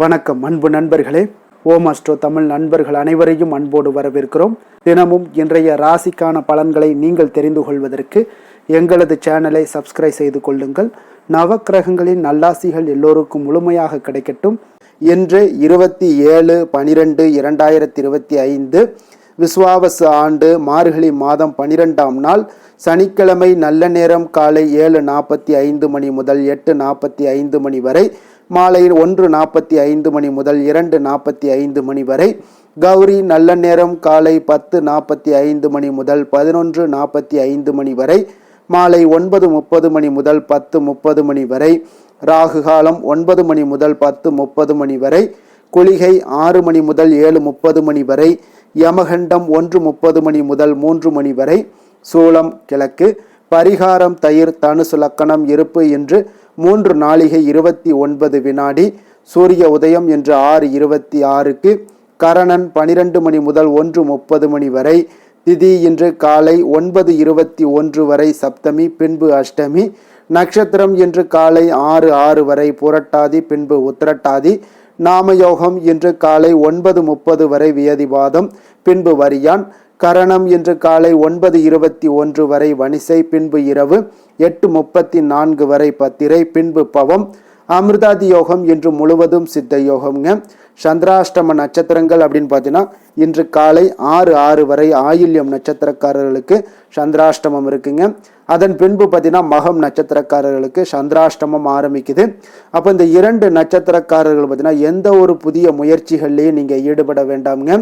வணக்கம் அன்பு நண்பர்களே. ஓம் அஸ்ட்ரோ தமிழ் நண்பர்கள் அனைவரையும் அன்போடு வரவேற்கிறோம். தினமும் இன்றைய ராசிக்கான பலன்களை நீங்கள் தெரிந்து கொள்வதற்கு எங்களது சேனலை சப்ஸ்கிரைப் செய்து கொள்ளுங்கள். நவக்கிரகங்களின் நல்லாசிகள் எல்லோருக்கும் முழுமையாக கிடைக்கட்டும். இன்று 27/12/2025 விஸ்வாவசு ஆண்டு மார்கழி மாதம் 12ஆம் நாள் சனிக்கிழமை. நல்ல நேரம் காலை 7:45 மணி முதல் 8:45 மணி வரை, மாலை 1:45 மணி முதல் 2:45 மணி வரை. கௌரி நல்ல நேரம் காலை 10:45 மணி முதல் 11:45 மணி வரை, மாலை 9:30 மணி முதல் 10:30 மணி வரை. ராகு காலம் 9 மணி முதல் 10:30 மணி வரை. குளிகை 6 மணி முதல் 7:30 மணி வரை. யமகண்டம் 1:30 மணி முதல் 3 மணி வரை. சூலம் கிழக்கு. பரிகாரம் தயிர். தனுசு லக்கணம். இருப்பு என்று 3 நாழிகை 29 வினாடி. சூரிய உதயம் என்று 6:26க்கு. கரணன் 12 மணி முதல் 1:30 மணி வரை. திதி இன்று காலை 9:21 வரை சப்தமி, பின்பு அஷ்டமி. நட்சத்திரம் இன்று காலை 6:06 வரை புரட்டாதி, பின்பு உத்திரட்டாதி. நாமயோகம் இன்று காலை 9:30 வரை வியதிவாதம், பின்பு வரியான். கரணம் இன்று காலை 9:21 வரை வணிசை, பின்பு இரவு 8:34 வரை பத்திரை, பின்பு பவம். அமிர்தாதி யோகம் இன்று முழுவதும் சித்த யோகம்ங்க. சந்திராஷ்டம நட்சத்திரங்கள் அப்படின்னு பார்த்தீங்கன்னா இன்று காலை 6:06 வரை ஆயில்யம் நட்சத்திரக்காரர்களுக்கு சந்திராஷ்டமம் இருக்குங்க. அதன் பின்பு பார்த்தீங்கன்னா மகம் நட்சத்திரக்காரர்களுக்கு சந்திராஷ்டமம் ஆரம்பிக்குது. அப்போ இந்த 2 நட்சத்திரக்காரர்கள் பார்த்தீங்கன்னா எந்த ஒரு புதிய முயற்சிகள்லையும் நீங்கள் ஈடுபட வேண்டாமுங்க.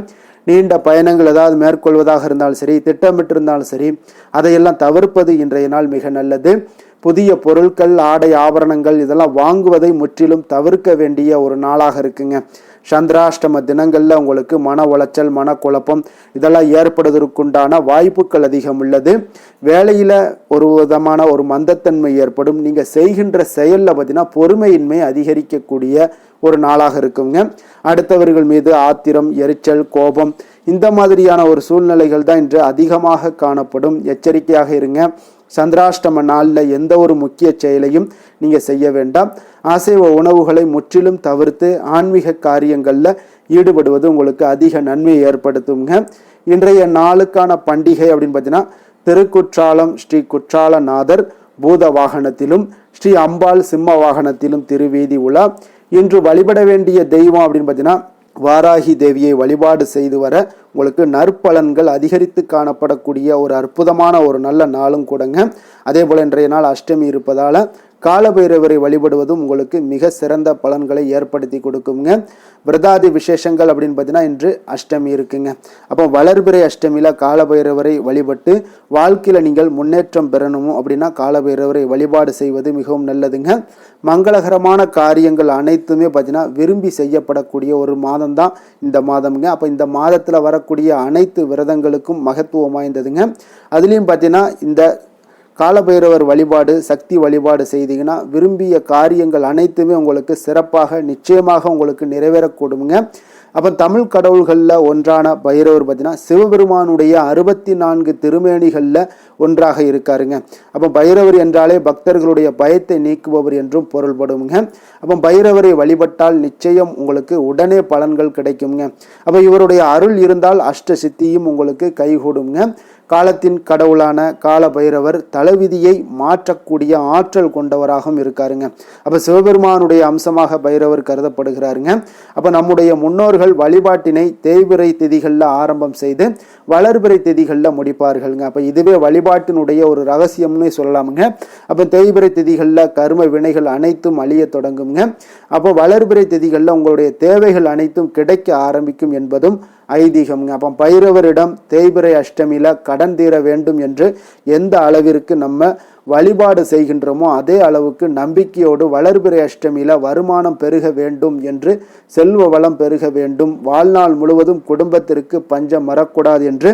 நீண்ட பயணங்கள் ஏதாவது மேற்கொள்வதாக இருந்தாலும் சரி, திட்டமிட்டிருந்தாலும் சரி, அதையெல்லாம் தவிர்ப்பது இன்றைய நாள் மிக நல்லது. புதிய பொருட்கள், ஆடை, ஆபரணங்கள் இதெல்லாம் வாங்குவதை முற்றிலும் தவிர்க்க வேண்டிய ஒரு நாளாக இருக்குங்க. சந்திராஷ்டம தினங்கள்ல உங்களுக்கு மன உளைச்சல், மனக்குழப்பம் இதெல்லாம் ஏற்படுவதற்குண்டான வாய்ப்புகள் அதிகம் உள்ளது. வேலையில ஒரு விதமான ஒரு மந்தத்தன்மை ஏற்படும். நீங்க செய்கின்ற செயல்ல பார்த்தீங்கன்னா பொறுமையின்மை அதிகரிக்கக்கூடிய ஒரு நாளாக இருக்குங்க. அடுத்தவர்கள் மீது ஆத்திரம், எரிச்சல், கோபம் இந்த மாதிரியான ஒரு சூழ்நிலைகள் தான் இன்று அதிகமாக காணப்படும். எச்சரிக்கையாக இருங்க. சந்திராஷ்டம நாளில் எந்த ஒரு முக்கிய செயலையும் நீங்கள் செய்ய வேண்டாம். அசைவ உணவுகளை முற்றிலும் தவிர்த்து ஆன்மீக காரியங்களில் ஈடுபடுவது உங்களுக்கு அதிக நன்மையை ஏற்படுத்துங்க. இன்றைய நாளுக்கான பண்டிகை அப்படின்னு பார்த்தீங்கன்னா திருக்குற்றாலம் ஸ்ரீ குற்றாலநாதர் பூத வாகனத்திலும் ஸ்ரீ அம்பாள் சிம்ம வாகனத்திலும் திருவீதி உலா. இன்று வழிபட வேண்டிய தெய்வம் அப்படின்னு பார்த்தீங்கன்னா வாராகி தேவியை வழிபாடு செய்து வர உங்களுக்கு நற்பலன்கள் அதிகரித்து காணப்படக்கூடிய ஒரு அற்புதமான ஒரு நல்ல நாளும் கூடங்க. அதே போல் இன்றைய நாள் அஷ்டமி இருப்பதால் காலபைரவரை வழிபடுவதும் உங்களுக்கு மிக சிறந்த பலன்களை ஏற்படுத்தி கொடுக்குங்க. விரதாதி விசேஷங்கள் அப்படின்னு பார்த்தீங்கன்னா இன்று அஷ்டமி இருக்குங்க. அப்போ வளர்பிறை அஷ்டமியில் காலபைரவரை வழிபட்டு வாழ்க்கையில் நீங்கள் முன்னேற்றம் பெறணும் அப்படின்னா காலபைரவரை வழிபாடு செய்வது மிகவும் நல்லதுங்க. மங்களகரமான காரியங்கள் அனைத்துமே பார்த்தீங்கன்னா விரும்பி செய்யப்படக்கூடிய ஒரு மாதம் தான் இந்த மாதம்ங்க. அப்போ இந்த மாதத்தில் வரக்கூடிய அனைத்து விரதங்களுக்கும் மகத்துவம் வாய்ந்ததுங்க. அதுலேயும் பார்த்தீங்கன்னா இந்த காலபைரவர் வழிபாடு, சக்தி வழிபாடு செய்தீங்கன்னா விரும்பிய காரியங்கள் அனைத்துமே உங்களுக்கு சிறப்பாக நிச்சயமாக உங்களுக்கு நிறைவேறக்கூடுங்க. அப்போ தமிழ் கடவுள்களில் ஒன்றான பைரவர் பார்த்தீங்கன்னா சிவபெருமானுடைய 64 திருமேனிகளில் ஒன்றாக இருக்காருங்க. அப்போ பைரவர் என்றாலே பக்தர்களுடைய பயத்தை நீக்குபவர் என்றும் பொருள்படுங்க. அப்போ பைரவரை வழிபட்டால் நிச்சயம் உங்களுக்கு உடனே பலன்கள் கிடைக்குங்க. அப்போ இவருடைய அருள் இருந்தால் அஷ்ட சித்தியும் உங்களுக்கு கைகூடுங்க. காலத்தின் கடவுளான கால பைரவர் தலைவிதியை மாற்றக்கூடிய ஆற்றல் கொண்டவராகவும் இருக்காருங்க. அப்போ சிவபெருமானுடைய அம்சமாக பைரவர் கருதப்படுகிறாருங்க. அப்போ நம்முடைய முன்னோர்கள் வழிபாட்டினை தேய்பிறை திதிகளில் ஆரம்பம் செய்து வளர்பிறை திதிகளில் முடிப்பார்கள்ங்க. அப்போ இதுவே வழிபாட்டினுடைய ஒரு ரகசியம்னு சொல்லலாமுங்க. அப்போ தேய்பிறை திதிகளில் கர்ம வினைகள் அனைத்தும் அழிய தொடங்குங்க. அப்போ வளர்பிறை திதிகளில் உங்களுடைய தேவைகள் அனைத்தும் கிடைக்க ஆரம்பிக்கும் என்பதும் ஐதீகம்ங்க. அப்போ பைரவரிடம் தேய்பிறை அஷ்டமியில் கடன் தீர வேண்டும் என்று எந்த அளவிற்கு நம்ம வழிபாடு செய்கின்றோமோ அதே அளவுக்கு நம்பிக்கையோடு வளர்பிறை அஷ்டமியில் வருமானம் பெருக வேண்டும் என்று, செல்வ வளம் பெருக வேண்டும், வாழ்நாள் முழுவதும் குடும்பத்திற்கு பஞ்சம் வரக்கூடாது என்று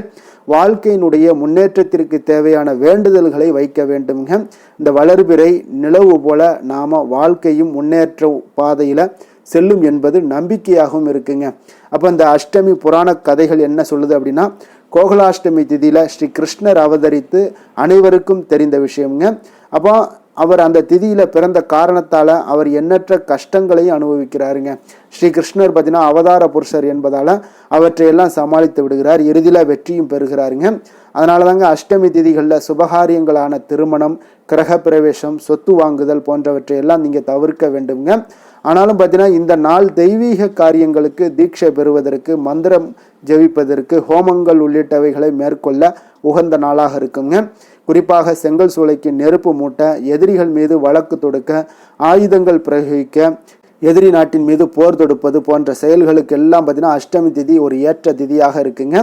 வாழ்க்கையினுடைய முன்னேற்றத்திற்கு தேவையான வேண்டுதல்களை வைக்க வேண்டுங்க. இந்த வளர்பிறை நிலவு போல நாம வாழ்க்கையும் முன்னேற்ற பாதையில் செல்லும் என்பது நம்பிக்கையாகவும் இருக்குங்க. அப்போ இந்த அஷ்டமி புராண கதைகள் என்ன சொல்லுது அப்படின்னா, கோகுலாஷ்டமி திதியில் ஸ்ரீ கிருஷ்ணர் அவதரித்து அனைவருக்கும் தெரிந்த விஷயம்ங்க. அப்போ அவர் அந்த திதியில் பிறந்த காரணத்தால் அவர் எண்ணற்ற கஷ்டங்களையும் அனுபவிக்கிறாருங்க. ஸ்ரீ கிருஷ்ணர் பார்த்தீங்கன்னா அவதார புருஷர் என்பதால் அவற்றையெல்லாம் சமாளித்து விடுகிறார், இறுதியில் வெற்றியும் பெறுகிறாருங்க. அதனால தாங்க அஷ்டமி திதிகளில் சுபகாரியங்களான திருமணம், கிரக பிரவேசம், சொத்து வாங்குதல் போன்றவற்றையெல்லாம் நீங்கள் தவிர்க்க வேண்டுங்க. ஆனாலும் பார்த்தீங்கன்னா இந்த நாள் தெய்வீக காரியங்களுக்கு தீட்சை பெறுவதற்கு, மந்திரம் ஜெபிப்பதற்கு, ஹோமங்கள் உள்ளிட்டவைகளை மேற்கொள்ள உகந்த நாளாக இருக்குங்க. குறிப்பாக செங்கல் சூளைக்கு நெருப்பு மூட்ட, எதிரிகள் மீது வழக்கு தொடுக்க, ஆயுதங்கள் பிரயோகிக்க, எதிரி நாட்டின் மீது போர் தொடுப்பது போன்ற செயல்களுக்கு எல்லாம் பார்த்தீங்கன்னா அஷ்டமி திதி ஒரு ஏற்ற திதியாக இருக்குங்க.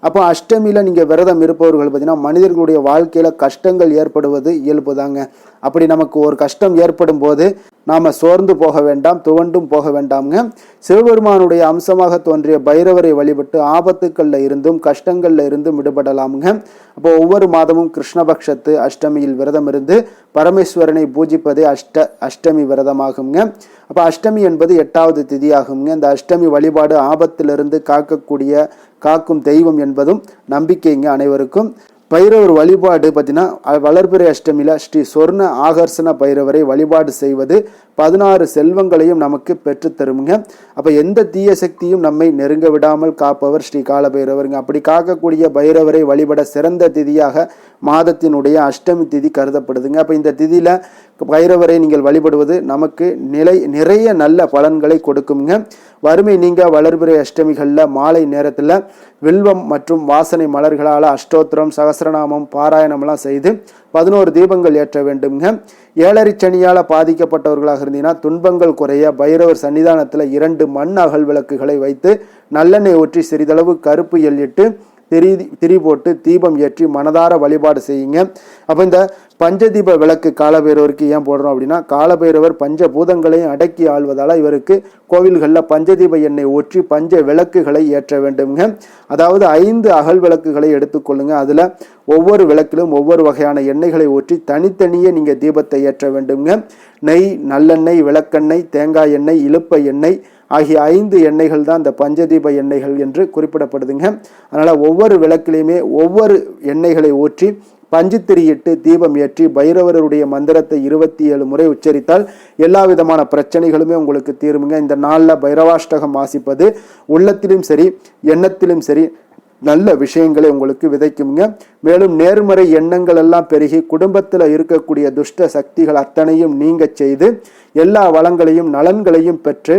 அப்போ அஷ்டமியில் நீங்கள் விரதம் இருப்பவர்கள் பார்த்தீங்கன்னா மனிதர்களுடைய வாழ்க்கையில் கஷ்டங்கள் ஏற்படுவது இயல்பு தாங்க. அப்படி நமக்கு ஒரு கஷ்டம் ஏற்படும் போது நாம் சோர்ந்து போக வேண்டாம், துவண்டும் போக வேண்டாம்ங்க. சிவபெருமானுடைய அம்சமாக தோன்றிய பைரவரை வழிபட்டு ஆபத்துக்களில் இருந்தும் கஷ்டங்களில் இருந்தும் விடுபடலாமுங்க. அப்போ ஒவ்வொரு மாதமும் கிருஷ்ணபக்ஷத்து அஷ்டமியில் விரதம் இருந்து பரமேஸ்வரனை பூஜிப்பதே அஷ்டமி விரதமாகுங்க. அப்போ அஷ்டமி என்பது 8வது திதியாகுங்க. இந்த அஷ்டமி வழிபாடு ஆபத்திலிருந்து காக்கும் தெய்வம் என்பதும் நம்பிக்கைங்க அனைவருக்கும். பைரவர் வழிபாடு பார்த்தீங்கன்னா வளர்பிறை அஷ்டமியில் ஸ்ரீ சொர்ண ஆகர்ஷண பைரவரை வழிபாடு செய்வது 16 செல்வங்களையும் நமக்கு பெற்றுத்தருங்க. அப்போ எந்த தீய சக்தியும் நம்மை நெருங்க விடாமல் காப்பவர் ஸ்ரீ கால பைரவருங்க. அப்படி காக்கக்கூடிய பைரவரை வழிபட சிறந்த திதியாக மாதத்தினுடைய அஷ்டமி திதி கருதப்படுதுங்க. அப்போ இந்த திதியில் பைரவரை நீங்கள் வழிபடுவது நமக்கு நிறைய நல்ல பலன்களை கொடுக்குங்க. வறுமை நீங்க வளர்பிறை அஷ்டமிகளில் மாலை நேரத்தில் வில்வம் மற்றும் வாசனை மலர்களால் அஷ்டோத்திரம், சகசிரநாமம், பாராயணம்லாம் செய்து 11 தீபங்கள் ஏற்ற வேண்டுங்க. ஏழரை சனியால் பாதிக்கப்பட்டவர்களாக இருந்தீங்கன்னா துன்பங்கள் குறைய பைரவர் சன்னிதானத்தில் 2 மண் அகல் விளக்குகளை வைத்து நல்லெண்ணெய் ஊற்றி சிறிதளவு கருப்பு எள்ளிட்டு திரி போட்டு தீபம் ஏற்றி மனதார வழிபாடு செய்யுங்க. அப்போ இந்த பஞ்சதீப விளக்கு காலபைரவருக்கு ஏன் போடுறோம் அப்படின்னா, காலபைரவர் பஞ்சபூதங்களையும் அடக்கி ஆள்வதால் இவருக்கு கோவில்களில் பஞ்சதீப எண்ணெய் ஊற்றி பஞ்ச விளக்குகளை ஏற்ற வேண்டுங்க. அதாவது 5 அகல் விளக்குகளை எடுத்துக்கொள்ளுங்க. அதில் ஒவ்வொரு விளக்கிலும் ஒவ்வொரு வகையான எண்ணெய்களை ஊற்றி தனித்தனியே நீங்கள் தீபத்தை ஏற்ற வேண்டுங்க. நெய், நல்லெண்ணெய், விளக்கெண்ணெய், தேங்காய் எண்ணெய், இலுப்பை எண்ணெய் ஆகிய 5 எண்ணெய்கள் தான் இந்த பஞ்சதீப எண்ணெய்கள் என்று குறிப்பிடப்படுதுங்க. அதனால் ஒவ்வொரு விளக்கிலையுமே ஒவ்வொரு எண்ணெய்களை ஊற்றி பஞ்சுத்திரியிட்டு தீபம் ஏற்றி பைரவருடைய மந்திரத்தை 27 முறை உச்சரித்தால் எல்லா விதமான பிரச்சனைகளுமே உங்களுக்கு தீருமுங்க. இந்த நாளில் பைரவாஷ்டகம் வாசிப்பது உள்ளத்திலும் சரி எண்ணத்திலும் சரி நல்ல விஷயங்களை உங்களுக்கு விதைக்குங்க. மேலும் நேர்மறை எண்ணங்கள் எல்லாம் பெருகி குடும்பத்தில் இருக்கக்கூடிய துஷ்ட சக்திகள் அத்தனையும் நீங்க செய்து எல்லா வளங்களையும் நலன்களையும் பெற்று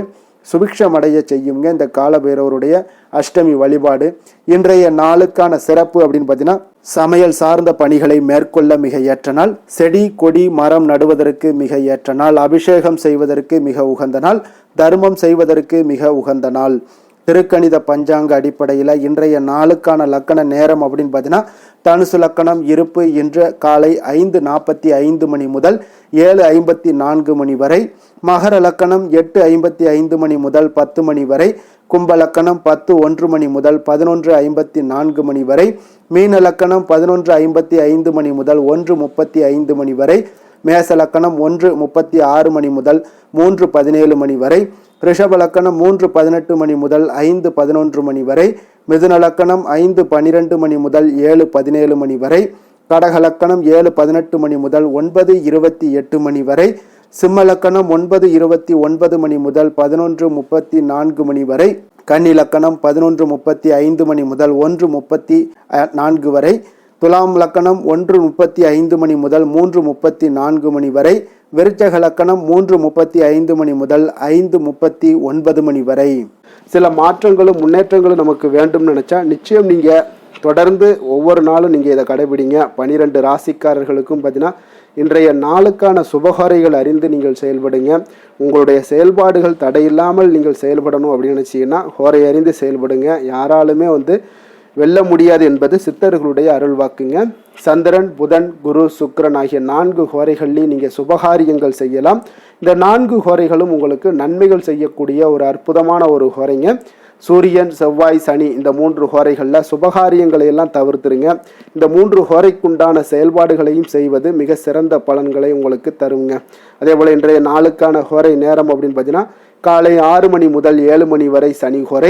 சுபிக்ஷமடைய செய்யுங்க இந்த காலபைரவருடைய அஷ்டமி வழிபாடு. இன்றைய நாளுக்கான சிறப்பு அப்படின்னு பார்த்தீங்கன்னா, சமையல் சார்ந்த பணிகளை மேற்கொள்ள மிக ஏற்ற நாள், செடி கொடி மரம் நடுவதற்கு மிக ஏற்ற நாள், அபிஷேகம் செய்வதற்கு மிக உகந்த நாள், தர்மம் செய்வதற்கு மிக உகந்த நாள். திருக்கணித பஞ்சாங்க அடிப்படையில் இன்றைய நாளுக்கான லக்கண நேரம் அப்படின்னு பார்த்தீங்கன்னா, தனுசு லக்கணம் இருப்பு இன்று காலை 5:45 மணி முதல் 7:54 மணி வரை, மகர லக்கணம் 8:55 மணி முதல் 10 மணி வரை, கும்ப லக்கணம் 10:01 மணி முதல் 11:54 மணி வரை, மீன லக்கணம் 11:55 மணி முதல் 1:35 மணி வரை, மேச லக்கணம் 1:36 மணி முதல் 3:17 மணி வரை, ரிஷப லக்கணம் 3:18 மணி முதல் 5:11 மணி வரை, மிதுன லக்கணம் 5:12 மணி முதல் 7:17 மணி வரை, கடக லக்கணம் 7:18 மணி முதல் 9:28 மணி வரை, சிம்ம லக்கணம் 9:29 மணி முதல் 11:34 மணி வரை, கன்னி லக்கணம் 11:35 மணி முதல் 1:34 வரை, துலாம் லக்கணம் 1:35 மணி முதல் 3:34 மணி வரை, விருச்சக லக்கணம் 3:35 மணி முதல் 5:39 மணி வரை. சில மாற்றங்களும் முன்னேற்றங்களும் நமக்கு வேண்டும் நினைச்சா நிச்சயம் நீங்க தொடர்ந்து ஒவ்வொரு நாளும் நீங்க இதை கடைபிடிங்க. 12 ராசிக்காரர்களுக்கும் பார்த்தீங்கன்னா இன்றைய நாளுக்கான சுபகாரிகள் அறிந்து நீங்கள் செயல்படுங்க. உங்களுடைய செயல்பாடுகள் தடையில்லாமல் நீங்கள் செயல்படணும் அப்படின்னு நினைச்சீங்கன்னா ஹோரை அறிந்து செயல்படுங்க. யாராலுமே வெல்ல முடியாது என்பது சித்தர்களுடைய அருள் வாக்குங்க. சந்திரன், புதன், குரு, சுக்கிரன் ஆகிய 4 ஹோரைகள்லையும் நீங்கள் சுபகாரியங்கள் செய்யலாம். இந்த 4 ஹோரைகளும் உங்களுக்கு நன்மைகள் செய்யக்கூடிய ஒரு அற்புதமான ஒரு ஹோரைங்க. சூரியன், செவ்வாய், சனி இந்த 3 ஹோரைகளில் சுபகாரியங்களை எல்லாம் தவிர்த்துருங்க. இந்த 3 ஹோரைக்குண்டான செயல்பாடுகளையும் செய்வது மிக சிறந்த பலன்களை உங்களுக்கு தருங்க. அதே போல் இன்றைய நாளுக்கான ஹோரை நேரம் அப்படின்னு பார்த்தீங்கன்னா காலை 6 மணி முதல் 7 மணி வரை சனி ஹோரை,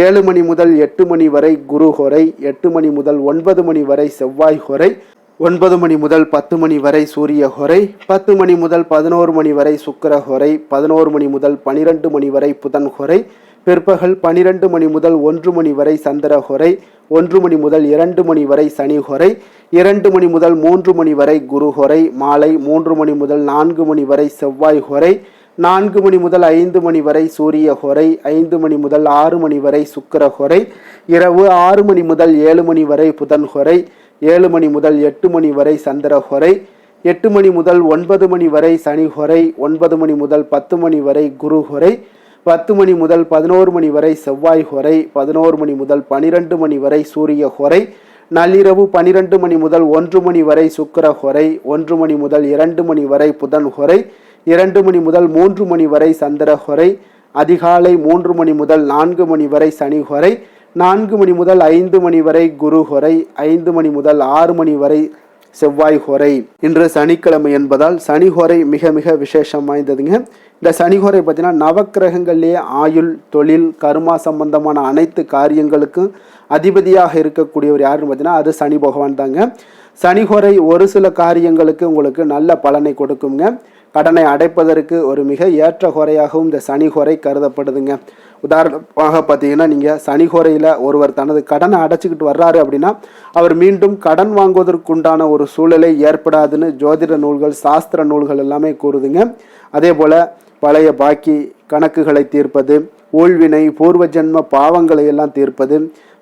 7 மணி முதல் 8 மணி வரை குரு ஹோரை, 8 மணி முதல் 9 மணி வரை செவ்வாய் ஹோரை, 9 மணி முதல் 10 மணி வரை சூரிய ஹோரை, 10 மணி முதல் 11 மணி வரை சுக்கிர ஹோரை, 11 மணி முதல் 12 மணி வரை புதன் ஹோரை, பிற்பகல் 12 மணி முதல் 1 மணி வரை சந்திர ஹோரை, 1 மணி முதல் 2 மணி வரை சனி ஹோரை, 2 மணி முதல் 3 மணி வரை குரு ஹோரை, மாலை 3 மணி முதல் 4 மணி வரை செவ்வாய் ஹோரை, 4 மணி முதல் 5 மணி வரை சூரிய ஹோரை, 5 மணி முதல் 6 மணி வரை சுக்கிர ஹோரை, இரவு 6 மணி முதல் 7 மணி வரை புதன் ஹோரை, 7 மணி முதல் 8 மணி வரை சந்திர ஹோரை, 8 மணி முதல் 9 மணி வரை சனி ஹோரை, 9 மணி முதல் 10 மணி வரை குரு ஹோரை, 10 மணி முதல் 11 மணி வரை செவ்வாய் ஹோரை, 11 மணி முதல் 12 மணி வரை சூரிய ஹோரை, நள்ளிரவு 12 மணி முதல் 1 மணி வரை சுக்கிர ஹோரை, 1 மணி முதல் 2 மணி வரை புதன் ஹோரை, 2 மணி முதல் 3 மணி வரை சந்திர ஹோரை, அதிகாலை 3 மணி முதல் 4 மணி வரை சனி ஹோரை, 4 மணி முதல் 5 மணி வரை குரு ஹோரை, 5 மணி முதல் 6 மணி வரை செவ்வாய் ஹோரை. இன்று சனிக்கிழமை என்பதால் சனி ஹோரை மிக மிக விசேஷம் வாய்ந்ததுங்க. இந்த சனி ஹோரை பார்த்தீங்கன்னா நவக்கிரகங்கள்லேயே ஆயுள், தொழில், கர்மா சம்பந்தமான அனைத்து காரியங்களுக்கும் அதிபதியாக இருக்கக்கூடியவர் யாருன்னு பார்த்தீங்கன்னா அது சனி பகவான் தாங்க. சனி ஹோரை ஒரு சில காரியங்களுக்கு உங்களுக்கு நல்ல பலனை கொடுக்குங்க. கடனை அடைப்பதற்கு ஒரு மிக ஏற்ற ஹோரையாகவும் இந்த சனி ஹோரை கருதப்படுதுங்க. உதாரணமாக பார்த்தீங்கன்னா நீங்கள் சனி ஹோரையில் ஒருவர் தனது கடனை அடைச்சிக்கிட்டு வர்றாரு அப்படின்னா அவர் மீண்டும் கடன் வாங்குவதற்குண்டான ஒரு சூழலை ஏற்படாதுன்னு ஜோதிட நூல்கள், சாஸ்திர நூல்கள் எல்லாமே கூறுதுங்க. அதே போல் பழைய பாக்கி கணக்குகளை தீர்ப்பது, ஊழ்வினை, பூர்வ ஜென்ம பாவங்களை எல்லாம் தீர்ப்பது,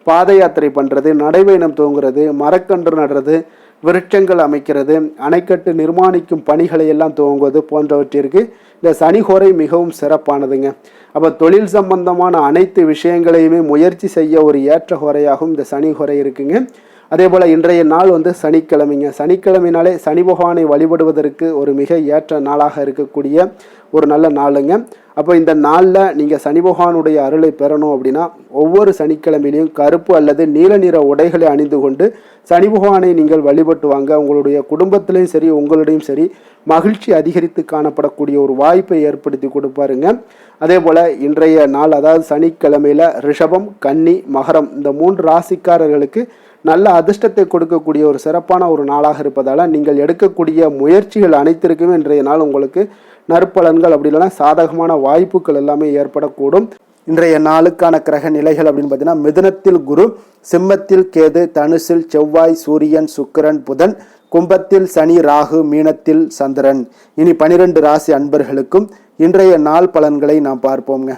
பாத யாத்திரை பண்ணுறது, நடைபயணம் தூங்குறது, மரக்கன்று நடுறது, விருட்சங்கள் அமைக்கிறது, அணைக்கட்டு நிர்மாணிக்கும் பணிகளை எல்லாம் துவங்குவது போன்றவற்றிற்கு இந்த சனி ஹோரை மிகவும் சிறப்பானதுங்க. அப்போ தொழில் சம்பந்தமான அனைத்து விஷயங்களையுமே முயற்சி செய்ய ஒரு ஏற்ற ஹோரையாகவும் இந்த சனி ஹோரை இருக்குங்க. அதே போல் இன்றைய நாள் சனிக்கிழமைங்க. சனிக்கிழமைனாலே சனி பகவானை வழிபடுவதற்கு ஒரு மிக ஏற்ற நாளாக இருக்கக்கூடிய ஒரு நல்ல நாளுங்க. அப்போ இந்த நாளில் நீங்கள் சனி பகவானுடைய அருளை பெறணும் அப்படின்னா ஒவ்வொரு சனிக்கிழமையிலையும் கருப்பு அல்லது நீல நிற உடைகளை அணிந்து கொண்டு சனி பகவானை நீங்கள் வழிபட்டு வாங்க. உங்களுடைய குடும்பத்திலையும் சரி, உங்களுடையும் சரி மகிழ்ச்சி அதிகரித்து காணப்படக்கூடிய ஒரு வாய்ப்பை ஏற்படுத்தி கொடுப்பாருங்க. அதே போல் இன்றைய நாள், அதாவது சனிக்கிழமையில் ரிஷபம், கன்னி, மகரம் இந்த 3 ராசிக்காரர்களுக்கு நல்ல அதிர்ஷ்டத்தை கொடுக்கக்கூடிய ஒரு சிறப்பான ஒரு நாளாக இருப்பதால் நீங்கள் எடுக்கக்கூடிய முயற்சிகள் அனைத்திற்குமே இன்றைய நாள் உங்களுக்கு நற்பலன்கள் அப்படி இல்லைன்னா சாதகமான வாய்ப்புகள் எல்லாமே ஏற்படக்கூடும். இன்றைய நாளுக்கான கிரக நிலைகள் அப்படின்னு பார்த்தீங்கன்னா மிதுனத்தில் குரு, சிம்மத்தில் கேது, தனுசில் செவ்வாய், சூரியன், சுக்கிரன், புதன், கும்பத்தில் சனி, ராகு, மீனத்தில் சந்திரன். இனி 12 ராசி அன்பர்களுக்கும் இன்றைய நாள் பலன்களை நாம் பார்ப்போங்க.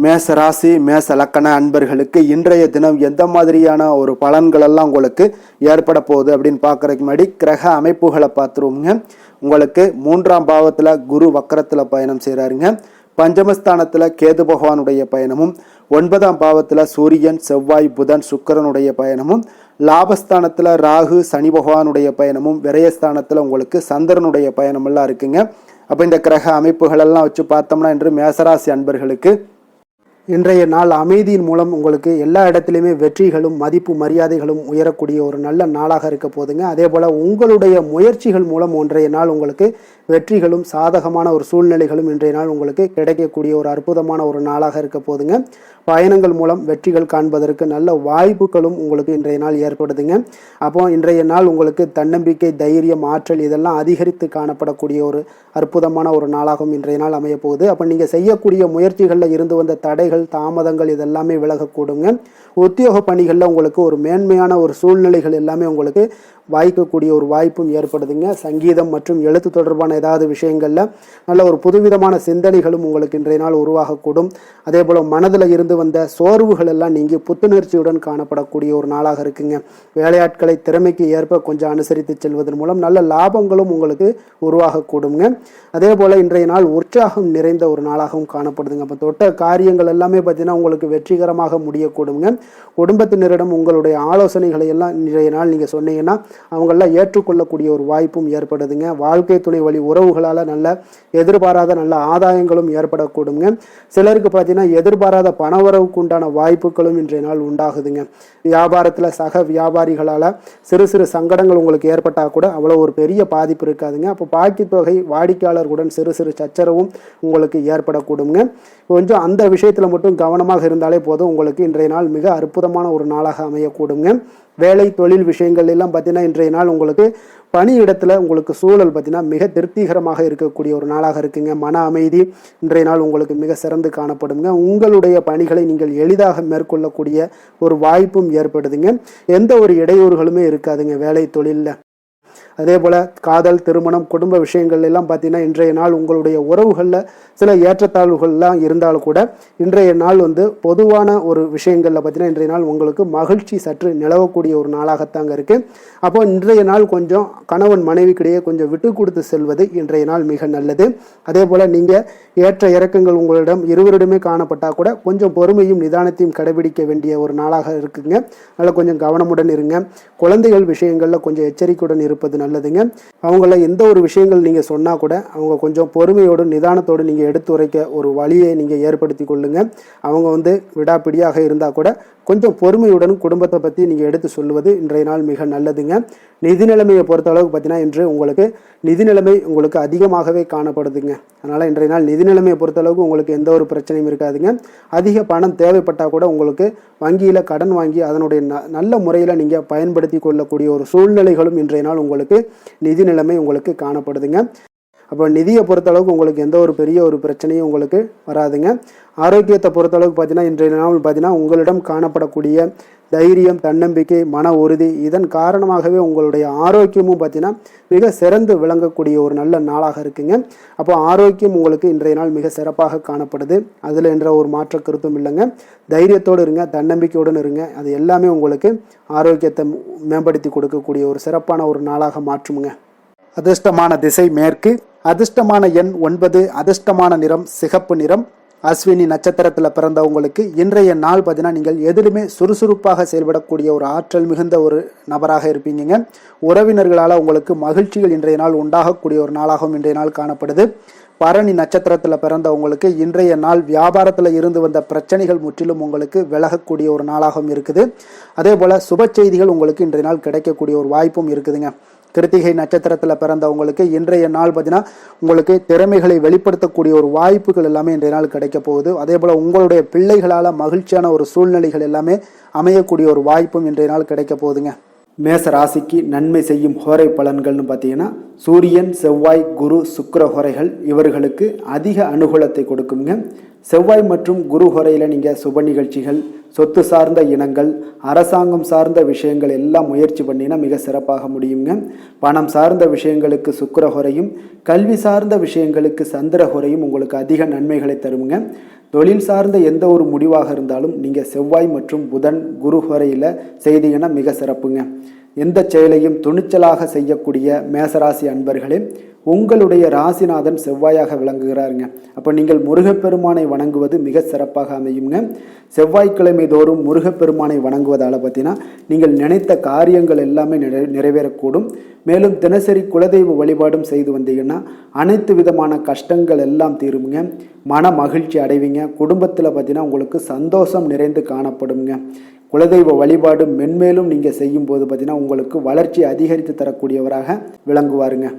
மேச ராசி, மேச லக்கண அன்பர்களுக்கு இன்றைய தினம் எந்த மாதிரியான ஒரு பலன்கள் எல்லாம் உங்களுக்கு ஏற்பட போகுது அப்படின்னு பார்க்கறதுக்கு முன்னாடி கிரக அமைப்புகளை பார்த்துருவோங்க. உங்களுக்கு 3ஆம் பாவத்தில் குரு வக்கரத்தில் பயணம் செய்கிறாருங்க. பஞ்சமஸ்தானத்தில் கேது பகவானுடைய பயணமும், 9ஆம் பாவத்தில் சூரியன், செவ்வாய், புதன், சுக்கிரனுடைய பயணமும், லாபஸ்தானத்தில் ராகு, சனி பகவானுடைய பயணமும், விரயஸ்தானத்தில் உங்களுக்கு சந்திரனுடைய பயணமெல்லாம் இருக்குங்க. அப்போ இந்த கிரக அமைப்புகளெல்லாம் வச்சு பார்த்தோம்னா இன்று மேசராசி அன்பர்களுக்கு இன்றைய நாள் அமைதியின் மூலம் உங்களுக்கு எல்லா இடத்துலையுமே வெற்றிகளும் மதிப்பு மரியாதைகளும் உயரக்கூடிய ஒரு நல்ல நாளாக இருக்க போதுங்க. அதே போல் உங்களுடைய முயற்சிகள் மூலம் இன்றைய நாள் உங்களுக்கு வெற்றிகளும் சாதகமான ஒரு சூழ்நிலைகளும் இன்றைய நாள் உங்களுக்கு கிடைக்கக்கூடிய ஒரு அற்புதமான ஒரு நாளாக இருக்க போதுங்க. பயணங்கள் மூலம் வெற்றிகள் காண்பதற்கு நல்ல வாய்ப்புகளும் உங்களுக்கு இன்றைய நாள் ஏற்படுதுங்க. அப்போ இன்றைய நாள் உங்களுக்கு தன்னம்பிக்கை, தைரியம், ஆற்றல் இதெல்லாம் அதிகரித்து காணப்படக்கூடிய ஒரு அற்புதமான ஒரு நாளாகவும் இன்றைய நாள் அமைய போகுது. அப்போ நீங்கள் செய்யக்கூடிய முயற்சிகளில் இருந்து வந்த தடைகள், தாமதங்கள் இதெல்லாமே விலகக்கூடுங்க. உத்தியோக பணிகளில் உங்களுக்கு ஒரு மேன்மையான ஒரு சூழ்நிலைகள் எல்லாமே உங்களுக்கு வாய்க்கக்கூடிய ஒரு வாய்ப்பும் ஏற்படுதுங்க. சங்கீதம் மற்றும் எழுத்து தொடர்பான ஏதாவது விஷயங்களில் நல்ல ஒரு புதுவிதமான சிந்தனைகளும் உங்களுக்கு இன்றைய நாள் உருவாகக்கூடும். அதே போல் மனதில் இருந்து வந்த சோர்வுகள் எல்லாம் நீங்கி புத்துணர்ச்சியுடன் காணப்படக்கூடிய ஒரு நாளாக இருக்குங்க. வேலையாட்களை திறமைக்கு ஏற்ப கொஞ்சம் அனுசரித்து செல்வதன் மூலம் நல்ல லாபங்களும் உங்களுக்கு உருவாகக்கூடுங்க. அதே போல் இன்றைய நாள் உற்சாகம் நிறைந்த ஒரு நாளாகவும் காணப்படுதுங்க. அப்போ தொட்ட காரியங்கள் எல்லாமே பார்த்தீங்கன்னா உங்களுக்கு வெற்றிகரமாக முடியக்கூடுங்க. குடும்பத்தினரிடம் உங்களுடைய ஆலோசனைகளை எல்லாம் இன்றைய நாள் நீங்கள் சொன்னீங்கன்னா அவங்களெல்லாம் ஏற்றுக்கொள்ளக்கூடிய ஒரு வாய்ப்பும் ஏற்படுதுங்க. வாழ்க்கை துணை வழி உறவுகளால் நல்ல எதிர்பாராத நல்ல ஆதாயங்களும் ஏற்படக்கூடுங்க. சிலருக்கு பார்த்தீங்கன்னா எதிர்பாராத பணவரவுக்கு உண்டான வாய்ப்புகளும் இன்றைய நாள் உண்டாகுதுங்க. வியாபாரத்தில் சக வியாபாரிகளால் சிறு சிறு சங்கடங்கள் உங்களுக்கு ஏற்பட்டால் கூட அவ்வளோ ஒரு பெரிய பாதிப்பு இருக்காதுங்க. அப்போ பாக்கி தொகை வாடிக்கையாளர்களுடன் சிறு சிறு சச்சரவும் உங்களுக்கு ஏற்படக்கூடுங்க. கொஞ்சம் அந்த விஷயத்தில் மட்டும் கவனமாக இருந்தாலே போதும். உங்களுக்கு இன்றைய நாள் மிக அற்புதமான ஒரு நாளாக அமையக்கூடுங்க. வேலை தொழில் விஷயங்கள் எல்லாம் பார்த்தீங்கன்னா இன்றைய நாள் உங்களுக்கு பணியிடத்தில் உங்களுக்கு சூழல் பார்த்தீங்கன்னா மிக திருப்திகரமாக இருக்கக்கூடிய ஒரு நாளாக இருக்குங்க. மன அமைதி இன்றைய நாள் உங்களுக்கு மிக சிறந்து காணப்படுங்க. உங்களுடைய பணிகளை நீங்கள் எளிதாக மேற்கொள்ளக்கூடிய ஒரு வாய்ப்பும் ஏற்படுதுங்க. எந்த ஒரு இடையூறுகளுமே இருக்காதுங்க வேலை தொழிலில். அதே போல் காதல், திருமணம், குடும்ப விஷயங்கள் எல்லாம் பார்த்தீங்கன்னா இன்றைய நாள் உங்களுடைய உறவுகளில் சில ஏற்றத்தாழ்வுகள்லாம் இருந்தாலும் கூட இன்றைய நாள் பொதுவான ஒரு விஷயங்களில் பார்த்தீங்கன்னா இன்றைய நாள் உங்களுக்கு மகிழ்ச்சி சற்று நிலவக்கூடிய ஒரு நாளாகத்தாங்க இருக்குது. அப்போ இன்றைய நாள் கொஞ்சம் கணவன் மனைவிக்கிடையே கொஞ்சம் விட்டு கொடுத்து செல்வது இன்றைய நாள் மிக நல்லது. அதே போல் நீங்கள் ஏற்ற இறக்கங்கள் உங்களிடம் இருவரிடமே காணப்பட்டால் கூட கொஞ்சம் பொறுமையும் நிதானத்தையும் கடைபிடிக்க வேண்டிய ஒரு நாளாக இருக்குங்க. அதனால் கொஞ்சம் கவனமுடன் இருங்க. குழந்தைகள் விஷயங்களில் கொஞ்சம் எச்சரிக்கையுடன் இருப்பது நல்லதுங்க. அவங்கள எந்த ஒரு விஷயங்கள் நீங்கள் சொன்னால் கூட அவங்க கொஞ்சம் பொறுமையோடு நிதானத்தோடு நீங்கள் எடுத்து உரைக்க ஒரு வழியை நீங்கள் ஏற்படுத்தி கொள்ளுங்க. அவங்க விடாப்பிடியாக இருந்தால் கூட கொஞ்சம் பொறுமையுடன் குடும்பத்தை பற்றி நீங்கள் எடுத்து சொல்லுவது இன்றைய நாள் மிக நல்லதுங்க. நிதி நிலைமையை பொறுத்த அளவுக்கு பார்த்தீங்கன்னா இன்று உங்களுக்கு நிதி நிலைமை உங்களுக்கு அதிகமாகவே காணப்படுதுங்க. அதனால் இன்றைய நாள் நிதி நிலைமையை பொறுத்த அளவுக்கு உங்களுக்கு எந்த ஒரு பிரச்சனையும் இருக்காதுங்க. அதிக பணம் தேவைப்பட்டால் கூட உங்களுக்கு வங்கியில் கடன் வாங்கி அதனுடைய நல்ல முறையில் நீங்கள் பயன்படுத்தி கொள்ளக்கூடிய ஒரு சூழ்நிலைகளும் இன்றைய நாள் உங்களுக்கு நிதி நிலைமை உங்களுக்கு காணப்படுதுங்க. அப்போ நிதியை பொறுத்தளவுக்கு உங்களுக்கு எந்த ஒரு பெரிய ஒரு பிரச்சனையும் உங்களுக்கு வராதுங்க. ஆரோக்கியத்தை பொறுத்தளவுக்கு பார்த்தீங்கன்னா இன்றைய நாள் பார்த்தீங்கன்னா உங்களிடம் காணப்படக்கூடிய தைரியம், தன்னம்பிக்கை, மன உறுதி இதன் காரணமாகவே உங்களுடைய ஆரோக்கியமும் பார்த்தீங்கன்னா மிக சிறந்து விளங்கக்கூடிய ஒரு நல்ல நாளாக இருக்குங்க. அப்போ ஆரோக்கியம் உங்களுக்கு இன்றைய நாள் மிக சிறப்பாக காணப்படுது. அதில் என்ற ஒரு மாற்ற கருத்தும் இல்லைங்க. தைரியத்தோடு இருங்க, தன்னம்பிக்கையுடன் இருங்க. அது எல்லாமே உங்களுக்கு ஆரோக்கியத்தை மேம்படுத்தி கொடுக்கக்கூடிய ஒரு சிறப்பான ஒரு நாளாக மாற்றுமுங்க. அதிர்ஷ்டமான திசை மேற்கு, அதிர்ஷ்டமான எண் 9, அதிர்ஷ்டமான நிறம் சிகப்பு நிறம். அஸ்வினி நட்சத்திரத்தில் பிறந்தவங்களுக்கு இன்றைய நாள் பார்த்தீங்கன்னா நீங்கள் எதிலுமே சுறுசுறுப்பாக செயல்படக்கூடிய ஒரு ஆற்றல் மிகுந்த ஒரு நபராக இருப்பீங்க. உறவினர்களால் உங்களுக்கு மகிழ்ச்சிகள் இன்றைய நாள் உண்டாகக்கூடிய ஒரு நாளாகவும் இன்றைய நாள் காணப்படுது. பரணி நட்சத்திரத்தில் பிறந்தவங்களுக்கு இன்றைய நாள் வியாபாரத்தில் இருந்து வந்த பிரச்சனைகள் முற்றிலும் உங்களுக்கு விலகக்கூடிய ஒரு நாளாகவும் இருக்குது. அதே போல் சுப செய்திகள் உங்களுக்கு இன்றைய நாள் கிடைக்கக்கூடிய ஒரு வாய்ப்பும் இருக்குதுங்க. கிருத்திகை நட்சத்திரத்தில் பிறந்தவங்களுக்கு இன்றைய நாள் பார்த்தீங்கன்னா உங்களுக்கு திறமைகளை வெளிப்படுத்தக்கூடிய ஒரு வாய்ப்புகள் எல்லாமே இன்றைய நாள் கிடைக்க போகுது. அதே போல் உங்களுடைய பிள்ளைகளால் மகிழ்ச்சியான ஒரு சூழ்நிலைகள் எல்லாமே அமையக்கூடிய ஒரு வாய்ப்பும் இன்றைய நாள் கிடைக்க போகுதுங்க. மேச ராசிக்கு நன்மை செய்யும் ஹோரை பலன்கள்னு பார்த்தீங்கன்னா சூரியன், செவ்வாய், குரு, சுக்கிர ஹோரைகள் இவர்களுக்கு அதிக அனுகூலத்தை கொடுக்குங்க. செவ்வாய் மற்றும் குரு ஹோரையில் நீங்கள் சுப நிகழ்ச்சிகள், சொத்து சார்ந்த இனங்கள், அரசாங்கம் சார்ந்த விஷயங்கள் எல்லாம் முயற்சி பண்ணினா மிக சிறப்பாக முடியுங்க. பணம் சார்ந்த விஷயங்களுக்கு சுக்கிர ஹோரையும், கல்வி சார்ந்த விஷயங்களுக்கு சந்திர ஹோரையும் உங்களுக்கு அதிக நன்மைகளை தருங்க. தொழில் சார்ந்த எந்த ஒரு முடிவாக இருந்தாலும் நீங்கள் செவ்வாய் மற்றும் புதன், குரு ஹோரையில் செய்தீங்கன்னா மிக சிறப்புங்க. எந்த செயலையும் துணிச்சலாக செய்யக்கூடிய மேசராசி அன்பர்களே, உங்களுடைய ராசிநாதன் செவ்வாயாக விளங்குகிறாருங்க. அப்போ நீங்கள் முருகப்பெருமானை வணங்குவது மிக சிறப்பாக அமையுங்க. செவ்வாய்க்கிழமை தோறும் முருகப்பெருமானை வணங்குவதால் பார்த்தீங்கன்னா நீங்கள் நினைத்த காரியங்கள் எல்லாமே நிறைவேறக்கூடும். மேலும் தினசரி குலதெய்வ வழிபாடும் செய்து வந்தீங்கன்னா அனைத்து விதமான கஷ்டங்கள் எல்லாம் தீருங்க. மன மகிழ்ச்சி அடைவீங்க. குடும்பத்தில் பார்த்தீங்கன்னா உங்களுக்கு சந்தோஷம் நிறைந்து காணப்படுங்க. குலதெய்வ வழிபாடு மென்மேலும் நீங்கள் செய்யும்போது பார்த்தீங்கன்னா உங்களுக்கு வளர்ச்சி அதிகரித்து தரக்கூடியவராக விளங்குவாருங்க.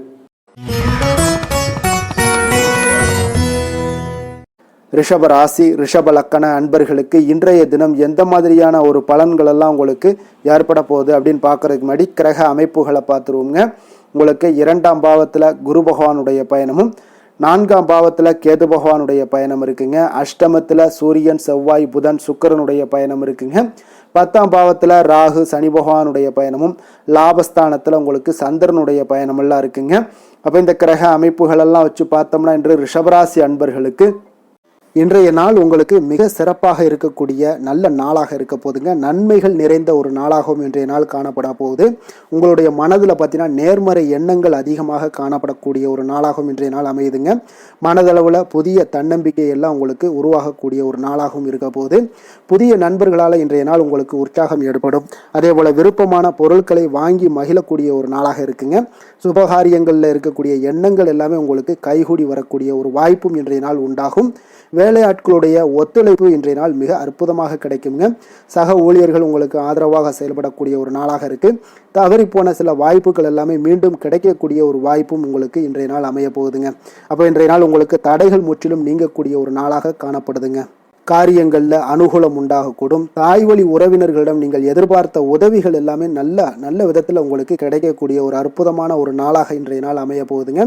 ரிஷப ராசி, ரிஷப லக்கண அன்பர்களுக்கு இன்றைய தினம் எந்த மாதிரியான ஒரு பலன்கள் எல்லாம் உங்களுக்கு ஏற்பட போகுது அப்படின்னு பார்க்கறதுக்கு முன்னாடி கிரக அமைப்புகளை பார்த்துருவோங்க. உங்களுக்கு 2ஆம் பாவத்தில் குரு பகவானுடைய பயணமும், 4ஆம் பாவத்தில் கேது பகவானுடைய பயணம் இருக்குங்க. அஷ்டமத்தில் சூரியன், செவ்வாய், புதன், சுக்கிரனுடைய பயணம் இருக்குங்க. 10ஆம் பாவத்தில் ராகு, சனி பகவானுடைய பயணமும், லாபஸ்தானத்தில் உங்களுக்கு சந்திரனுடைய பயணமெல்லாம் இருக்குங்க. அப்போ இந்த கிரக அமைப்புகளெல்லாம் வச்சு பார்த்தோம்னா இன்று ரிஷபராசி அன்பர்களுக்கு இன்றைய நாள் உங்களுக்கு மிக சிறப்பாக இருக்கக்கூடிய நல்ல நாளாக இருக்க போதுங்க. நன்மைகள் நிறைந்த ஒரு நாளாகவும் இன்றைய நாள் காணப்பட போகுது. உங்களுடைய மனதில் பார்த்தீங்கன்னா நேர்மறை எண்ணங்கள் அதிகமாக காணப்படக்கூடிய ஒரு நாளாகவும் இன்றைய நாள் அமையுதுங்க. மனதளவில் புதிய தன்னம்பிக்கை எல்லாம் உங்களுக்கு உருவாகக்கூடிய ஒரு நாளாகவும் இருக்க போகுது. புதிய நண்பர்களால் இன்றைய நாள் உங்களுக்கு உற்சாகம் ஏற்படும். அதே போல் விருப்பமான பொருட்களை வாங்கி மகிழக்கூடிய ஒரு நாளாக இருக்குங்க. சுபகாரியங்களில் இருக்கக்கூடிய எண்ணங்கள் எல்லாமே உங்களுக்கு கைகூடி வரக்கூடிய ஒரு வாய்ப்பும் இன்றைய நாள் உண்டாகும். வேலையாட்களுடைய ஒத்துழைப்பு இன்றைய நாள் மிக அற்புதமாக கிடைக்குங்க. சக ஊழியர்கள் உங்களுக்கு ஆதரவாக செயல்படக்கூடிய ஒரு நாளாக இருக்கு. தவறி போன சில வாய்ப்புகள் எல்லாமே மீண்டும் கிடைக்கக்கூடிய ஒரு வாய்ப்பும் உங்களுக்கு இன்றைய நாள் அமைய போகுதுங்க. அப்போ இன்றைய நாள் உங்களுக்கு தடைகள் முற்றிலும் நீங்கக்கூடிய ஒரு நாளாக காணப்படுதுங்க. காரியங்களில் அனுகூலம் உண்டாகக்கூடும். தாய்வழி உறவினர்களிடம் நீங்கள் எதிர்பார்த்த உதவிகள் எல்லாமே நல்ல விதத்தில் உங்களுக்கு கிடைக்கக்கூடிய ஒரு அற்புதமான ஒரு நாளாக இன்றைய நாள் அமைய போகுதுங்க.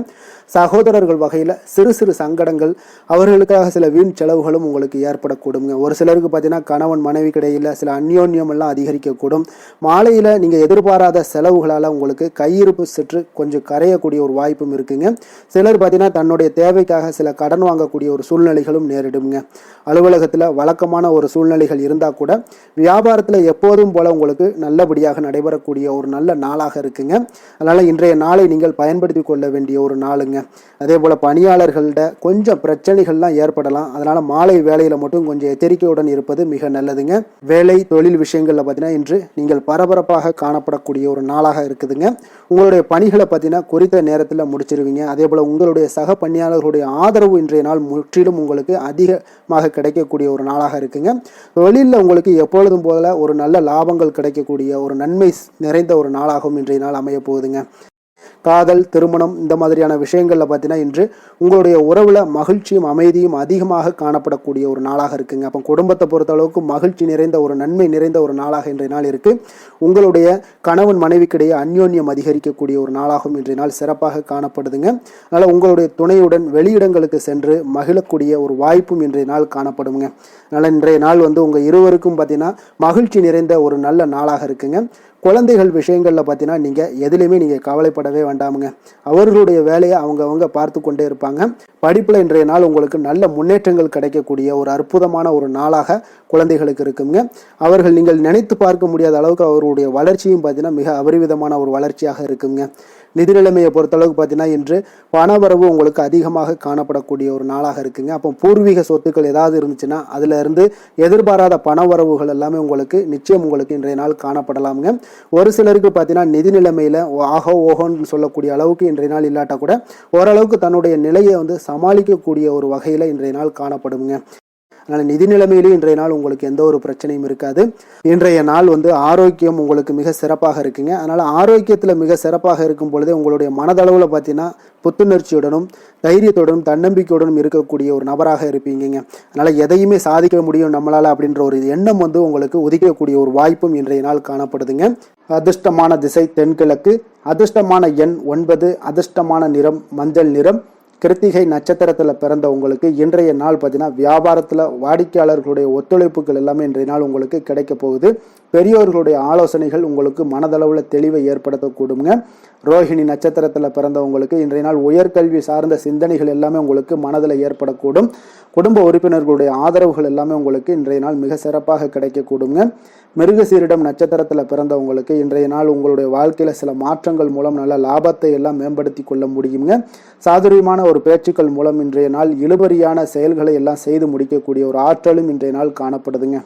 சகோதரர்கள் வகையில் சிறு சிறு சங்கடங்கள், அவர்களுக்காக சில வீண் செலவுகளும் உங்களுக்கு ஏற்படக்கூடுங்க. ஒரு சிலருக்கு பார்த்தீங்கன்னா கணவன் மனைவி கிடையில் சில அந்யோன்யம் எல்லாம் அதிகரிக்கக்கூடும். மாலையில் நீங்கள் எதிர்பாராத செலவுகளால் உங்களுக்கு கையிருப்பு சற்று கொஞ்சம் கரையக்கூடிய ஒரு வாய்ப்பும் இருக்குங்க. சிலர் பார்த்தீங்கன்னா தன்னுடைய தேவைக்காக சில கடன் வாங்கக்கூடிய ஒரு சூழ்நிலைகளும் நேரிடுங்க. அலுவலகத்தில் வழக்கமான ஒரு சூழ்நிலைகள் இருந்தால் கூட வியாபாரத்தில் எப்போதும் போல உங்களுக்கு நல்லபடியாக நடைபெறக்கூடிய ஒரு நல்ல நாளாக இருக்குங்க. அதனால் இன்றைய நாளை நீங்கள் பயன்படுத்தி கொள்ள வேண்டிய ஒரு நாளுங்க. அதே போல் பணியாளர்கள்ட கொஞ்சம் பிரச்சனைகள்லாம் ஏற்படலாம். அதனால் மாலை வேலையில் மட்டும் கொஞ்சம் எச்சரிக்கையுடன் இருப்பது மிக நல்லதுங்க. வேலை தொழில் விஷயங்களில் பார்த்தீங்கன்னா இன்று நீங்கள் பரபரப்பாக காணப்படக்கூடிய ஒரு நாளாக இருக்குதுங்க. உங்களுடைய பணிகளை பார்த்தீங்கன்னா குறித்த நேரத்தில் முடிச்சிருவீங்க. அதே போல் உங்களுடைய சக பணியாளர்களுடைய ஆதரவு இன்றைய நாள் முற்றிலும் உங்களுக்கு அதிகமாக கிடைக்கக்கூடிய ஒரு நாளாக இருக்குங்க. தொழிலில் உங்களுக்கு எப்பொழுதும் போல ஒரு நல்ல லாபங்கள் கிடைக்கக்கூடிய ஒரு நன்மை நிறைந்த ஒரு நாளாகவும் இன்றைய நாள் அமைய போகுதுங்க. காதல், திருமணம் இந்த மாதிரியான விஷயங்களில் பார்த்தீங்கன்னா இன்று உங்களுடைய உறவில் மகிழ்ச்சியும் அமைதியும் அதிகமாக காணப்படக்கூடிய ஒரு நாளாக இருக்குங்க. அப்போ குடும்பத்தை பொறுத்த அளவுக்கு மகிழ்ச்சி நிறைந்த ஒரு நன்மை நிறைந்த ஒரு நாளாக இன்றைய நாள் இருக்குது. உங்களுடைய கணவன் மனைவிக்கிடையே அந்யோன்யம் அதிகரிக்கக்கூடிய ஒரு நாளாகவும் இன்றைய நாள் சிறப்பாக காணப்படுதுங்க. அதனால் உங்களுடைய துணையுடன் வெளியிடங்களுக்கு சென்று மகிழக்கூடிய ஒரு வாய்ப்பும் இன்றைய நாள் காணப்படுங்க. அதனால் இன்றைய நாள் உங்கள் இருவருக்கும் பார்த்தீங்கன்னா மகிழ்ச்சி நிறைந்த ஒரு நல்ல நாளாக இருக்குங்க. குழந்தைகள் விஷயங்களில் பார்த்தீங்கன்னா நீங்கள் எதுலேயுமே நீங்கள் கவலைப்படவே வேண்டாமுங்க. அவர்களுடைய வேலையை அவங்க பார்த்து கொண்டே இருப்பாங்க. படிப்பில் இன்றைய நாள் உங்களுக்கு நல்ல முன்னேற்றங்கள் கிடைக்கக்கூடிய ஒரு அற்புதமான ஒரு நாளாக குழந்தைகளுக்கு இருக்குங்க. அவர்கள் நீங்கள் நினைத்து பார்க்க முடியாத அளவுக்கு அவருடைய வளர்ச்சியும் பார்த்தீங்கன்னா மிக அபரிவிதமான ஒரு வளர்ச்சியாக இருக்குங்க. நிதி நிலைமையை பொறுத்தளவுக்கு பார்த்தீங்கன்னா இன்று பணவரவு உங்களுக்கு அதிகமாக காணப்படக்கூடிய ஒரு நாளாக இருக்குங்க. அப்போ பூர்வீக சொத்துக்கள் ஏதாவது இருந்துச்சுன்னா அதில் இருந்து எதிர்பாராத பணவரவுகள் எல்லாமே உங்களுக்கு நிச்சயம் உங்களுக்கு இன்றைய நாள் காணப்படலாமுங்க. ஒரு சிலருக்கு பார்த்தீங்கன்னா நிதி நிலைமையில் ஓஹோன்னு சொல்லக்கூடிய அளவுக்கு இன்றைய நாள் இல்லாட்டா கூட ஓரளவுக்கு தன்னுடைய நிலையை சமாளிக்கக்கூடிய ஒரு வகையில் இன்றைய நாள் காணப்படுங்க. அதனால் நிதி நிலைமையிலும் இன்றைய நாள் உங்களுக்கு எந்த ஒரு பிரச்சனையும் இருக்காது. இன்றைய நாள் ஆரோக்கியம் உங்களுக்கு மிக சிறப்பாக இருக்குங்க. அதனால் ஆரோக்கியத்தில் மிக சிறப்பாக இருக்கும் பொழுதே உங்களுடைய மனதளவில் பார்த்தீங்கன்னா புத்துணர்ச்சியுடனும் தைரியத்துடனும் தன்னம்பிக்கையுடனும் இருக்கக்கூடிய ஒரு நபராக இருப்பீங்க. அதனால் எதையுமே சாதிக்க முடியும் நம்மளால் அப்படின்ற ஒரு எண்ணம் உங்களுக்கு உதிக்கக்கூடிய ஒரு வாய்ப்பும் இன்றைய நாள் காணப்படுதுங்க. அதிர்ஷ்டமான திசை தென்கிழக்கு, அதிர்ஷ்டமான எண் 9, அதிர்ஷ்டமான நிறம் மஞ்சள் நிறம். கிருத்திகை நட்சத்திரத்தில் பிறந்த உங்களுக்கு இன்றைய நாள் பார்த்தீங்கன்னா வியாபாரத்தில் வாடிக்கையாளர்களுடைய ஒத்துழைப்புகள் எல்லாமே இன்றைய நாள் உங்களுக்கு கிடைக்க போகுது. பெரியோர்களுடைய ஆலோசனைகள் உங்களுக்கு மனதளவில் தெளிவை ஏற்படுத்தக்கூடுங்க. ரோஹிணி நட்சத்திரத்தில் பிறந்தவங்களுக்கு இன்றைய நாள் உயர்கல்வி சார்ந்த சிந்தனைகள் எல்லாமே உங்களுக்கு மனதில் ஏற்படக்கூடும். குடும்ப உறுப்பினர்களுடைய ஆதரவுகள் எல்லாமே உங்களுக்கு இன்றைய நாள் மிக சிறப்பாக கிடைக்கக்கூடுங்க. மிருகசீரிடம் நட்சத்திரத்தில் பிறந்தவங்களுக்கு இன்றைய நாள் உங்களுடைய வாழ்க்கையில் சில மாற்றங்கள் மூலம் நல்ல லாபத்தை எல்லாம் மேம்படுத்தி கொள்ள முடியுங்க. சாதுரியமான ஒரு பேச்சுக்கள் மூலம் இன்றைய நாள் இழுபறியான செயல்களை எல்லாம் செய்து முடிக்கக்கூடிய ஒரு ஆற்றலும் இன்றைய நாள் காணப்படுதுங்க.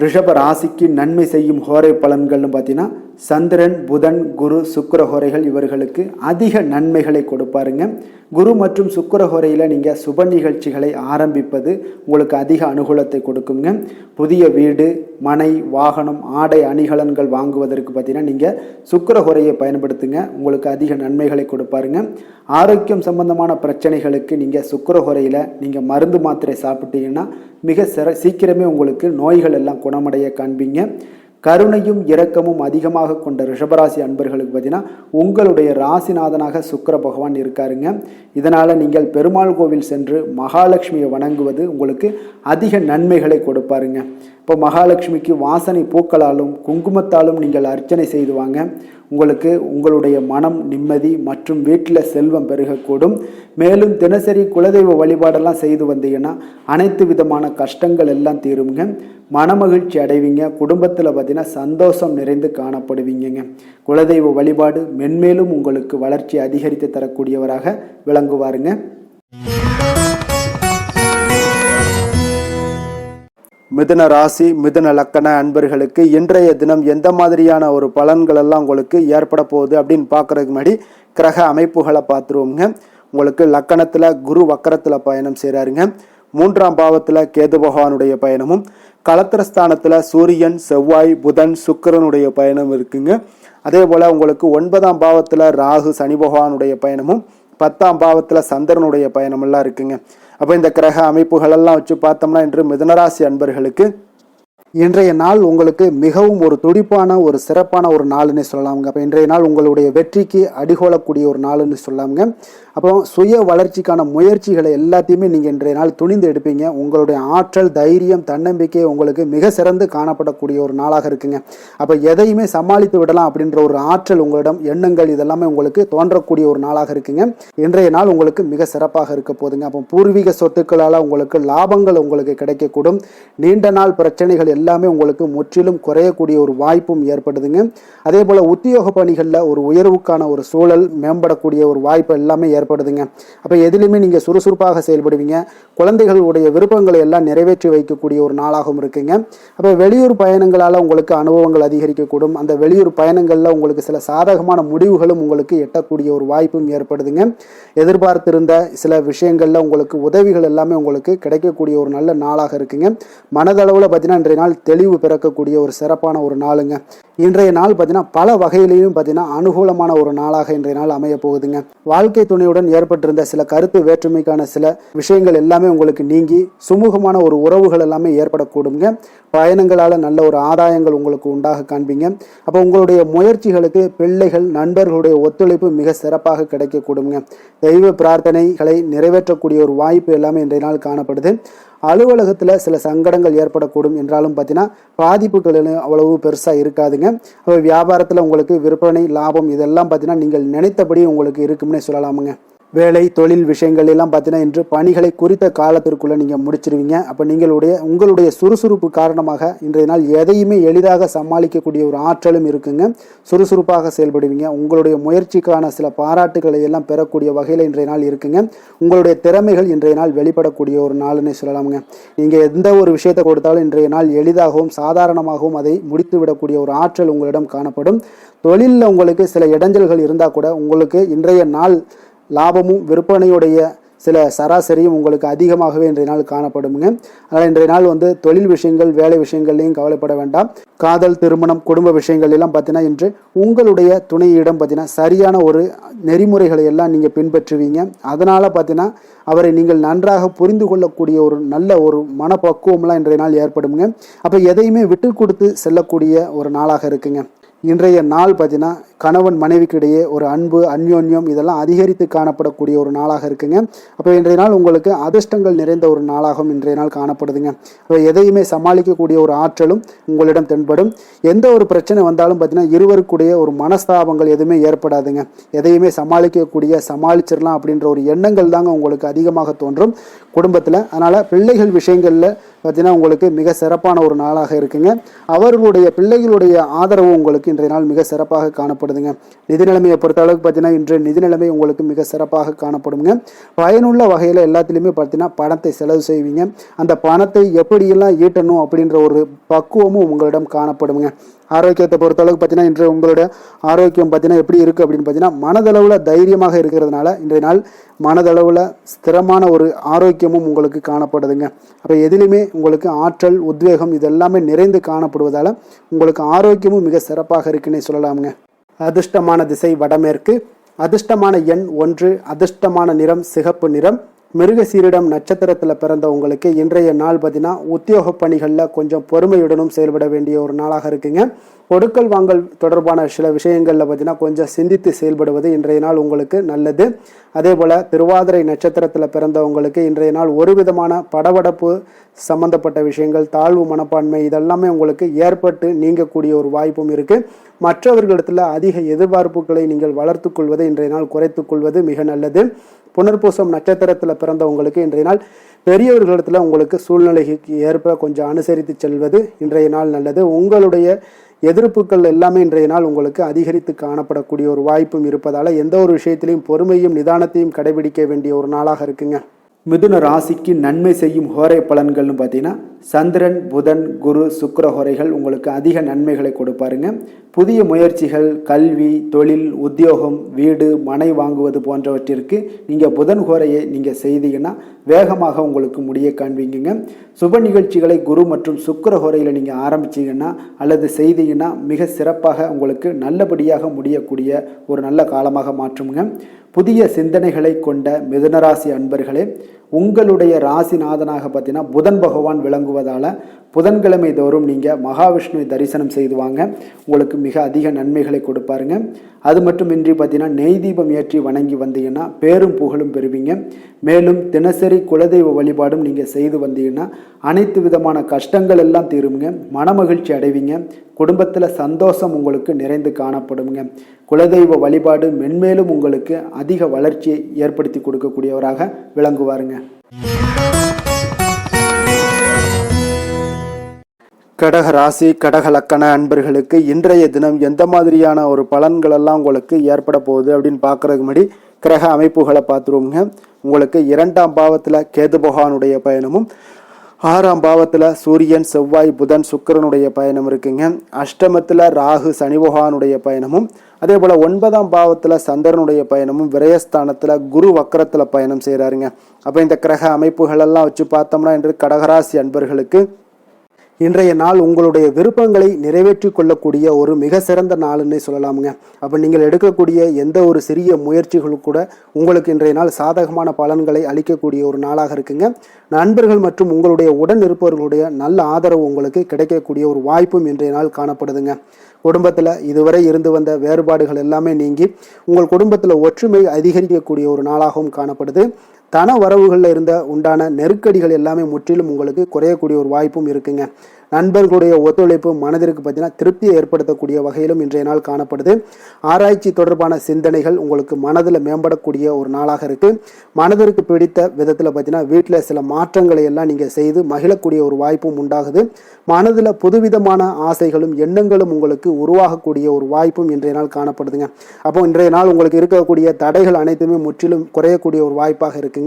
ரிஷப ராசிக்கு நன்மை செய்யும் ஹோரை பலன்கள்னு பார்த்தீங்கன்னா சந்திரன், புதன், குரு, சுக்கிர ஹோரைகள் இவர்களுக்கு அதிக நன்மைகளை கொடுப்பாருங்க. குரு மற்றும் சுக்கிர ஹோரையில் நீங்கள் சுப நிகழ்ச்சிகளை ஆரம்பிப்பது உங்களுக்கு அதிக அனுகூலத்தை கொடுக்குங்க. புதிய வீடு, மனை, வாகனம், ஆடை அணிகலன்கள் வாங்குவதற்கு பார்த்தீங்கன்னா நீங்கள் சுக்கிர ஹோரையை பயன்படுத்துங்க. உங்களுக்கு அதிக நன்மைகளை கொடுப்பாருங்க. ஆரோக்கியம் சம்பந்தமான பிரச்சனைகளுக்கு நீங்கள் சுக்கிர ஹோரையில் நீங்கள் மருந்து மாத்திரை சாப்பிட்டீங்கன்னா மிக சீக்கிரமே உங்களுக்கு நோய்கள் எல்லாம் குணமடைய காண்பீங்க. கருணையும் இரக்கமும் அதிகமாக கொண்ட ரிஷபராசி அன்பர்களுக்கு பார்த்தீங்கன்னா உங்களுடைய ராசிநாதனாக சுக்கிர பகவான் இருக்காருங்க. இதனால் நீங்கள் பெருமாள் கோவில் சென்று மகாலட்சுமியை வணங்குவது உங்களுக்கு அதிக நன்மைகளை கொடுப்பாருங்க. இப்போ மகாலட்சுமிக்கு வாசனை பூக்களாலும் குங்குமத்தாலும் நீங்கள் அர்ச்சனை செய்து வாங்க. உங்களுக்கு உங்களுடைய மனம் நிம்மதி மற்றும் வீட்டில் செல்வம் பெருகக்கூடும். மேலும் தினசரி குலதெய்வ வழிபாடெல்லாம் செய்து வந்தீங்கன்னா அனைத்து விதமான கஷ்டங்கள் எல்லாம் தீருங்க. மனமகிழ்ச்சி அடைவீங்க. குடும்பத்தில் பார்த்தீங்கன்னா சந்தோஷம் நிறைந்து காணப்படுவீங்க. குலதெய்வ வழிபாடு மென்மேலும் உங்களுக்கு வளர்ச்சி அதிகரித்து தரக்கூடியவராக விளங்குவாருங்க. மிதுன ராசி மிதுன லக்கண அன்பர்களுக்கு இன்றைய தினம் எந்த மாதிரியான ஒரு பலன்கள் எல்லாம் உங்களுக்கு ஏற்பட போகுது அப்படின்னு பார்க்கறதுக்கு முன்னாடி கிரக அமைப்புகளை பார்த்துருவோங்க. உங்களுக்கு லக்கணத்தில் குரு வக்கரத்தில் பயணம் செய்கிறாருங்க. 3ஆம் பாவத்தில் கேது பகவானுடைய பயணமும், களத்திரஸ்தானத்தில் சூரியன் செவ்வாய் புதன் சுக்கிரனுடைய பயணம் இருக்குங்க. அதே போல் உங்களுக்கு 9ஆம் பாவத்தில் ராகு சனி பகவானுடைய பயணமும், 10ஆம் பாவத்தில் சந்திரனுடைய பயணமெல்லாம் இருக்குங்க. அப்போ இந்த கிரக அமைப்புகளெல்லாம் வச்சு பார்த்தோம்னா இன்று மிதுனராசி அன்பர்களுக்கு இன்றைய நாள் உங்களுக்கு மிகவும் ஒரு துடிப்பான ஒரு சிறப்பான ஒரு நாள்னு சொல்லலாமுங்க. அப்போ இன்றைய நாள் உங்களுடைய வெற்றிக்கு அடிகோலக்கூடிய ஒரு நாள்னு சொல்லலாமுங்க. அப்போ சுய வளர்ச்சிக்கான முயற்சிகளை எல்லாத்தையுமே நீங்கள் இன்றைய நாள் துணிந்து எடுப்பீங்க. உங்களுடைய ஆற்றல் தைரியம் தன்னம்பிக்கை உங்களுக்கு மிக சிறந்து காணப்படக்கூடிய ஒரு நாளாக இருக்குங்க. அப்போ எதையுமே சமாளித்து விடலாம் அப்படின்ற ஒரு ஆற்றல் உங்களிடம் எண்ணங்கள் இதெல்லாமே உங்களுக்கு தோன்றக்கூடிய ஒரு நாளாக இருக்குங்க. இன்றைய நாள் உங்களுக்கு மிக சிறப்பாக இருக்க போதுங்க. அப்போ பூர்வீக சொத்துக்களால் உங்களுக்கு லாபங்கள் உங்களுக்கு கிடைக்கக்கூடும். நீண்ட நாள் பிரச்சனைகள் எல்லாமே உங்களுக்கு முற்றிலும் குறையக்கூடிய ஒரு வாய்ப்பும் ஏற்படுதுங்க. அதே போல உத்தியோக பணிகளில் ஒரு உயர்வுக்கான ஒரு சூழல் மேம்படக்கூடிய ஒரு வாய்ப்பு எல்லாமே ஏற்படுதுங்க. அப்போ எதிலுமே நீங்கள் சுறுசுறுப்பாக செயல்படுவீங்க. குழந்தைகளுடைய விருப்பங்களை எல்லாம் நிறைவேற்றி வைக்கக்கூடிய ஒரு நாளாகவும் இருக்குங்க. அப்போ வெளியூர் பயணங்களால் உங்களுக்கு அனுபவங்கள் அதிகரிக்கக்கூடும். அந்த வெளியூர் பயணங்களில் உங்களுக்கு சில சாதகமான முடிவுகளும் உங்களுக்கு எட்டக்கூடிய ஒரு வாய்ப்பும் ஏற்படுதுங்க. எதிர்பார்த்திருந்த சில விஷயங்களில் உங்களுக்கு உதவிகள் எல்லாமே உங்களுக்கு கிடைக்கக்கூடிய ஒரு நல்ல நாளாக இருக்குங்க. மனதளவில் பார்த்தீங்கன்னா இன்றைய நாள் தெளிவு பிறக்கக்கூடிய ஒரு சிறப்பான ஒரு நாளுங்க. இன்றைய நாள் பார்த்தீங்கன்னா பல வகையிலையும் பார்த்தீங்கன்னா அனுகூலமான ஒரு நாளாக இன்றைய நாள் அமைய போகுதுங்க. வாழ்க்கை துணையுடன் ஏற்பட்டிருந்த சில கருத்து வேற்றுமைக்கான சில விஷயங்கள் எல்லாமே உங்களுக்கு நீங்கி சுமூகமான ஒரு உறவுகள் எல்லாமே ஏற்படக்கூடுங்க. பயணங்களால் நல்ல ஒரு ஆதாயங்கள் உங்களுக்கு உண்டாக காண்பீங்க. அப்போ உங்களுடைய முயற்சிகளுக்கு பிள்ளைகள் நண்பர்களுடைய ஒத்துழைப்பு மிக சிறப்பாக கிடைக்கக்கூடுங்க. தெய்வ பிரார்த்தனைகளை நிறைவேற்றக்கூடிய ஒரு வாய்ப்பு எல்லாமே இன்றைய நாள் காணப்படுது. அலுவலகத்தில் சில சங்கடங்கள் ஏற்படக்கூடும் என்றாலும் பார்த்தீங்கன்னா பாதிப்புகள் அவ்வளவு பெருசாக இருக்காதுங்க. அப்போ வியாபாரத்தில் உங்களுக்கு விற்பனை லாபம் இதெல்லாம் பார்த்தீங்கன்னா நீங்கள் நினைத்தபடி உங்களுக்கு இருக்கும்னே சொல்லலாமுங்க. வேலை தொழில் விஷயங்கள் எல்லாம் பார்த்தீங்கன்னா இன்று பணிகளை குறித்த காலத்திற்குள்ளே நீங்கள் முடிச்சிருவீங்க. அப்போ உங்களுடைய சுறுசுறுப்பு காரணமாக இன்றைய நாள் எதையுமே எளிதாக சமாளிக்கக்கூடிய ஒரு ஆற்றலும் இருக்குங்க. சுறுசுறுப்பாக செயல்படுவீங்க. உங்களுடைய முயற்சிக்கான சில பாராட்டுகளை எல்லாம் பெறக்கூடிய வகையில் இன்றைய நாள் இருக்குங்க. உங்களுடைய திறமைகள் இன்றைய நாள் வெளிப்படக்கூடிய ஒரு நாள்னே சொல்லலாமுங்க. நீங்கள் எந்த ஒரு விஷயத்தை கொடுத்தாலும் இன்றைய நாள் எளிதாகவும் சாதாரணமாகவும் அதை முடித்து விடக்கூடிய ஒரு ஆற்றல் உங்களிடம் காணப்படும். தொழிலில் உங்களுக்கு சில இடைஞ்சல்கள் இருந்தால் கூட உங்களுக்கு இன்றைய நாள் லாபமும் விற்பனையுடைய சில சராசரியும் உங்களுக்கு அதிகமாகவே இன்றைய நாள் காணப்படுங்க. அதனால் இன்றைய நாள் தொழில் விஷயங்கள் வேலை விஷயங்கள்லையும் கவலைப்பட வேண்டாம். காதல் திருமணம் குடும்ப விஷயங்கள் எல்லாம் பார்த்தீங்கன்னா இன்று உங்களுடைய துணையிடம் பார்த்தீங்கன்னா சரியான ஒரு நெறிமுறைகளை எல்லாம் நீங்கள் பின்பற்றுவீங்க. அதனால் பார்த்தீங்கன்னா அவரை நீங்கள் நன்றாக புரிந்து கொள்ளக்கூடிய ஒரு நல்ல ஒரு மனப்பக்குவம்லாம் இன்றைய நாள் ஏற்படுங்க. அப்போ எதையுமே விட்டு கொடுத்து செல்லக்கூடிய ஒரு நாளாக இருக்குங்க. இன்றைய நாள் பார்த்தீங்கன்னா கணவன் மனைவிக்கு இடையே ஒரு அன்பு அந்யோன்யம் இதெல்லாம் அதிகரித்து காணப்படக்கூடிய ஒரு நாளாக இருக்குங்க. அப்போ இன்றைய நாள் உங்களுக்கு அதிர்ஷ்டங்கள் நிறைந்த ஒரு நாளாகவும் இன்றைய நாள் காணப்படுதுங்க. அப்போ எதையுமே சமாளிக்கக்கூடிய ஒரு ஆற்றலும் உங்களிடம் தென்படும். எந்த ஒரு பிரச்சனை வந்தாலும் பார்த்தீங்கன்னா இருவருக்குடைய ஒரு மனஸ்தாபங்கள் எதுவுமே ஏற்படாதுங்க. எதையுமே சமாளிச்சிடலாம் அப்படின்ற ஒரு எண்ணங்கள் தாங்க உங்களுக்கு அதிகமாக தோன்றும் குடும்பத்தில். அதனால் பிள்ளைகள் விஷயங்களில் பார்த்தீங்கன்னா உங்களுக்கு மிக சிறப்பான ஒரு நாளாக இருக்குங்க. அவர்களுடைய பிள்ளைகளுடைய ஆதரவு உங்களுக்கு இன்றைய நாள் மிக சிறப்பாக காணப்படுதுங்க. நிதி நிலைமையை பொறுத்த அளவுக்கு பார்த்தீங்கன்னா இன்று நிதி நிலைமை உங்களுக்கு மிக சிறப்பாக காணப்படுங்க. பயனுள்ள வகையில் எல்லாத்திலையுமே பார்த்தீங்கன்னா பணத்தை செலவு செய்வீங்க. அந்த பணத்தை எப்படியெல்லாம் ஈட்டணும் அப்படின்ற ஒரு பக்குவமும் உங்களிடம் காணப்படுங்க. ஆரோக்கியத்தை பொறுத்தளவுக்கு பார்த்தீங்கன்னா இன்று உங்களுடைய ஆரோக்கியம் பார்த்தீங்கன்னா எப்படி இருக்குது அப்படின்னு பார்த்தீங்கன்னா மனதளவில் தைரியமாக இருக்கிறதுனால இன்றைய நாள் மனதளவில் ஸ்திரமான ஒரு ஆரோக்கியமும் உங்களுக்கு காணப்படுதுங்க. அப்போ எதிலுமே உங்களுக்கு ஆற்றல் உத்வேகம் இதெல்லாமே நிறைந்து காணப்படுவதால் உங்களுக்கு ஆரோக்கியமும் மிக சிறப்பாக இருக்குன்னே சொல்லலாமுங்க. அதிர்ஷ்டமான திசை வடமேற்கு, அதிர்ஷ்டமான எண் 1, அதிர்ஷ்டமான நிறம் சிகப்பு நிறம், மிருகசீரிடம் நட்சத்திரத்தில் பிறந்தவங்களுக்கு இன்றைய நாள் பார்த்தீங்கன்னா உத்தியோக பணிகளில் கொஞ்சம் பொறுமையுடனும் செயல்பட வேண்டிய ஒரு நாளாக இருக்குங்க. கொடுக்கல் வாங்கல் தொடர்பான சில விஷயங்களில் பார்த்தீங்கன்னா கொஞ்சம் சிந்தித்து செயல்படுவது இன்றைய நாள் உங்களுக்கு நல்லது. அதே போல் திருவாதிரை நட்சத்திரத்தில் பிறந்தவங்களுக்கு இன்றைய நாள் ஒரு விதமான படபடப்பு சம்பந்தப்பட்ட விஷயங்கள், தாழ்வு மனப்பான்மை இதெல்லாமே உங்களுக்கு ஏற்பட்டு நீங்கக்கூடிய ஒரு வாய்ப்பும் இருக்குது. மற்றவர்களிடத்தில் அதிக எதிர்பார்ப்புகளை நீங்கள் வளர்த்து கொள்வதை இன்றைய நாள் குறைத்து கொள்வது மிக நல்லது. புனர்பூசம் நட்சத்திரத்தில் பிறந்தவங்களுக்கு இன்றைய நாள் பெரியவர்களிடத்தில் உங்களுக்கு சூழ்நிலைக்கு ஏற்ப கொஞ்சம் அனுசரித்து செல்வது இன்றைய நாள் நல்லது. உங்களுடைய எதிர்ப்புகள் எல்லாமே இன்றைய நாள் உங்களுக்கு அதிகரித்து காணப்படக்கூடிய ஒரு வாய்ப்பும் இருப்பதால் எந்த ஒரு விஷயத்திலையும் பொறுமையும் நிதானத்தையும் கடைபிடிக்க வேண்டிய ஒரு நாளாக இருக்குங்க. மிதுன ராசிக்கு நன்மை செய்யும் ஹோரை பலன்கள்னு பார்த்தீங்கன்னா சந்திரன், புதன், குரு, சுக்கிர ஹோரைகள் உங்களுக்கு அதிக நன்மைகளை கொடுப்பாருங்க. புதிய முயற்சிகள், கல்வி, தொழில், உத்தியோகம், வீடு, மனை வாங்குவது போன்றவற்றிற்கு நீங்கள் புதன் ஹோரையை நீங்கள் செய்தீங்கன்னா வேகமாக உங்களுக்கு முடிய காண்பீங்க. சுப நிகழ்ச்சிகளை குரு மற்றும் சுக்கிர ஹோரையில் நீங்கள் ஆரம்பிச்சிங்கன்னா அல்லது செய்தீங்கன்னா மிக சிறப்பாக உங்களுக்கு நல்லபடியாக முடியக்கூடிய ஒரு நல்ல காலமாக மாற்றுங்க. புதிய சிந்தனைகளை கொண்ட மிதுனராசி அன்பர்களே, உங்களுடைய ராசிநாதனாக பார்த்தீங்கன்னா புதன் பகவான் விளங்குவதால் புதன்கிழமை தோறும் நீங்கள் மகாவிஷ்ணுவை தரிசனம் செய்து வாங்க, உங்களுக்கு மிக அதிக நன்மைகளை கொடுப்பாருங்க. அது மட்டுமின்றி பார்த்தீங்கன்னா நெய் தீபம் ஏற்றி வணங்கி வந்தீங்கன்னா பேரும் புகழும் பெறுவீங்க. மேலும் தினசரி குலதெய்வ வழிபாடும் நீங்கள் செய்து வந்தீங்கன்னா அனைத்து விதமான கஷ்டங்கள் எல்லாம் தீருங்க, மனமகிழ்ச்சி அடைவீங்க, குடும்பத்தில் சந்தோஷம் உங்களுக்கு நிறைந்து காணப்படுங்க. குலதெய்வ வழிபாடு மென்மேலும் உங்களுக்கு அதிக வளர்ச்சியை ஏற்படுத்தி கொடுக்கக்கூடியவராக விளங்குவாருங்க. கடக ராசி, கடக லக்கண அன்பர்களுக்கு இன்றைய தினம் எந்த மாதிரியான ஒரு பலன்கள் எல்லாம் உங்களுக்கு ஏற்பட போகுது அப்படின்னு பார்க்கறதுக்கு முன்னாடி கிரக அமைப்புகளை பார்த்துருவோங்க. உங்களுக்கு 2ஆம் பாவத்தில் கேது பகவானுடைய பயணமும் 6ஆம் பாவத்தில் சூரியன், செவ்வாய், புதன், சுக்கிரனுடைய பயணம் இருக்குங்க. அஷ்டமத்தில் ராகு, சனி பகவானுடைய பயணமும், அதே போல் 9ஆம் பாவத்தில் சந்திரனுடைய பயணமும், விரயஸ்தானத்தில் குரு வக்கரத்தில் பயணம் செய்கிறாருங்க. அப்போ இந்த கிரக அமைப்புகளெல்லாம் வச்சு பார்த்தோம்னா இன்று கடகராசி அன்பர்களுக்கு இன்றைய நாள் உங்களுடைய விருப்பங்களை நிறைவேற்றி கொள்ளக்கூடிய ஒரு மிக சிறந்த நாள்னே சொல்லலாமுங்க. அப்போ நீங்கள் எடுக்கக்கூடிய எந்த ஒரு சிறிய முயற்சிகளும் கூட உங்களுக்கு இன்றைய நாள் சாதகமான பலன்களை அளிக்கக்கூடிய ஒரு நாளாக இருக்குங்க. நண்பர்கள் மற்றும் உங்களுடைய உடன் இருப்பவர்களுடைய நல்ல ஆதரவு உங்களுக்கு கிடைக்கக்கூடிய ஒரு வாய்ப்பும் இன்றைய நாள் காணப்படுதுங்க. குடும்பத்தில் இதுவரை இருந்து வந்த வேறுபாடுகள் எல்லாமே நீங்கி உங்கள் குடும்பத்தில் ஒற்றுமை அதிகரிக்கக்கூடிய ஒரு நாளாகவும் காணப்படுது. தன வரவுகளில் இருந்த உண்டான நெருக்கடிகள் எல்லாமே முற்றிலும் உங்களுக்கு குறையக்கூடிய ஒரு வாய்ப்பும் இருக்குங்க. நண்பர்களுடைய ஒத்துழைப்பு மனதிற்கு பார்த்தீங்கன்னா திருப்தியை ஏற்படுத்தக்கூடிய வகையிலும் இன்றைய நாள் காணப்படுது. ஆராய்ச்சி தொடர்பான சிந்தனைகள் உங்களுக்கு மனதில் மேம்படக்கூடிய ஒரு நாளாக இருக்குது. மனதிற்கு பிடித்த விதத்தில் பார்த்தீங்கன்னா வீட்டில் சில மாற்றங்களை எல்லாம் நீங்கள் செய்து மகிழக்கூடிய ஒரு வாய்ப்பும் உண்டாகுது. மனதில் புதுவிதமான ஆசைகளும் எண்ணங்களும் உங்களுக்கு உருவாகக்கூடிய ஒரு வாய்ப்பும் இன்றைய நாள் காணப்படுதுங்க. அப்போ இன்றைய நாள் உங்களுக்கு இருக்கக்கூடிய தடைகள் அனைத்துமே முற்றிலும் குறையக்கூடிய ஒரு வாய்ப்பாக இருக்குங்க.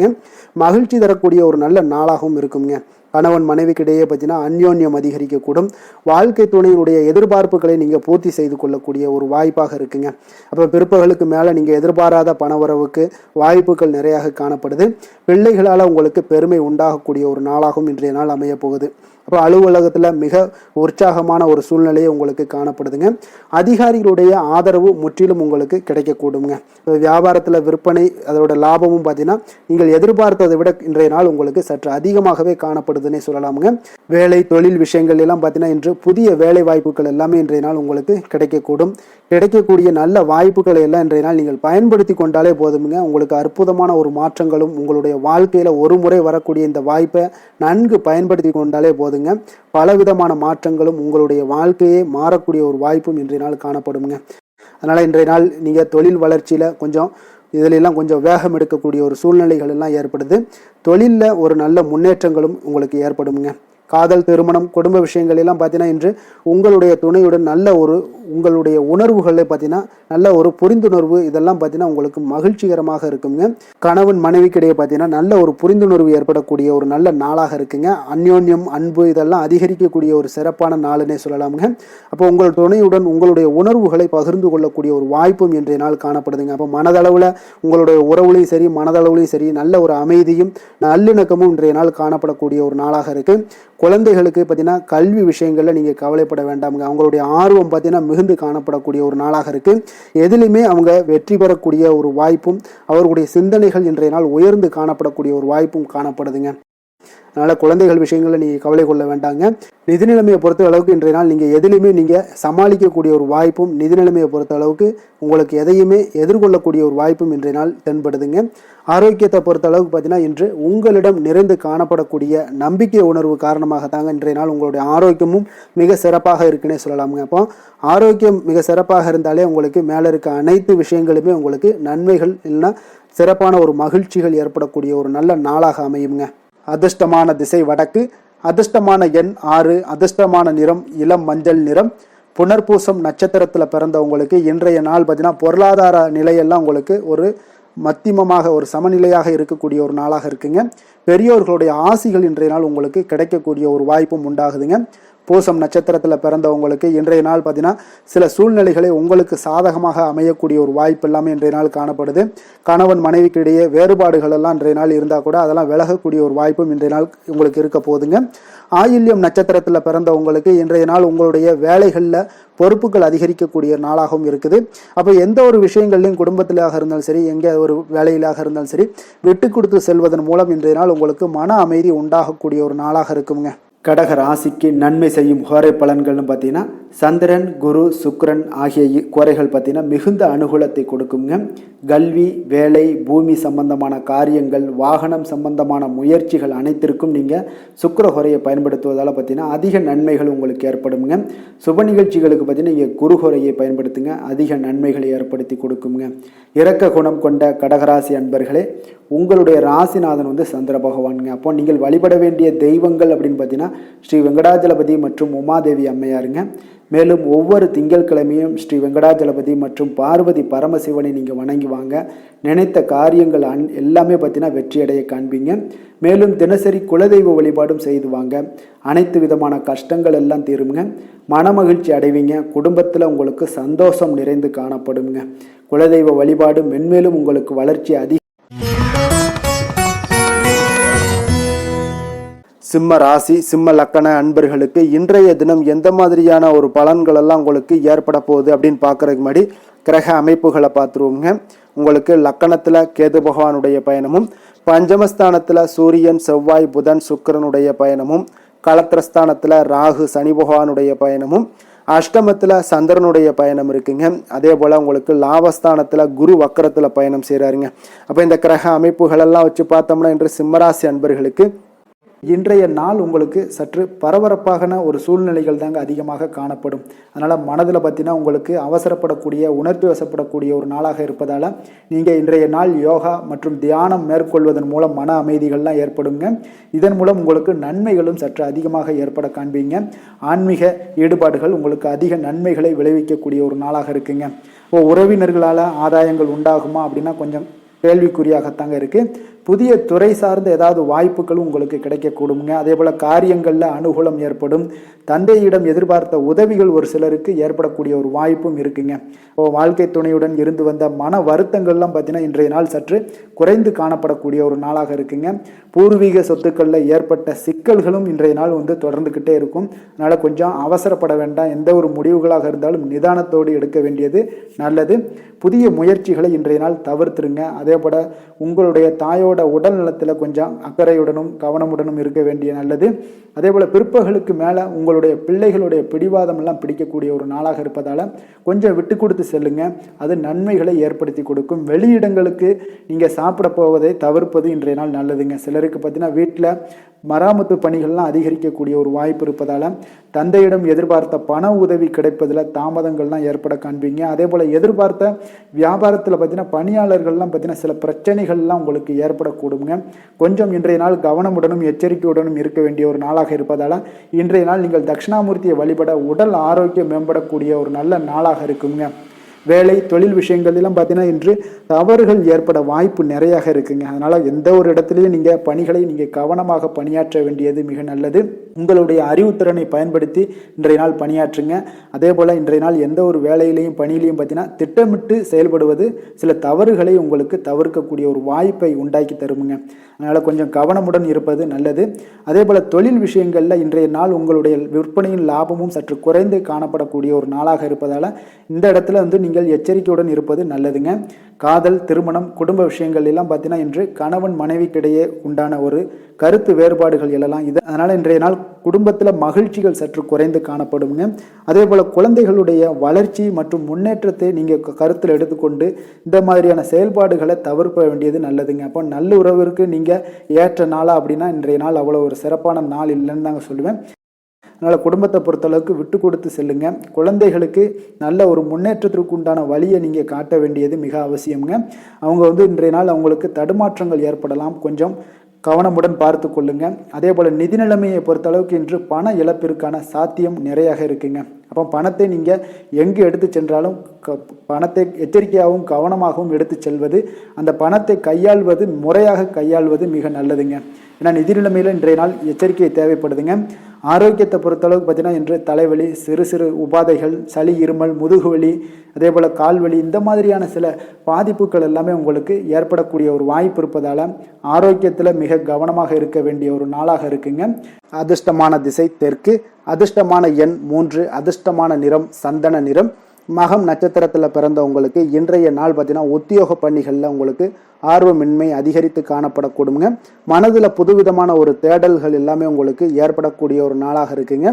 மகிழ்ச்சி தரக்கூடிய ஒரு நல்ல நாளாகவும் இருக்குங்க. கணவன் மனைவிக்கிடையே பார்த்தீங்கன்னா அந்யோன்யம் அதிகரிக்கக்கூடும். வாழ்க்கை துணையினுடைய எதிர்பார்ப்புகளை நீங்கள் பூர்த்தி செய்து கொள்ளக்கூடிய ஒரு வாய்ப்பாக இருக்குங்க. அப்போ பிற்பகலுக்கு மேலே நீங்கள் எதிர்பாராத பணவரவுக்கு வாய்ப்புகள் நிறையாக காணப்படுது. பிள்ளைகளால் உங்களுக்கு பெருமை உண்டாகக்கூடிய ஒரு நாளாகவும் இன்றைய நாள் அமைய போகுது. அப்போ அலுவலகத்தில் மிக உற்சாகமான ஒரு சூழ்நிலையை உங்களுக்கு காணப்படுதுங்க. அதிகாரிகளுடைய ஆதரவு முற்றிலும் உங்களுக்கு கிடைக்கக்கூடுங்க. வியாபாரத்தில் விற்பனை அதோட லாபமும் பார்த்தீங்கன்னா நீங்கள் எதிர்பார்த்ததை விட இன்றைய நாள் உங்களுக்கு சற்று அதிகமாகவே காணப்படுதுன்னே சொல்லலாமுங்க. வேலை தொழில் விஷயங்கள் எல்லாம் பார்த்தீங்கன்னா இன்று புதிய வேலை வாய்ப்புகள் எல்லாமே இன்றைய நாள் உங்களுக்கு கிடைக்கக்கூடும். கிடைக்கக்கூடிய நல்ல வாய்ப்புகளை எல்லாம் இன்றைய நாள் நீங்கள் பயன்படுத்தி கொண்டாலே போதுமுங்க. உங்களுக்கு அற்புதமான ஒரு மாற்றங்களும் உங்களுடைய வாழ்க்கையில் ஒரு முறை வரக்கூடிய இந்த வாய்ப்பை நன்கு பயன்படுத்தி கொண்டாலே போதுங்க. பலவிதமான மாற்றங்களும் உங்களுடைய வாழ்க்கையே மாறக்கூடிய ஒரு வாய்ப்பும் இன்றைய நாள் காணப்படுங்க. அதனால் இன்றைய நாள் நீங்கள் தொழில் வளர்ச்சியில் கொஞ்சம் இதிலெல்லாம் கொஞ்சம் வேகம் எடுக்கக்கூடிய ஒரு சூழ்நிலைகள் எல்லாம் ஏற்படுது. தொழிலில் ஒரு நல்ல முன்னேற்றங்களும் உங்களுக்கு ஏற்படுங்க. காதல், திருமணம், குடும்ப விஷயங்கள் எல்லாம் பார்த்தீங்கன்னா இன்று உங்களுடைய துணையுடன் நல்ல ஒரு உங்களுடைய உணர்வுகளை பார்த்தீங்கன்னா நல்ல ஒரு புரிந்துணர்வு இதெல்லாம் பார்த்தீங்கன்னா உங்களுக்கு மகிழ்ச்சிகரமாக இருக்குங்க. கணவன் மனைவிக்கிடையே பார்த்தீங்கன்னா நல்ல ஒரு புரிந்துணர்வு ஏற்படக்கூடிய ஒரு நல்ல நாளாக இருக்குங்க. அந்யோன்யம், அன்பு இதெல்லாம் அதிகரிக்கக்கூடிய ஒரு சிறப்பான நாளுன்னே சொல்லலாமுங்க. அப்போ உங்கள் துணையுடன் உங்களுடைய உணர்வுகளை பகிர்ந்து கொள்ளக்கூடிய ஒரு வாய்ப்பும் இன்றைய நாள் காணப்படுதுங்க. அப்போ மனதளவில் உங்களுடைய உறவுலையும் சரி மனதளவுலையும் சரி நல்ல ஒரு அமைதியும் நல்லிணக்கமும் இன்றைய நாள் காணப்படக்கூடிய ஒரு நாளாக இருக்கு. குழந்தைகளுக்கு பார்த்தீங்கன்னா கல்வி விஷயங்களில் நீங்கள் கவலைப்பட வேண்டாமுங்க. அவங்களுடைய ஆர்வம் பார்த்தீங்கன்னா மிகுந்து காணப்படக்கூடிய ஒரு நாளாக இருக்குது. எதிலுமே அவங்க வெற்றி பெறக்கூடிய ஒரு வாய்ப்பும் அவர்களுடைய சிந்தனைகள் இன்றைய நாள் உயர்ந்து காணப்படக்கூடிய ஒரு வாய்ப்பும் காணப்படுதுங்க. அதனால் குழந்தைகள் விஷயங்களில் நீங்கள் கவலை கொள்ள வேண்டாங்க. நிதி நிலைமையை பொறுத்த அளவுக்கு இன்றைய நாள் நீங்கள் எதிலுமே நீங்கள் சமாளிக்கக்கூடிய ஒரு வாய்ப்பும், நிதி நிலைமையை பொறுத்த அளவுக்கு உங்களுக்கு எதையுமே எதிர்கொள்ளக்கூடிய ஒரு வாய்ப்பும் இன்றைய நாள் தென்படுதுங்க. ஆரோக்கியத்தை பொறுத்த அளவுக்கு பார்த்தீங்கன்னா இன்று உங்களிடம் நிறைந்து காணப்படக்கூடிய நம்பிக்கை உணர்வு காரணமாக தாங்க இன்றைய நாள் உங்களுடைய ஆரோக்கியமும் மிக சிறப்பாக இருக்குன்னே சொல்லலாமுங்க. அப்போ ஆரோக்கியம் மிக சிறப்பாக இருந்தாலே உங்களுக்கு மேலே இருக்க அனைத்து விஷயங்களுமே உங்களுக்கு நன்மைகள் இல்லைன்னா சிறப்பான ஒரு மகிழ்ச்சிகள் ஏற்படக்கூடிய ஒரு நல்ல நாளாக அமையுங்க. அதிர்ஷ்டமான திசை வடக்கு, அதிர்ஷ்டமான எண் 6, அதிர்ஷ்டமான நிறம் இளம் மஞ்சள் நிறம். புனர்பூசம் நட்சத்திரத்தில் பிறந்தவங்களுக்கு இன்றைய நாள் பார்த்தீங்கன்னா பொருளாதார நிலையெல்லாம் உங்களுக்கு ஒரு மத்தியமமாக ஒரு சமநிலையாக இருக்கக்கூடிய ஒரு நாளாக இருக்குங்க. பெரியோர்களுடைய ஆசிகள் இன்றைய நாள் உங்களுக்கு கிடைக்கக்கூடிய ஒரு வாய்ப்பும் உண்டாகுதுங்க. பூசம் நட்சத்திரத்தில் பிறந்தவங்களுக்கு இன்றைய நாள் பார்த்தீங்கன்னா சில சூழ்நிலைகளை உங்களுக்கு சாதகமாக அமையக்கூடிய ஒரு வாய்ப்பு எல்லாமே இன்றைய நாள் காணப்படுது. கணவன் மனைவிக்கு இடையே வேறுபாடுகள் எல்லாம் இன்றைய நாள் இருந்தால் கூட அதெல்லாம் விலகக்கூடிய ஒரு வாய்ப்பும் இன்றைய நாள் உங்களுக்கு இருக்க போகுதுங்க. ஆயில்யம் நட்சத்திரத்தில் பிறந்தவங்களுக்கு இன்றைய நாள் உங்களுடைய வேலைகளில் பொறுப்புகள் அதிகரிக்கக்கூடிய நாளாகவும் இருக்குது. அப்போ எந்த ஒரு விஷயங்கள்லையும் குடும்பத்திலாக இருந்தாலும் சரி, எங்கே ஒரு வேலையிலாக இருந்தாலும் சரி, விட்டு கொடுத்து செல்வதன் மூலம் இன்றைய நாள் உங்களுக்கு மன அமைதி உண்டாகக்கூடிய ஒரு நாளாக இருக்குங்க. கடக ராசிக்கு நன்மை செய்யும் கோரை பலன்கள்னு பார்த்தீங்கன்னா சந்திரன், குரு, சுக்கிரன் ஆகிய கோரைகள் பார்த்தீங்கன்னா மிகுந்த அனுகூலத்தை கொடுக்குங்க. கல்வி, வேலை, பூமி சம்பந்தமான காரியங்கள், வாகனம் சம்பந்தமான முயற்சிகள் அனைத்திற்கும் நீங்கள் சுக்கிர கோரையை பயன்படுத்துவதால் பார்த்தீங்கன்னா அதிக நன்மைகள் உங்களுக்கு ஏற்படுங்க. சுப நிகழ்ச்சிகளுக்கு பார்த்தீங்கன்னா நீங்கள் குரு கோரையை பயன்படுத்துங்க, அதிக நன்மைகளை ஏற்படுத்தி கொடுக்குங்க. இரக்க குணம் கொண்ட கடகராசி அன்பர்களே, உங்களுடைய ராசிநாதன் வந்து சந்திர பகவானுங்க. அப்போ நீங்கள் வழிபட வேண்டிய தெய்வங்கள் அப்படின்னு பார்த்தீங்கன்னா ஸ்ரீ வெங்கடாஜலபதி மற்றும் உமாதேவி அம்மையாருங்க. மேலும் ஒவ்வொரு திங்கட்கிழமையும் ஸ்ரீ வெங்கடாஜலபதி மற்றும் பார்வதி பரமசிவனை நீங்கள் வணங்கி வாங்க. நினைத்த காரியங்கள் எல்லாமே பார்த்தீங்கன்னா வெற்றியடைய காண்பீங்க. மேலும் தினசரி குலதெய்வ வழிபாடும் செய்து வாங்க. அனைத்து விதமான கஷ்டங்கள் எல்லாம் தீருங்க. மனமகிழ்ச்சி அடைவீங்க. குடும்பத்தில் உங்களுக்கு சந்தோஷம் நிறைந்து காணப்படுங்க. குலதெய்வ வழிபாடு மென்மேலும் உங்களுக்கு வளர்ச்சி அதிக. சிம்ம ராசி, சிம்ம லக்கண அன்பர்களுக்கு இன்றைய தினம் எந்த மாதிரியான ஒரு பலன்கள் எல்லாம் உங்களுக்கு ஏற்பட போகுது அப்படின்னு பார்க்கறதுக்கு முன்னாடி கிரக அமைப்புகளை பார்த்துருவோங்க. உங்களுக்கு லக்கணத்தில் கேது பகவானுடைய பயணமும், பஞ்சமஸ்தானத்தில் சூரியன், செவ்வாய், புதன், சுக்கிரனுடைய பயணமும், களத்திரஸ்தானத்தில் ராகு, சனி பகவானுடைய பயணமும், அஷ்டமத்தில் சந்திரனுடைய பயணம் இருக்குங்க. அதே போல் உங்களுக்கு லாபஸ்தானத்தில் குரு வக்கரத்தில் பயணம் செய்கிறாருங்க. அப்போ இந்த கிரக அமைப்புகளெல்லாம் வச்சு பார்த்தோம்னா இன்று சிம்மராசி அன்பர்களுக்கு இன்றைய நாள் உங்களுக்கு சற்று பரபரப்பான ஒரு சூழ்நிலைகள் தாங்க அதிகமாக காணப்படும். அதனால் மனதில் பார்த்தீங்கன்னா உங்களுக்கு அவசரப்படக்கூடிய, உணர்ச்சி வசப்படக்கூடிய ஒரு நாளாக இருப்பதால் நீங்கள் இன்றைய நாள் யோகா மற்றும் தியானம் மேற்கொள்வதன் மூலம் மன அமைதிகள்லாம் ஏற்படுங்க. இதன் மூலம் உங்களுக்கு நன்மைகளும் சற்று அதிகமாக ஏற்பட காண்பீங்க. ஆன்மீக ஈடுபாடுகள் உங்களுக்கு அதிக நன்மைகளை விளைவிக்கக்கூடிய ஒரு நாளாக இருக்குங்க. உறவினர்களால் ஆதாயங்கள் உண்டாகுமா அப்படின்னா கொஞ்சம் கேள்விக்குறியாகத்தாங்க இருக்குது. புதிய துறை சார்ந்த ஏதாவது வாய்ப்புகளும் உங்களுக்கு கிடைக்கக்கூடுங்க. அதே போல் காரியங்களில் அனுகூலம் ஏற்படும். தந்தையிடம் எதிர்பார்த்த உதவிகள் ஒரு சிலருக்கு ஏற்படக்கூடிய ஒரு வாய்ப்பும் இருக்குங்க. வாழ்க்கை துணையுடன் இருந்து வந்த மன வருத்தங்கள்லாம் பார்த்தீங்கன்னா இன்றைய நாள் சற்று குறைந்து காணப்படக்கூடிய ஒரு நாளாக இருக்குங்க. பூர்வீக சொத்துக்களில் ஏற்பட்ட சிக்கல்களும் இன்றைய நாள் வந்து தொடர்ந்துக்கிட்டே இருக்கும். அதனால் கொஞ்சம் அவசரப்பட வேண்டாம். எந்த ஒரு முடிவுகளாக இருந்தாலும் நிதானத்தோடு எடுக்க வேண்டியது நல்லது. புதிய முயற்சிகளை இன்றைய நாள் தவிர்த்துருங்க. அதே போல் உங்களுடைய தாயோட உடல் நலத்தில் கொஞ்சம் அக்கறையுடனும் கவனமுடனும் இருக்க வேண்டிய நல்லது. அதே போல் பிற்பகலுக்கு மேலே உங்களுடைய பிள்ளைகளுடைய பிடிவாதம் எல்லாம் பிடிக்கக்கூடிய ஒரு நாளாக இருப்பதால் கொஞ்சம் விட்டு கொடுத்து செல்லுங்க. அது நன்மைகளை ஏற்படுத்தி கொடுக்கும். வெளியிடங்களுக்கு நீங்கள் சாப்பிட போவதை தவிர்ப்பது இன்றைய நாள் நல்லதுங்க. சிலருக்கு பார்த்தீங்கன்னா வீட்டில் மராமத்து பணிகள்லாம் அதிகரிக்கக்கூடிய ஒரு வாய்ப்பு இருப்பதால் தந்தையிடம் எதிர்பார்த்த பண உதவி கிடைப்பதில் தாமதங்கள்லாம் ஏற்பட காண்பீங்க. அதே போல் எதிர்பார்த்த வியாபாரத்தில் பார்த்தீங்கன்னா பணியாளர்கள்லாம் பார்த்தீங்கன்னா சில பிரச்சனைகள்லாம் உங்களுக்கு ஏற்படக்கூடுங்க. கொஞ்சம் இன்றைய நாள் கவனமுடனும் எச்சரிக்கையுடனும் இருக்க வேண்டிய ஒரு நாளாக இருப்பதால் இன்றைய நாள் நீங்கள் தட்சிணாமூர்த்தியை வழிபட உடல் ஆரோக்கியம் மேம்படக்கூடிய ஒரு நல்ல நாளாக இருக்குங்க. வேலை தொழில் விஷயங்கள்லாம் பார்த்தீங்கன்னா இன்று தவறுகள் ஏற்பட வாய்ப்பு நிறையாக இருக்குங்க. அதனால் எந்த ஒரு இடத்துலையும் நீங்கள் பணிகளை நீங்கள் கவனமாக பணியாற்ற வேண்டியது மிக நல்லது. உங்களுடைய அறிவுத்திறனை பயன்படுத்தி இன்றைய நாள் பணியாற்றுங்க. அதே போல் இன்றைய நாள் எந்த ஒரு வேலையிலையும் பணியிலையும் பார்த்தீங்கன்னா திட்டமிட்டு செயல்படுவது சில தவறுகளை உங்களுக்கு தவிர்க்கக்கூடிய ஒரு வாய்ப்பை உண்டாக்கி தருமுங்க. அதனால் கொஞ்சம் கவனமுடன் இருப்பது நல்லது. அதே போல் தொழில் விஷயங்களில் இன்றைய நாள் உங்களுடைய விற்பனையின் லாபமும் சற்று குறைந்து காணப்படக்கூடிய ஒரு நாளாக இருப்பதால் இந்த இடத்துல நீங்கள் எச்சரிக்கையுடன் இருப்பது நல்லதுங்க. காதல், திருமணம், குடும்ப விஷயங்கள் எல்லாம் பார்த்தீங்கன்னா இன்று கணவன் மனைவிக்கிடையே உண்டான ஒரு கருத்து வேறுபாடுகள் எழலாம். அதனால் இன்றைய நாள் குடும்பத்தில் மகிழ்ச்சிகள் சற்று குறைந்து காணப்படுங்க. அதே போல் குழந்தைகளுடைய வளர்ச்சி மற்றும் முன்னேற்றத்தை நீங்கள் கருத்தில் எடுத்துக்கொண்டு இந்த மாதிரியான செயல்பாடுகளை தவிர்க்க வேண்டியது நல்லதுங்க. அப்போ நல்ல உறவிற்கு நீங்கள் ஏற்ற நாளா அப்படின்னா இன்றைய நாள் அவ்வளோ ஒரு சிறப்பான நாள் இல்லைன்னு தாங்க சொல்லுவேன். அதனால் குடும்பத்தை பொறுத்தளவுக்கு விட்டு கொடுத்து செல்லுங்க. குழந்தைகளுக்கு நல்ல ஒரு முன்னேற்றத்திற்கு உண்டான வழியை நீங்கள் காட்ட வேண்டியது மிக அவசியம்ங்க. அவங்க இன்றைய நாள் அவங்களுக்கு தடுமாற்றங்கள் ஏற்படலாம், கொஞ்சம் கவனமுடன் பார்த்து கொள்ளுங்க. அதே போல் நிதி நிலைமையை பொறுத்தளவுக்கு இன்று பண இழப்பிற்கான சாத்தியம் நிறையாக இருக்குங்க. அப்போ பணத்தை நீங்கள் எங்கு எடுத்து சென்றாலும் பணத்தை எச்சரிக்கையாகவும் கவனமாகவும் எடுத்து செல்வது, அந்த பணத்தை கையாள்வது முறையாக கையாள்வது மிக நல்லதுங்க. ஏன்னா நிதி நிலைமையில் இன்றைய நாள் எச்சரிக்கை தேவைப்படுதுங்க. ஆரோக்கியத்தை பொறுத்தளவுக்கு பார்த்தீங்கன்னா இன்று தலைவலி, சிறு சிறு உபாதைகள், சளி, இருமல், முதுகுவலி, அதே போல் கால்வலி இந்த மாதிரியான சில பாதிப்புகள் எல்லாமே உங்களுக்கு ஏற்படக்கூடிய ஒரு வாய்ப்பு இருப்பதால் ஆரோக்கியத்தில் மிக கவனமாக இருக்க வேண்டிய ஒரு நாளாக இருக்குங்க. அதிர்ஷ்டமான திசை தெற்கு, அதிர்ஷ்டமான எண் 3, அதிர்ஷ்டமான நிறம் சந்தன நிறம். மகம் நட்சத்திரத்தில் பிறந்தவங்களுக்கு இன்றைய நாள் பார்த்தீங்கன்னா உத்தியோக பணிகளில் உங்களுக்கு ஆர்வமின்மை அதிகரித்து காணப்படக்கூடுங்க. மனதில் புதுவிதமான ஒரு தேடல்கள் எல்லாமே உங்களுக்கு ஏற்படக்கூடிய ஒரு நாளாக இருக்குங்க.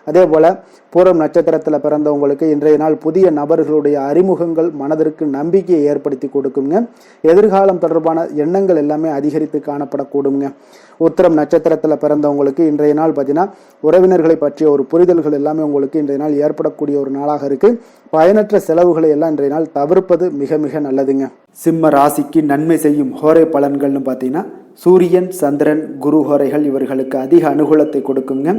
அதே போல் பூரம் நட்சத்திரத்தில் பிறந்தவங்களுக்கு இன்றைய நாள் புதிய நபர்களுடைய அறிமுகங்கள் மனதிற்கு நம்பிக்கையை ஏற்படுத்தி கொடுக்குங்க. எதிர்காலம் தொடர்பான எண்ணங்கள் எல்லாமே அதிகரித்து காணப்படக்கூடுங்க. உத்திரம் நட்சத்திரத்தில் பிறந்தவங்களுக்கு இன்றைய நாள் பார்த்தீங்கன்னா உறவினர்களை பற்றிய ஒரு புரிதல்கள் எல்லாமே உங்களுக்கு இன்றைய நாள் ஏற்படக்கூடிய ஒரு நாளாக இருக்கு. பயனற்ற செலவுகளை எல்லாம் இன்றைய நாள் தவிர்ப்பது மிக மிக நல்லதுங்க. சிம்ம ராசிக்கு நன்மை செய்யும் ஹோரை பலன்கள்னு பார்த்தீங்கன்னா சூரியன், சந்திரன், குரு ஹோரைகள் இவர்களுக்கு அதிக அனுகூலத்தை கொடுக்குங்க.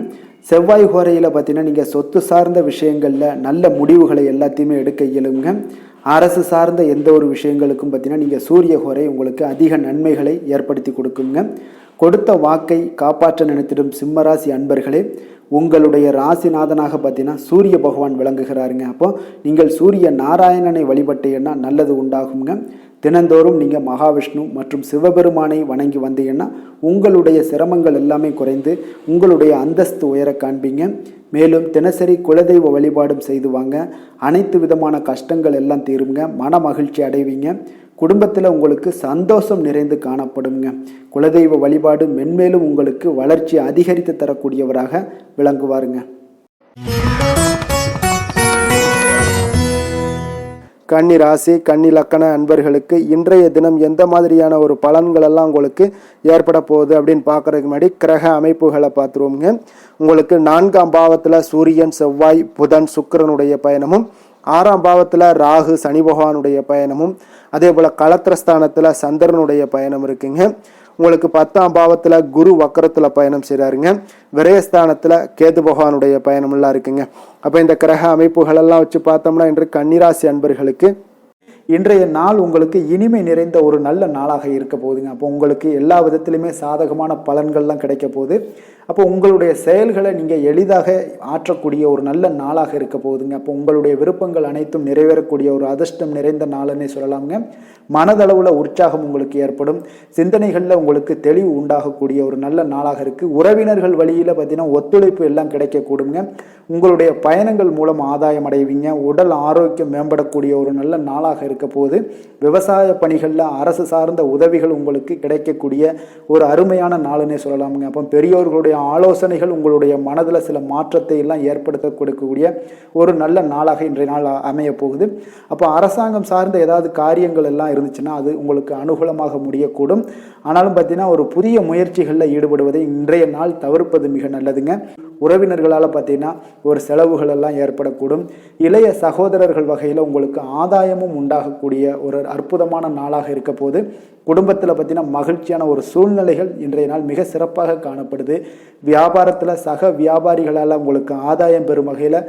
செவ்வாய் ஹோரையில் பார்த்தீங்கன்னா நீங்கள் சொத்து சார்ந்த விஷயங்களில் நல்ல முடிவுகளை எல்லாத்தையுமே எடுக்க இயலுங்க. அரசு சார்ந்த எந்த ஒரு விஷயங்களுக்கும் பார்த்தீங்கன்னா நீங்கள் சூரிய ஹோரை உங்களுக்கு அதிக நன்மைகளை ஏற்படுத்தி கொடுக்குங்க. கொடுத்த வாக்கை காப்பாற்ற நினைத்திடும் சிம்மராசி அன்பர்களே, உங்களுடைய ராசிநாதனாக பார்த்தீங்கன்னா சூரிய பகவான் விளங்குகிறாருங்க. அப்போ நீங்கள் சூரிய நாராயணனை வழிபட்டீங்கன்னா நல்லது உண்டாகுங்க. தினந்தோறும் நீங்கள் மகாவிஷ்ணு மற்றும் சிவபெருமானை வணங்கி வந்தீங்கன்னா உங்களுடைய சிரமங்கள் எல்லாமே குறைந்து உங்களுடைய அந்தஸ்து உயர காண்பீங்க. மேலும் தினசரி குலதெய்வ வழிபாடும் செய்து வாங்க. அனைத்து விதமான கஷ்டங்கள் எல்லாம் தீருங்க. மன மகிழ்ச்சி அடைவீங்க. குடும்பத்தில் உங்களுக்கு சந்தோஷம் நிறைந்து காணப்படுங்க. குலதெய்வ வழிபாடு மென்மேலும் உங்களுக்கு வளர்ச்சி அதிகரித்து தரக்கூடியவராக விளங்குவாருங்க. கன்னி ராசி, கன்னி லக்கண அன்பர்களுக்கு இன்றைய தினம் எந்த மாதிரியான ஒரு பலன்கள் எல்லாம் உங்களுக்கு ஏற்பட போகுது அப்படின்னு பார்க்கறதுக்கு முன்னாடி கிரக அமைப்புகளை பார்த்துருவோங்க. உங்களுக்கு 4ஆம் பாவத்தில் சூரியன், செவ்வாய், புதன், சுக்கிரனுடைய பயணமும், 6ஆம் பாவத்தில் ராகு, சனி பகவானுடைய பயணமும், அதே போல் களத்திரஸ்தானத்தில் சந்திரனுடைய பயணம் இருக்குங்க. உங்களுக்கு 10ஆம் பாவத்தில் குரு வக்கரத்தில் பயணம் செய்கிறாருங்க. விரயஸ்தானத்தில் கேது பகவானுடைய பயணமெல்லாம் இருக்குங்க. அப்போ இந்த கிரக அமைப்புகளெல்லாம் வச்சு பார்த்தோம்னா இன்று கன்னிராசி அன்பர்களுக்கு இன்றைய நாள் உங்களுக்கு இனிமை நிறைந்த ஒரு நல்ல நாளாக இருக்க போகுதுங்க. அப்போ உங்களுக்கு எல்லா விதத்திலுமே சாதகமான பலன்கள்லாம் கிடைக்க போகுது. அப்போ உங்களுடைய செயல்களை நீங்கள் எளிதாக ஆற்றக்கூடிய ஒரு நல்ல நாளாக இருக்க போகுதுங்க. அப்போ உங்களுடைய விருப்பங்கள் அனைத்தும் நிறைவேறக்கூடிய ஒரு அதிர்ஷ்டம் நிறைந்த நாளுன்னே சொல்லலாங்க. மனதளவில் உற்சாகம் உங்களுக்கு ஏற்படும். சிந்தனைகளில் உங்களுக்கு தெளிவு உண்டாகக்கூடிய ஒரு நல்ல நாளாக இருக்குது. உறவினர்கள் வழியில் பார்த்தீங்கன்னா ஒத்துழைப்பு எல்லாம் கிடைக்கக்கூடுங்க. உங்களுடைய பயணங்கள் மூலம் ஆதாயம் அடைவீங்க. உடல் ஆரோக்கியம் மேம்படக்கூடிய ஒரு நல்ல நாளாக இருக்க போது. விவசாய பணிகளில் அரசு சார்ந்த உதவிகள் உங்களுக்கு கிடைக்கக்கூடிய ஒரு அருமையான நாளுன்னே சொல்லலாமுங்க. அப்போ பெரியோர்களுடைய ஆலோசனைகள் உங்களுடைய மனதில் சில மாற்றத்தை எல்லாம் ஏற்படுத்த கொடுக்கக்கூடிய ஒரு நல்ல நாளாக இன்றைய நாள் அமைய போகுது. அப்போ அரசாங்கம் சார்ந்த ஏதாவது காரியங்கள் எல்லாம் இருந்துச்சுன்னா அது உங்களுக்கு அனுகூலமாக முடியக்கூடும். ஆனாலும் பார்த்தீங்கன்னா ஒரு புதிய முயற்சிகளில் ஈடுபடுவதை இன்றைய நாள் தவிர்ப்பது மிக நல்லதுங்க. உறவினர்களால் பார்த்தீங்கன்னா ஒரு செலவுகள் எல்லாம் ஏற்படக்கூடும். இளைய சகோதரர்கள் வகையில் உங்களுக்கு ஆதாயமும் உண்டாகக்கூடிய ஒரு அற்புதமான நாளாக இருக்க போது. குடும்பத்தில் பார்த்தீங்கன்னா மகிழ்ச்சியான ஒரு சூழ்நிலைகள் இன்றைய நாள் மிக சிறப்பாக காணப்படுது. வியாபாரத்தில் சக வியாபாரிகளால் உங்களுக்கு ஆதாயம் பெறும் வகையில்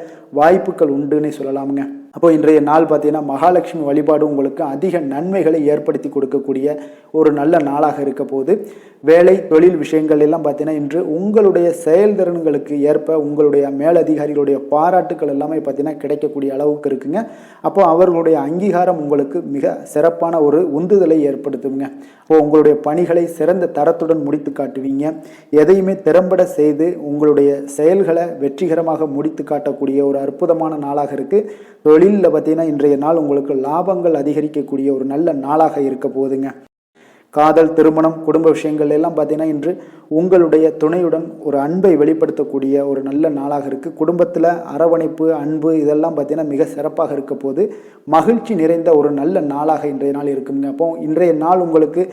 வாய்ப்புகள் உண்டுன்னு சொல்லலாமுங்க. அப்போ இன்றைய நாள் பார்த்தீங்கன்னா மகாலட்சுமி வழிபாடு உங்களுக்கு அதிக நன்மைகளை ஏற்படுத்தி கொடுக்கக்கூடிய ஒரு நல்ல நாளாக இருக்க போது. வேலை தொழில் விஷயங்கள் எல்லாம் பார்த்தீங்கன்னா இன்று உங்களுடைய செயல்திறன்களுக்கு ஏற்ப உங்களுடைய மேலதிகாரிகளுடைய பாராட்டுக்கள் எல்லாமே பார்த்தீங்கன்னா கிடைக்கக்கூடிய அளவுக்கு இருக்குங்க. அப்போ அவர்களுடைய அங்கீகாரம் உங்களுக்கு மிக சிறப்பான ஒரு உந்துதலை ஏற்படுத்துங்க. அப்போ உங்களுடைய பணிகளை சிறந்த தரத்துடன் முடித்து காட்டுவீங்க. எதையுமே திறம்பட செய்து உங்களுடைய செயல்களை வெற்றிகரமாக முடித்து காட்டக்கூடிய ஒரு அற்புதமான நாளாக இருக்கு. தொழிலில் பார்த்தீங்கன்னா இன்றைய நாள் உங்களுக்கு லாபங்கள் அதிகரிக்கக்கூடிய ஒரு நல்ல நாளாக இருக்க போகுதுங்க. காதல், திருமணம், குடும்ப விஷயங்கள் எல்லாம் பார்த்தீங்கன்னா இன்று உங்களுடைய துணையுடன் ஒரு அன்பை வெளிப்படுத்தக்கூடிய ஒரு நல்ல நாளாக இருக்குது. குடும்பத்தில் அரவணைப்பு, அன்பு இதெல்லாம் பார்த்தீங்கன்னா மிக சிறப்பாக இருக்க போது மகிழ்ச்சி நிறைந்த ஒரு நல்ல நாளாக இன்றைய நாள் இருக்குங்க. அப்போ இன்றைய நாள் உங்களுக்கு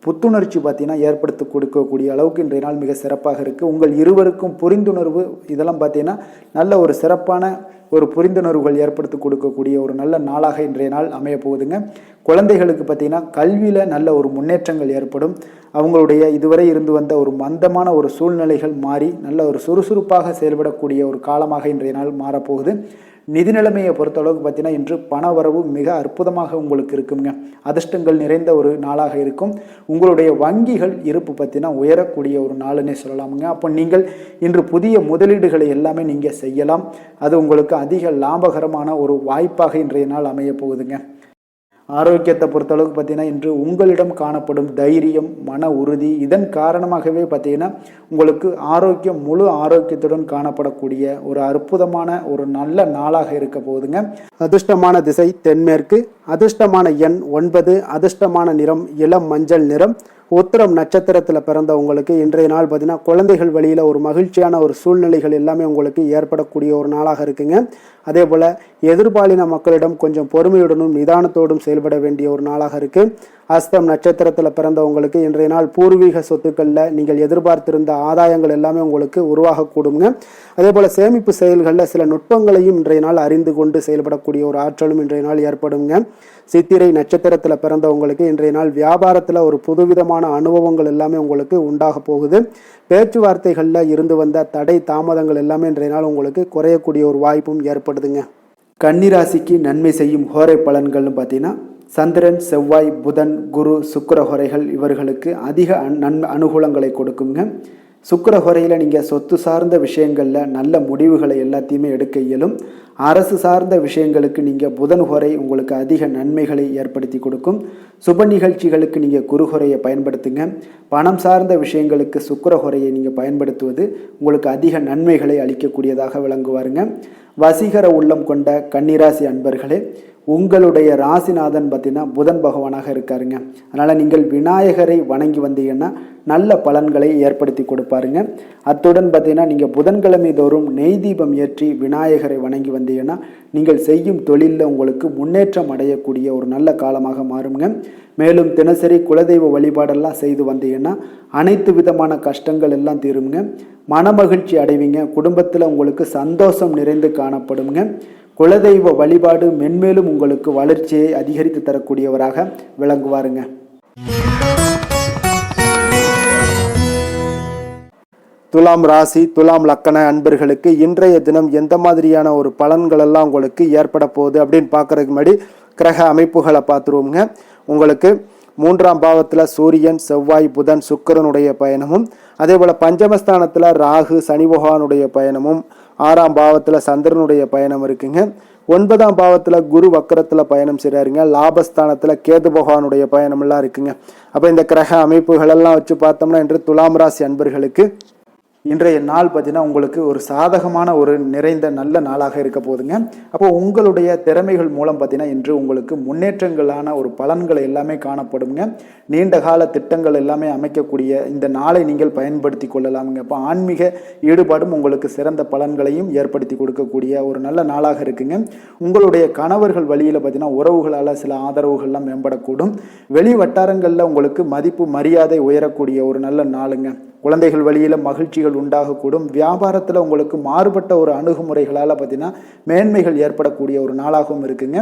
புத்துணர்ச்சி பார்த்தீங்கன்னா ஏற்படுத்தி கொடுக்கக்கூடிய அளவுக்கு இன்றைய நாள் மிக சிறப்பாக இருக்குது. உங்கள் இருவருக்கும் புரிந்துணர்வு இதெல்லாம் பார்த்தீங்கன்னா நல்ல ஒரு சிறப்பான ஒரு புரிந்துணர்வுகள் ஏற்படுத்தி கொடுக்கக்கூடிய ஒரு நல்ல நாளாக இன்றைய நாள் அமைய போகுதுங்க. குழந்தைகளுக்கு பார்த்தீங்கன்னா கல்வியில் நல்ல ஒரு முன்னேற்றங்கள் ஏற்படும். அவங்களுடைய இதுவரை இருந்து வந்த ஒரு மந்தமான ஒரு சூழ்நிலைகள் மாறி நல்ல ஒரு சுறுசுறுப்பாக செயல்படக்கூடிய ஒரு காலமாக இன்றைய நாள் மாறப்போகுது. நிதி நிலைமையை பொறுத்தளவுக்கு பார்த்தீங்கன்னா இன்று பண வரவு மிக அற்புதமாக உங்களுக்கு இருக்குங்க. அதிர்ஷ்டங்கள் நிறைந்த ஒரு நாளாக இருக்கும். உங்களுடைய வங்கிகள் இருப்பு பார்த்தீங்கன்னா உயரக்கூடிய ஒரு நாளுன்னே சொல்லலாமுங்க. அப்போ நீங்கள் இன்று புதிய முதலீடுகளை எல்லாமே நீங்கள் செய்யலாம். அது உங்களுக்கு அதிக லாபகரமான ஒரு வாய்ப்பாக இன்றைய நாள் அமைய போகுதுங்க. ஆரோக்கியத்தை பொறுத்தளவுக்கு பார்த்தீங்கன்னா இன்று உங்களிடம் காணப்படும் தைரியம், மன உறுதி இதன் காரணமாகவே பார்த்தீங்கன்னா உங்களுக்கு ஆரோக்கியம் முழு ஆரோக்கியத்துடன் காணப்படக்கூடிய ஒரு அற்புதமான ஒரு நல்ல நாளாக இருக்க போகுதுங்க. அதிர்ஷ்டமான திசை தென்மேற்கு, அதிர்ஷ்டமான எண் 9, அதிர்ஷ்டமான நிறம் இளம் மஞ்சள் நிறம். உத்திரம் நட்சத்திரத்தில் பிறந்தவங்களுக்கு இன்றைய நாள் பார்த்தீங்கன்னா குழந்தைகள் வழியில் ஒரு மகிழ்ச்சியான ஒரு சூழ்நிலைகள் எல்லாமே உங்களுக்கு ஏற்படக்கூடிய ஒரு நாளாக இருக்குங்க. அதே போல் எதிர்பாலின மக்களிடம் கொஞ்சம் பொறுமையுடனும் நிதானத்தோடும் செயல்பட வேண்டிய ஒரு நாளாக இருக்குது. அஸ்தம் நட்சத்திரத்தில் பிறந்தவங்களுக்கு இன்றைய நாள் பூர்வீக சொத்துக்களில் நீங்கள் எதிர்பார்த்திருந்த ஆதாயங்கள் எல்லாமே உங்களுக்கு உருவாகக்கூடுங்க. அதே போல் சேமிப்பு செயல்களில் சில நுட்பங்களையும் இன்றைய நாள் அறிந்து கொண்டு செயல்படக்கூடிய ஒரு ஆற்றலும் இன்றைய நாள் ஏற்படுங்க. சித்திரை நட்சத்திரத்தில் பிறந்தவங்களுக்கு இன்றைய நாள் வியாபாரத்தில் ஒரு புதுவிதமான அனுபவங்கள் எல்லாமே உங்களுக்கு உண்டாக போகுது. பேச்சுவார்த்தைகளில் இருந்து வந்த தடை தாமதங்கள் எல்லாமே இன்றைய நாள் உங்களுக்கு குறையக்கூடிய ஒரு வாய்ப்பும் ஏற்படுதுங்க. கன்னிராசிக்கு நன்மை செய்யும் ஹோரை பலன்கள்னு பார்த்தீங்கன்னா சந்திரன், செவ்வாய், புதன், குரு, சுக்கிர ஹோரைகள் இவர்களுக்கு அதிக அனுகூலங்களை கொடுக்குங்க. சுக்கிர ஹோரையில் நீங்கள் சொத்து சார்ந்த விஷயங்களில் நல்ல முடிவுகளை எல்லாத்தையுமே எடுக்க இயலும். அரசு சார்ந்த விஷயங்களுக்கு நீங்கள் புதன் ஹோரை உங்களுக்கு அதிக நன்மைகளை ஏற்படுத்தி கொடுக்கும். சுப நிகழ்ச்சிகளுக்கு நீங்கள் குரு ஹோரையை பயன்படுத்துங்க. பணம் சார்ந்த விஷயங்களுக்கு சுக்கிர ஹோரையை நீங்கள் பயன்படுத்துவது உங்களுக்கு அதிக நன்மைகளை அளிக்கக்கூடியதாக விளங்குவாருங்க. வசீகர உள்ளம் கொண்ட கன்னிராசி அன்பர்களே, உங்களுடைய ராசிநாதன் பார்த்தீங்கன்னா புதன் பகவானாக இருக்காருங்க. அதனால் நீங்கள் விநாயகரை வணங்கி வந்தீங்கன்னா நல்ல பலன்களை ஏற்படுத்தி கொடுப்பாருங்க. அத்துடன் பார்த்தீங்கன்னா நீங்கள் புதன்கிழமை தோறும் நெய் தீபம் ஏற்றி விநாயகரை வணங்கி வந்தீங்கன்னா நீங்கள் செய்யும் தொழிலில் உங்களுக்கு முன்னேற்றம் அடையக்கூடிய ஒரு நல்ல காலமாக மாறுங்க. மேலும் தினசரி குலதெய்வ வழிபாடெல்லாம் செய்து வந்தீங்கன்னா அனைத்து விதமான கஷ்டங்கள் எல்லாம் தீருங்க. மனமகிழ்ச்சி அடைவீங்க. குடும்பத்தில் உங்களுக்கு சந்தோஷம் நிறைந்து காணப்படுங்க. குலதெய்வ வழிபாடு மென்மேலும் உங்களுக்கு வளர்ச்சியை அதிகரித்து தரக்கூடியவராக விளங்குவாருங்க. துலாம் ராசி, துலாம் லக்கண அன்பர்களுக்கு இன்றைய தினம் எந்த மாதிரியான ஒரு பலன்கள் எல்லாம் உங்களுக்கு ஏற்பட போகுது அப்படின்னு பார்க்கறதுக்கு முன்னாடி கிரக அமைப்புகளை பார்த்துருவோங்க. உங்களுக்கு 3ஆம் பாவத்தில் சூரியன், செவ்வாய், புதன், சுக்கிரனுடைய பயணமும், அதே போல் பஞ்சமஸ்தானத்தில் ராகு, சனி பகவானுடைய பயணமும், 6ஆம் பாவத்தில் சந்திரனுடைய பயணம் இருக்குங்க. 9ஆம் பாவத்தில் குரு வக்கரத்தில் பயணம் செய்கிறாருங்க. லாபஸ்தானத்தில் கேது பகவானுடைய பயணமெல்லாம் இருக்குங்க. அப்போ இந்த கிரக அமைப்புகளெல்லாம் வச்சு பார்த்தோம்னா இன்று துலாம் ராசி அன்பர்களுக்கு இன்றைய நாள் பார்த்தீங்கன்னா உங்களுக்கு ஒரு சாதகமான ஒரு நிறைந்த நல்ல நாளாக இருக்க போகுதுங்க. அப்போ உங்களுடைய திறமைகள் மூலம் பார்த்தீங்கன்னா இன்று உங்களுக்கு முன்னேற்றங்களான ஒரு பலன்களை எல்லாமே காணப்படுங்க. நீண்ட கால திட்டங்கள் எல்லாமே அமைக்கக்கூடிய இந்த நாளை நீங்கள் பயன்படுத்தி கொள்ளலாமுங்க. அப்போ ஆன்மீக ஈடுபாடும் உங்களுக்கு சிறந்த பலன்களையும் ஏற்படுத்தி கொடுக்கக்கூடிய ஒரு நல்ல நாளாக இருக்குங்க. உங்களுடைய கணவர்கள் வழியில் பார்த்தீங்கன்னா உறவுகளால் சில ஆதரவுகள்லாம் மேம்படக்கூடும். வெளி வட்டாரங்களில் உங்களுக்கு மதிப்பு மரியாதை உயரக்கூடிய ஒரு நல்ல நாளுங்க. குழந்தைகள் வழியில் மகிழ்ச்சிகள் உண்டாகக்கூடும். வியாபாரத்தில் உங்களுக்கு மாறுபட்ட ஒரு அணுகுமுறைகளால் பார்த்தீங்கன்னா மேன்மைகள் ஏற்படக்கூடிய ஒரு நாளாகவும் இருக்குங்க.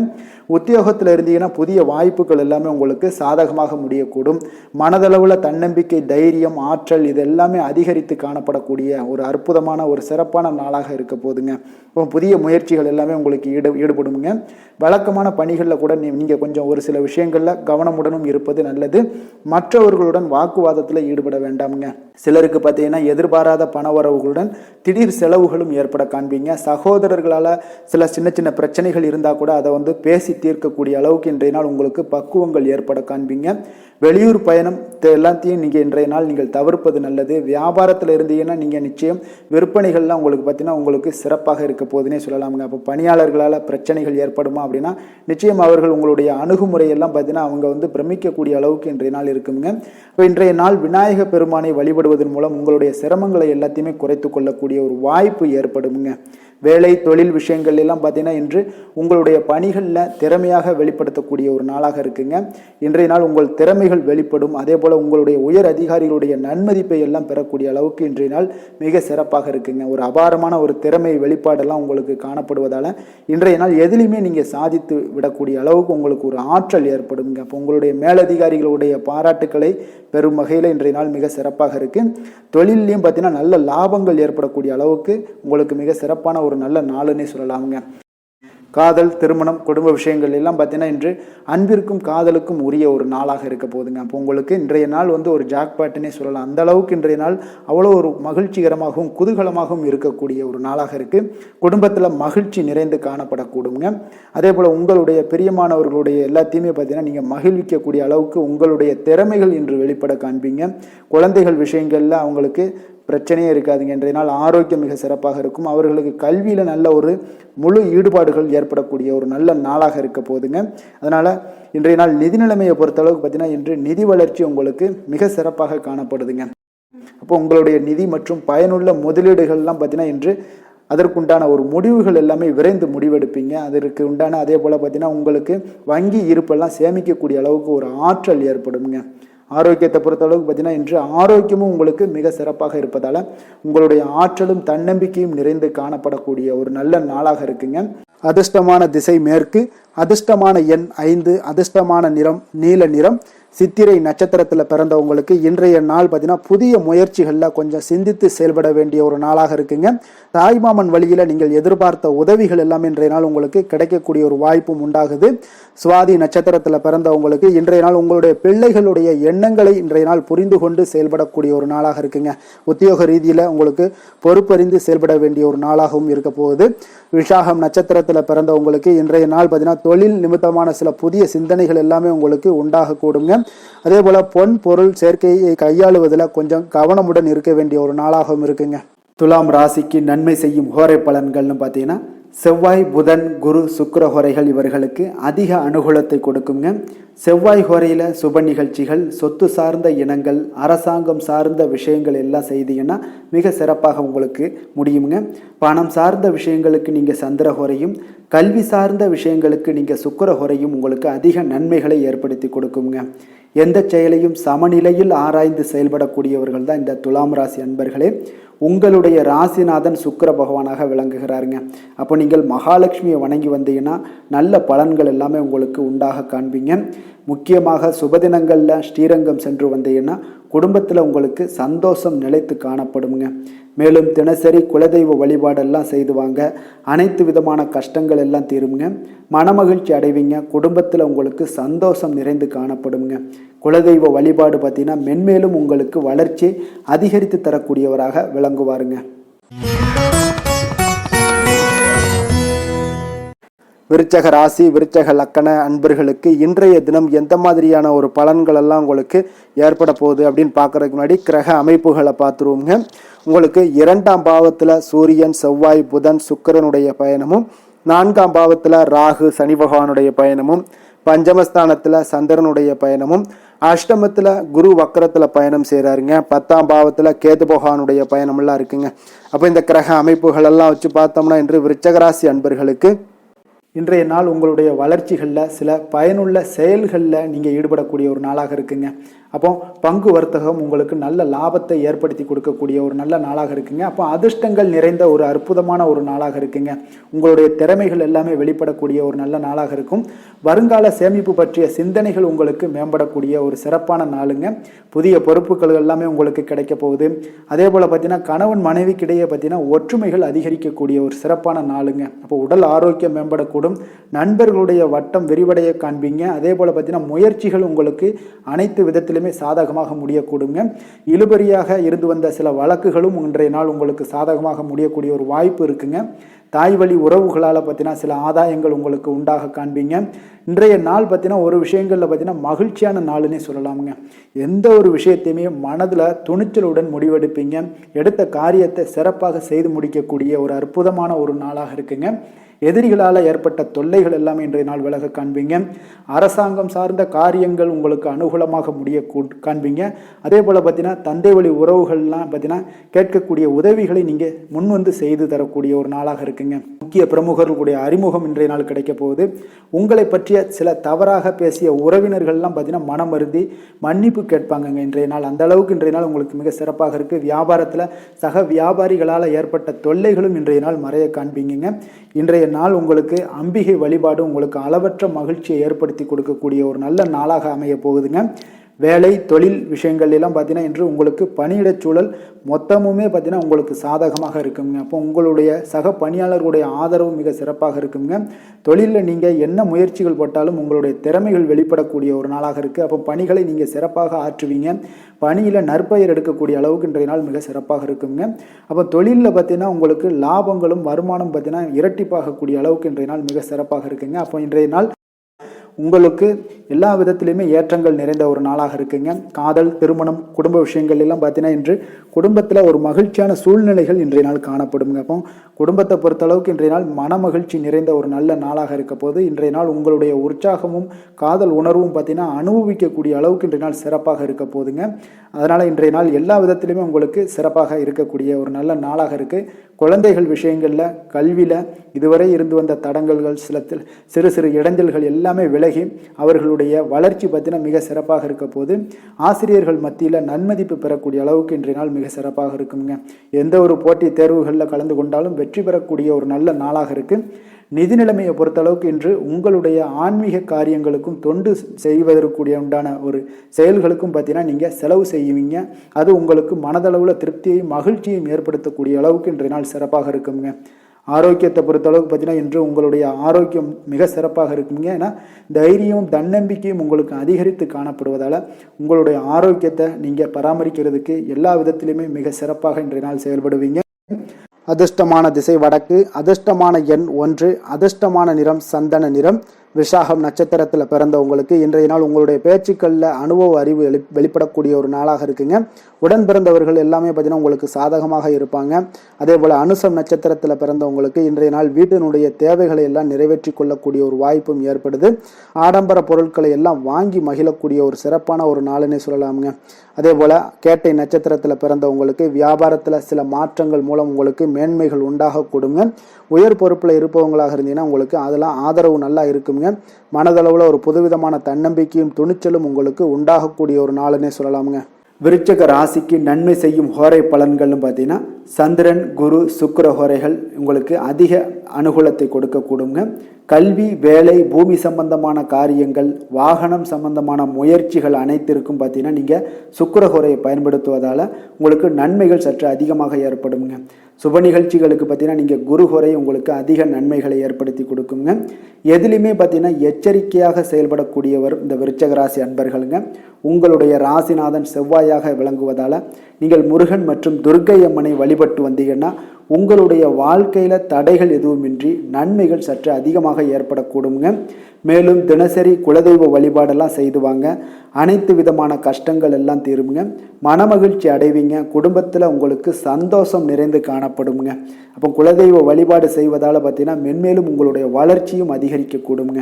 உத்தியோகத்தில் இருந்தீங்கன்னா புதிய வாய்ப்புகள் எல்லாமே உங்களுக்கு சாதகமாக முடியக்கூடும். மனதளவில் தன்னம்பிக்கை, தைரியம், ஆற்றல் இது எல்லாமே அதிகரித்து காணப்படக்கூடிய ஒரு அற்புதமான ஒரு சிறப்பான நாளாக இருக்க போதுங்க. இப்போ புதிய முயற்சிகள் எல்லாமே உங்களுக்கு ஈடுபடுங்க. வழக்கமான பணிகளில் கூட நீங்கள் கொஞ்சம் ஒரு சில விஷயங்களில் கவனமுடனும் இருப்பது நல்லது. மற்றவர்களுடன் வாக்குவாதத்தில் ஈடுபட வேண்டாமுங்க. சிலருக்கு பார்த்தீங்கன்னா எதிர்பாராத பணவரவுகளுடன் திடீர் செலவுகளும் ஏற்பட காண்பீங்க. சகோதரர்களால் சில சின்ன சின்ன பிரச்சனைகள் இருந்தால் கூட அதை பேசி தீர்க்கக்கூடிய அளவுக்கு இன்றைய நாள் உங்களுக்கு பக்குவங்கள் ஏற்பட காண்பீங்க. வெளியூர் பயணம் எல்லாத்தையும் நீங்கள் இன்றைய நாள் நீங்கள் தவிர்ப்பது நல்லது. வியாபாரத்தில் இருந்தீங்கன்னா நீங்கள் நிச்சயம் விற்பனைகள்லாம் உங்களுக்கு பார்த்தீங்கன்னா உங்களுக்கு சிறப்பாக இருக்க போதுன்னே சொல்லலாமுங்க. அப்போ பணியாளர்களால் பிரச்சனைகள் ஏற்படுமா அப்படின்னா நிச்சயம் அவர்கள் உங்களுடைய அணுகுமுறையெல்லாம் பார்த்தீங்கன்னா அவங்க பிரமிக்கக்கூடிய அளவுக்கு இன்றைய நாள் இருக்குங்க. இப்போ இன்றைய நாள் விநாயக பெருமானை வழிபடுவதன் மூலம் உங்களுடைய சிரமங்களை எல்லாத்தையுமே குறைத்து கொள்ளக்கூடிய ஒரு வாய்ப்பு ஏற்படுங்க. வேலை தொழில் விஷயங்கள் எல்லாம் பார்த்தீங்கன்னா இன்று உங்களுடைய பணிகளில் திறமையாக வெளிப்படுத்தக்கூடிய ஒரு நாளாக இருக்குங்க. இன்றைய நாள் உங்கள் திறமைகள் வெளிப்படும். அதே போல் உங்களுடைய உயர் அதிகாரிகளுடைய நன்மதிப்பை எல்லாம் பெறக்கூடிய அளவுக்கு இன்றைய நாள் மிக சிறப்பாக இருக்குங்க. ஒரு அபாரமான ஒரு திறமை வெளிப்பாடெல்லாம் உங்களுக்கு காணப்படுவதால் இன்றைய நாள் எதிலையுமே நீங்கள் சாதித்து விடக்கூடிய அளவுக்கு உங்களுக்கு ஒரு ஆற்றல் ஏற்படுங்க. அப்போ உங்களுடைய மேலதிகாரிகளுடைய பாராட்டுக்களை பெரும் வகையில் இன்றைய நாள் மிக சிறப்பாக இருக்குது. தொழிலையும் பார்த்தீங்கன்னா நல்ல லாபங்கள் ஏற்படக்கூடிய அளவுக்கு உங்களுக்கு மிக சிறப்பான ஒரு நல்ல நாளுன்னே சொல்லலாமுங்க. காதல், திருமணம், குடும்ப விஷயங்கள் எல்லாம் பார்த்தீங்கன்னா இன்று அன்பிற்கும் காதலுக்கும் உரிய ஒரு நாளாக இருக்க போதுங்க. அப்போ உங்களுக்கு இன்றைய நாள் ஒரு ஜாக்பாட்டுன்னே சொல்லலாம். அந்த அளவுக்கு இன்றைய நாள் அவ்வளோ ஒரு மகிழ்ச்சிகரமாகவும் குதூகலமாகவும் இருக்கக்கூடிய ஒரு நாளாக இருக்குது. குடும்பத்தில் மகிழ்ச்சி நிறைந்து காணப்படக்கூடுங்க. அதே போல் உங்களுடைய பிரியமானவர்களுடைய எல்லாத்தையுமே பார்த்தீங்கன்னா நீங்கள் மகிழ்விக்கக்கூடிய அளவுக்கு உங்களுடைய திறமைகள் இன்று வெளிப்பட காண்பீங்க. குழந்தைகள் விஷயங்களில் அவங்களுக்கு பிரச்சனையே இருக்காதுங்க. இன்றைய நாள் ஆரோக்கியம் மிக சிறப்பாக இருக்கும். அவர்களுக்கு கல்வியில் நல்ல ஒரு முழு ஈடுபாடுகள் ஏற்படக்கூடிய ஒரு நல்ல நாளாக இருக்க போதுங்க. அதனால் இன்றைய நாள் நிதி நிலைமையை பொறுத்தளவுக்கு பார்த்தீங்கன்னா இன்று நிதி வளர்ச்சி உங்களுக்கு மிக சிறப்பாக காணப்படுதுங்க. அப்போ உங்களுடைய நிதி மற்றும் பயனுள்ள முதலீடுகள்லாம் பார்த்தீங்கன்னா இன்று அதற்குண்டான ஒரு முடிவுகள் எல்லாமே விரைந்து முடிவெடுப்பீங்க. அதற்கு உண்டான அதே போல் பார்த்தீங்கன்னா உங்களுக்கு வங்கி இருப்பெல்லாம் சேமிக்கக்கூடிய அளவுக்கு ஒரு ஆற்றல் ஏற்படுங்க. ஆரோக்கியத்தை பொறுத்தளவுக்கு பார்த்தீங்கன்னா இன்று ஆரோக்கியமும் உங்களுக்கு மிக சிறப்பாக இருப்பதால் உங்களுடைய ஆற்றலும் தன்னம்பிக்கையும் நிறைந்து காணப்படக்கூடிய ஒரு நல்ல நாளாக இருக்குங்க. அதிர்ஷ்டமான திசை மேற்கு, அதிர்ஷ்டமான எண் 5, அதிர்ஷ்டமான நிறம் நீல நிறம். சித்திரை நட்சத்திரத்தில் பிறந்தவங்களுக்கு இன்றைய நாள் பார்த்தீங்கன்னா புதிய முயற்சிகளில் கொஞ்சம் சிந்தித்து செயல்பட வேண்டிய ஒரு நாளாக இருக்குங்க. தாய்மாமன் வழியில் நீங்கள் எதிர்பார்த்த உதவிகள் எல்லாமே இன்றைய நாள் உங்களுக்கு கிடைக்கக்கூடிய ஒரு வாய்ப்பும் உண்டாகுது. சுவாதி நட்சத்திரத்தில் பிறந்தவங்களுக்கு இன்றைய நாள் உங்களுடைய பிள்ளைகளுடைய எண்ணங்களை இன்றைய நாள் புரிந்து கொண்டு செயல்படக்கூடிய ஒரு நாளாக இருக்குங்க. உத்தியோக ரீதியில் உங்களுக்கு பொறுப்பறிந்து செயல்பட வேண்டிய ஒரு நாளாகவும் இருக்க போகுது. விசாகம் நட்சத்திரத்தில் பிறந்தவங்களுக்கு இன்றைய நாள் பார்த்தீங்கன்னா தொழில் நிமித்தமான சில புதிய சிந்தனைகள் எல்லாமே உங்களுக்கு உண்டாகக்கூடுங்க. அதே போல பொன் பொருள் சேர்க்கையை கையாளுவதில் கொஞ்சம் கவனமுடன் இருக்க வேண்டிய ஒரு நாளாகவும் இருக்குங்க. துலாம் ராசிக்கு நன்மை செய்யும் ஹோரை பலன்கள்னு பார்த்தீங்கன்னா செவ்வாய், புதன், குரு, சுக்கிர ஹோரைகள் இவர்களுக்கு அதிக அனுகூலத்தை கொடுக்குங்க. செவ்வாய் ஹோரையில் சுப நிகழ்ச்சிகள், சொத்து சார்ந்த இனங்கள், அரசாங்கம் சார்ந்த விஷயங்கள் எல்லாம் செய்தீங்கன்னா மிக சிறப்பாக உங்களுக்கு முடியுங்க. பணம் சார்ந்த விஷயங்களுக்கு நீங்கள் சந்திர ஹோரையும், கல்வி சார்ந்த விஷயங்களுக்கு நீங்கள் சுக்கிர ஹோரையும் உங்களுக்கு அதிக நன்மைகளை ஏற்படுத்தி கொடுக்குங்க. எந்த செயலையும் சமநிலையில் ஆராய்ந்து செயல்படக்கூடியவர்கள் தான் இந்த துலாம் ராசி அன்பர்களே. உங்களுடைய ராசிநாதன் சுக்கிர பகவானாக விளங்குகிறாருங்க. அப்போ நீங்கள் மகாலட்சுமியை வணங்கி வந்தீங்கன்னா நல்ல பலன்கள் எல்லாமே உங்களுக்கு உண்டாக காண்பீங்க. முக்கியமாக சுபதினங்களில் ஸ்ரீரங்கம் சென்று வந்தீங்கன்னா குடும்பத்தில் உங்களுக்கு சந்தோஷம் நிலைத்து காணப்படுங்க. மேலும் தினசரி குலதெய்வ வழிபாடெல்லாம் செய்து வாங்க. அனைத்து விதமான கஷ்டங்கள் எல்லாம் தீருங்க. மனமகிழ்ச்சி அடைவீங்க. குடும்பத்தில் உங்களுக்கு சந்தோஷம் நிறைந்து காணப்படுங்க. குலதெய்வ வழிபாடு பார்த்தீங்கன்னா மென்மேலும் உங்களுக்கு வளர்ச்சி அதிகரித்து தரக்கூடியவராக விளங்குவாருங்க. விருச்சக ராசி, விருச்சக லக்கண அன்பர்களுக்கு இன்றைய தினம் எந்த மாதிரியான ஒரு பலன்கள் எல்லாம் உங்களுக்கு ஏற்பட போகுது அப்படின்னு பார்க்கறதுக்கு முன்னாடி கிரக அமைப்புகளை பார்த்துருவோங்க. உங்களுக்கு 2ஆம் பாவத்தில் சூரியன், செவ்வாய், புதன், சுக்கிரனுடைய பயணமும், 4ஆம் பாவத்தில் ராகு, சனி பகவானுடைய பயணமும், பஞ்சமஸ்தானத்தில் சந்திரனுடைய பயணமும், அஷ்டமத்தில் குரு வக்கரத்தில் பயணம் செய்கிறாருங்க. 10ஆம் பாவத்தில் கேது பகவானுடைய பயணமெல்லாம் இருக்குங்க. அப்போ இந்த கிரக அமைப்புகள் எல்லாம் வச்சு பார்த்தோம்னா இன்று விருச்சகராசி அன்பர்களுக்கு இன்றைய நாள் உங்களுடைய வளர்ச்சிகளில் சில பயனுள்ள செயல்களில் நீங்கள் ஈடுபடக்கூடிய ஒரு நாளாக இருக்குங்க. அப்போ பங்கு வர்த்தகம் உங்களுக்கு நல்ல லாபத்தை ஏற்படுத்தி கொடுக்கக்கூடிய ஒரு நல்ல நாளாக இருக்குங்க. அப்போ அதிர்ஷ்டங்கள் நிறைந்த ஒரு அற்புதமான ஒரு நாளாக இருக்குங்க. உங்களுடைய திறமைகள் எல்லாமே வெளிப்படக்கூடிய ஒரு நல்ல நாளாக இருக்கும். வருங்கால சேமிப்பு பற்றிய சிந்தனைகள் உங்களுக்கு மேம்படக்கூடிய ஒரு சிறப்பான நாளுங்க. புதிய பொறுப்புகள் எல்லாமே உங்களுக்கு கிடைக்க போகுது. அதே போல் பார்த்தீங்கன்னா கணவன் மனைவிக்கிடையே பார்த்தீங்கன்னா ஒற்றுமைகள் அதிகரிக்கக்கூடிய ஒரு சிறப்பான நாளுங்க. அப்போ உடல் ஆரோக்கியம் மேம்படக்கூடும். நண்பர்களுடைய வட்டம் விரிவடைய காண்பீங்க. அதே போல் பார்த்தீங்கன்னா முயற்சிகள் உங்களுக்கு அனைத்து விதத்திலுமே சாதகமாக முடியக்கூடுங்க. இழுபறியாக இருந்து வந்த சில வழக்குகளும் இன்றைய நாள் உங்களுக்கு சாதகமாக முடியக்கூடிய ஒரு வாய்ப்பு இருக்குங்க. தாய் வழி உறவுகளால் பார்த்தீங்கன்னா சில ஆதாயங்கள் உங்களுக்கு உண்டாக காண்பீங்க. இன்றைய நாள் பார்த்தீங்கன்னா ஒரு விஷயங்களில் பார்த்தீங்கன்னா மகிழ்ச்சியான நாளுன்னே சொல்லலாமுங்க. எந்த ஒரு விஷயத்தையுமே மனதில் துணிச்சலுடன் முடிவெடுப்பீங்க. எடுத்த காரியத்தை சிறப்பாக செய்து முடிக்கக்கூடிய ஒரு அற்புதமான ஒரு நாளாக இருக்குங்க. எதிரிகளால் ஏற்பட்ட தொல்லைகள் எல்லாமே இன்றைய நாள் விலக காண்பீங்க. அரசாங்கம் சார்ந்த காரியங்கள் உங்களுக்கு அனுகூலமாக முடிய காண்பீங்க. அதே போல் பார்த்தீங்கன்னா தந்தை வழி உறவுகள்லாம் பார்த்தீங்கன்னா கேட்கக்கூடிய உதவிகளை நீங்கள் முன் வந்து செய்து தரக்கூடிய ஒரு நாளாக இருக்குங்க. முக்கிய பிரமுகர்களுடைய அறிமுகம் இன்றைய நாள் கிடைக்க போகுது. உங்களை பற்றிய சில தவறாக பேசிய உறவினர்கள்லாம் பார்த்தீங்கன்னா மனம் வருந்தி மன்னிப்பு கேட்பாங்கங்க இன்றைய நாள். அந்த அளவுக்கு இன்றைய நாள் உங்களுக்கு மிக சிறப்பாக இருக்குது. வியாபாரத்தில் சக வியாபாரிகளால் ஏற்பட்ட தொல்லைகளும் இன்றைய நாள் மறைய காண்பீங்க. இன்றைய நாள் உங்களுக்கு அம்பிகை வழிபாடு உங்களுக்கு அளவற்ற மகிழ்ச்சியை ஏற்படுத்தி கொடுக்கக்கூடிய ஒரு நல்ல நாளாக அமைய போகுதுங்க. வேலை தொழில் விஷயங்கள் எல்லாம் பார்த்தீங்கன்னா இன்று உங்களுக்கு பணியிடச் சூழல் மொத்தமுமே பார்த்தீங்கன்னா உங்களுக்கு சாதகமாக இருக்குங்க. அப்போ உங்களுடைய சக பணியாளர்களுடைய ஆதரவு மிக சிறப்பாக இருக்குங்க. தொழிலில் நீங்கள் என்ன முயற்சிகள் போட்டாலும் உங்களுடைய திறமைகள் வெளிப்படக்கூடிய ஒரு நாளாக இருக்குது. அப்போ பணிகளை நீங்கள் சிறப்பாக ஆற்றுவீங்க. பணியில் நற்பெயர் எடுக்கக்கூடிய அளவுக்கு இன்றைய நாள் மிக சிறப்பாக இருக்குங்க. அப்போ தொழிலில் பார்த்தீங்கன்னா உங்களுக்கு லாபங்களும் வருமானம் பார்த்தீங்கன்னா இரட்டிப்பாகக்கூடிய அளவுக்கு இன்றைய நாள் மிக சிறப்பாக இருக்குங்க. அப்போ இன்றைய நாள் உங்களுக்கு எல்லா விதத்திலையுமே ஏற்றங்கள் நிறைந்த ஒரு நாளாக இருக்குங்க. காதல், திருமணம், குடும்ப விஷயங்கள் எல்லாம் பார்த்தீங்கன்னா இன்று குடும்பத்தில் ஒரு மகிழ்ச்சியான சூழ்நிலைகள் இன்றைய நாள் காணப்படுங்க. அப்போ குடும்பத்தை பொறுத்தளவுக்கு இன்றைய நாள் மன மகிழ்ச்சி நிறைந்த ஒரு நல்ல நாளாக இருக்க போது இன்றைய நாள் உங்களுடைய உற்சாகமும் காதல் உணர்வும் பார்த்தீங்கன்னா அனுபவிக்கக்கூடிய அளவுக்கு இன்றைய நாள் சிறப்பாக இருக்க போதுங்க. அதனால் இன்றைய நாள் எல்லா விதத்திலுமே உங்களுக்கு சிறப்பாக இருக்கக்கூடிய ஒரு நல்ல நாளாக இருக்குது. குழந்தைகள் விஷயங்களில் கல்வியில் இதுவரை இருந்து வந்த தடங்கல்கள் சிறு சிறு இடைஞ்சல்கள் எல்லாமே விலகி அவர்களுடைய வளர்ச்சி பார்த்தீங்கன்னா மிக சிறப்பாக இருக்க போது ஆசிரியர்கள் மத்தியில் நன்மதிப்பு பெறக்கூடிய அளவுக்கு இன்றைய நாள் மிக சிறப்பாக இருக்குங்க. எந்த ஒரு போட்டி தேர்வுகளில் கலந்து கொண்டாலும் வெற்றி பெறக்கூடிய ஒரு நல்ல நாளாக இருக்குது. நிதி நிலைமையை பொறுத்தளவுக்கு இன்று உங்களுடைய ஆன்மீக காரியங்களுக்கும் தொண்டு செய்வதற்குரிய உண்டான ஒரு செயல்களுக்கும் பார்த்தீங்கன்னா நீங்கள் செலவு செய்வீங்க. அது உங்களுக்கு மனதளவில் திருப்தியையும் மகிழ்ச்சியையும் ஏற்படுத்தக்கூடிய அளவுக்கு இன்றைய நாள் சிறப்பாக இருக்குங்க. ஆரோக்கியத்தை பொறுத்தளவுக்கு பார்த்தீங்கன்னா இன்று உங்களுடைய ஆரோக்கியம் மிக சிறப்பாக இருக்குங்க. ஏன்னா தைரியமும் தன்னம்பிக்கையும் உங்களுக்கு அதிகரித்து காணப்படுவதால் உங்களுடைய ஆரோக்கியத்தை நீங்கள் பராமரிக்கிறதுக்கு எல்லா விதத்திலையுமே மிக சிறப்பாக இன்றைய நாள் செயல்படுவீங்க. அதிர்ஷ்டமான திசை வடக்கு, அதிர்ஷ்டமான எண் 1, அதிர்ஷ்டமான நிறம் சந்தன நிறம். விசாகம் நட்சத்திரத்தில் பிறந்தவங்களுக்கு இன்றைய நாள் உங்களுடைய பேச்சுக்களில் அனுபவ அறிவு வெளிப்படக்கூடிய ஒரு நாளாக இருக்குங்க. உடன் பிறந்தவர்கள் எல்லாமே பார்த்தீங்கன்னா உங்களுக்கு சாதகமாக இருப்பாங்க. அதே போல் அனுசம் நட்சத்திரத்தில் பிறந்தவங்களுக்கு இன்றைய நாள் வீட்டினுடைய தேவைகளை எல்லாம் நிறைவேற்றி கொள்ளக்கூடிய ஒரு வாய்ப்பும் ஏற்படுது. ஆடம்பர பொருட்களை எல்லாம் வாங்கி மகிழக்கூடிய ஒரு சிறப்பான ஒரு நாளுன்னே சொல்லலாமுங்க. அதே போல் கேட்டை நட்சத்திரத்தில் பிறந்தவங்களுக்கு வியாபாரத்தில் சில மாற்றங்கள் மூலம் உங்களுக்கு மேன்மைகள் உண்டாக கொடுங்க. உயர் பொறுப்பில் இருப்பவங்களாக இருந்தீங்கன்னா உங்களுக்கு அதெல்லாம் ஆதரவு நல்லா இருக்குங்க. மனதளவில் ஒரு புதுவிதமான தன்னம்பிக்கையும் துணிச்சலும் உங்களுக்கு உண்டாகக்கூடிய ஒரு நாளுன்னே சொல்லலாமுங்க. விருச்சக ராசிக்கு நன்மை செய்யும் ஹோரை பலன்கள்னு பார்த்தீங்கன்னா சந்திரன், குரு, சுக்கிர ஹோரைகள் உங்களுக்கு அதிக அனுகூலத்தை கொடுக்கக்கூடுங்க. கல்வி, வேலை, பூமி சம்பந்தமான காரியங்கள், வாகனம் சம்பந்தமான முயற்சிகள் அனைத்திற்கும் பார்த்தீங்கன்னா நீங்கள் சுக்கிர ஹோரையை பயன்படுத்துவதால் உங்களுக்கு நன்மைகள் சற்று அதிகமாக ஏற்படுங்க. சுப நிகழ்ச்சிகளுக்கு பார்த்தீங்கன்னா நீங்கள் குரு ஹோரை உங்களுக்கு அதிக நன்மைகளை ஏற்படுத்தி கொடுக்குங்க. எதுலையுமே பார்த்தீங்கன்னா எச்சரிக்கையாக செயல்படக்கூடியவர் இந்த விருச்சக ராசி அன்பர்களுங்க. உங்களுடைய ராசிநாதன் செவ்வாயாக விளங்குவதால் நீங்கள் முருகன் மற்றும் துர்க்கை அம்மனை வழிபட்டு வந்தீங்கன்னா உங்களுடைய வாழ்க்கையில் தடைகள் எதுவுமின்றி நன்மைகள் சற்று அதிகமாக ஏற்படக்கூடுங்க. மேலும் தினசரி குலதெய்வ வழிபாடெல்லாம் செய்து வாங்க. அனைத்து விதமான கஷ்டங்கள் எல்லாம் தீருங்க. மனமகிழ்ச்சி அடைவீங்க. குடும்பத்தில் உங்களுக்கு சந்தோஷம் நிறைந்து காணப்படுங்க. அப்போ குலதெய்வ வழிபாடு செய்வதால் பார்த்தீங்கன்னா மென்மேலும் உங்களுடைய வளர்ச்சியும் அதிகரிக்க கூடுங்க.